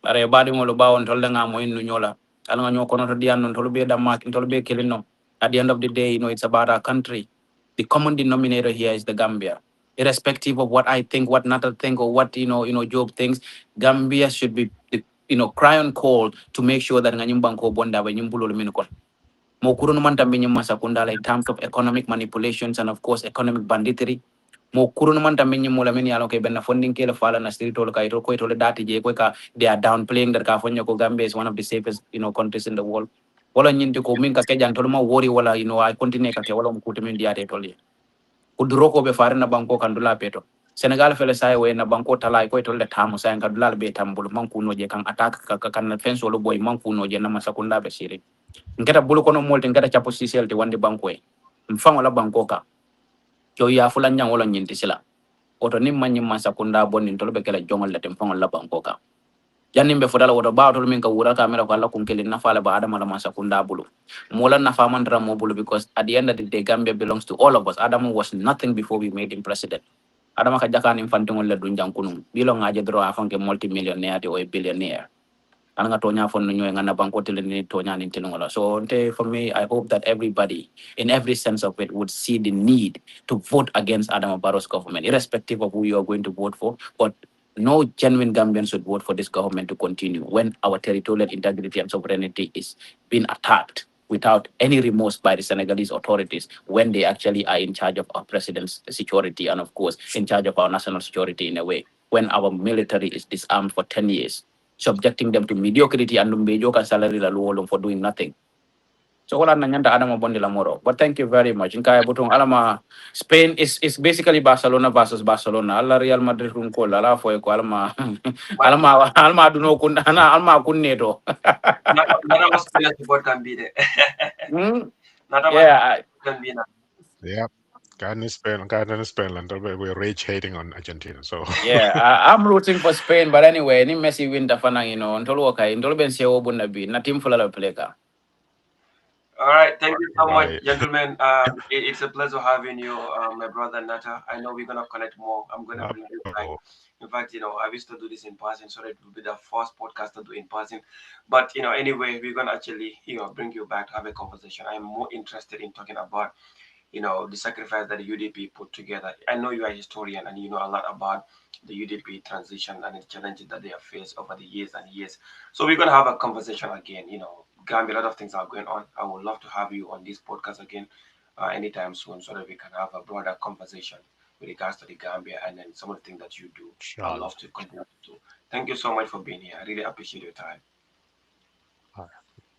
Are badi mo lo bawon tolle nga mo innu nyola. Ala nga nyoko no to dian non to be da mak to be killing no. At the end of the day, it's about our country. The common denominator here is the Gambia. Irrespective of what I think, what Natal think, or what Job thinks, Gambia should be cry on call to make sure that nga nyumbang ko bonda ba nyumbulo lo minukon. Mo kuro naman tambi nyuma sa kundala in terms of economic manipulations and of course economic banditry. Mo kuro naman tambi nyuma la mini alon kay benna funding kela fala na street tol kay ko itol dati je ko ka they are downplaying that California ko Gambia is one of the safest countries in the world. Wala nyinti ko min ka kay jan tol ma worry wala I continue ka ke wala mo kuto min diate tol ye. Kuduro ko be fare na banko kandula peto. Senegal fele sai we na banko talai ko itol le tamu sai kandula be tambul man kuno je kan attack ka kan fence wala boy man kuno je na masakunda be siri. Ngeta bulu kono molti ngeta chapo CCL te wande banko e mfango la banko ka yo ya fulan nyang wala nyinti sila oto nim man nyim masa kunda bonni to be kala jongol le te mfango la banko ka jannim be fodala woto ba to min ka wura ka mera ko alla kun kelin na fala ba adama la masa kunda bulu mola na fa man mo bulu because at the end of the day Gambia belongs to all of us. Adama was nothing before we made him president. Adama ka jakan infantingol le dun jankunum bilo ngaje dro afanke multi-millionaire or a billionaire ananga tonya fon no ngana banko tele ni tonya ni tinongola. So for me I hope that everybody in every sense of it would see the need to vote against Adam Barrow's government irrespective of who you are going to vote for, but no genuine Gambian should vote for this government to continue when our territorial integrity and sovereignty is being attacked without any remorse by the Senegalese authorities when they actually are in charge of our president's security and, of course, in charge of our national security in a way. When our military is disarmed for 10 years, subjecting them to mediocrity and mediocre salary for doing nothing. So wala na nyanda adama bondi la moro. But thank you very much. In kaya butong alama Spain is basically Barcelona versus Barcelona. Ala Real Madrid kung ko ala fo ko alama But alama duno kun alma kun neto. not a Australian support can be there. Hmm? Not a Yeah, can be now. Yeah. Kahit in Spain lang, we're rage hating on Argentina. So yeah. I'm rooting for Spain, but anyway, ni Messi win tafanang ntolo okay, ntolo ben sewo bunda bi na team fulala play ka. All right, thank you so much, right. gentlemen. It's a pleasure having you, my brother Nata. I know we're gonna connect more. I'm gonna bring you back. Oh, In fact, I used to do this in person, so it will be the first podcast to do in person. But anyway, we're gonna actually, bring you back to have a conversation. I'm more interested in talking about, the sacrifice that the UDP put together. I know you are a historian and you know a lot about the UDP transition and the challenges that they have faced over the years and years. So we're gonna have a conversation again. Gambia, a lot of things are going on. I would love to have you on this podcast again anytime soon, so that we can have a broader conversation with regards to the Gambia and then some of the things that you do. I inshallah. love to continue to do. Thank you so much for being here. I really appreciate your time.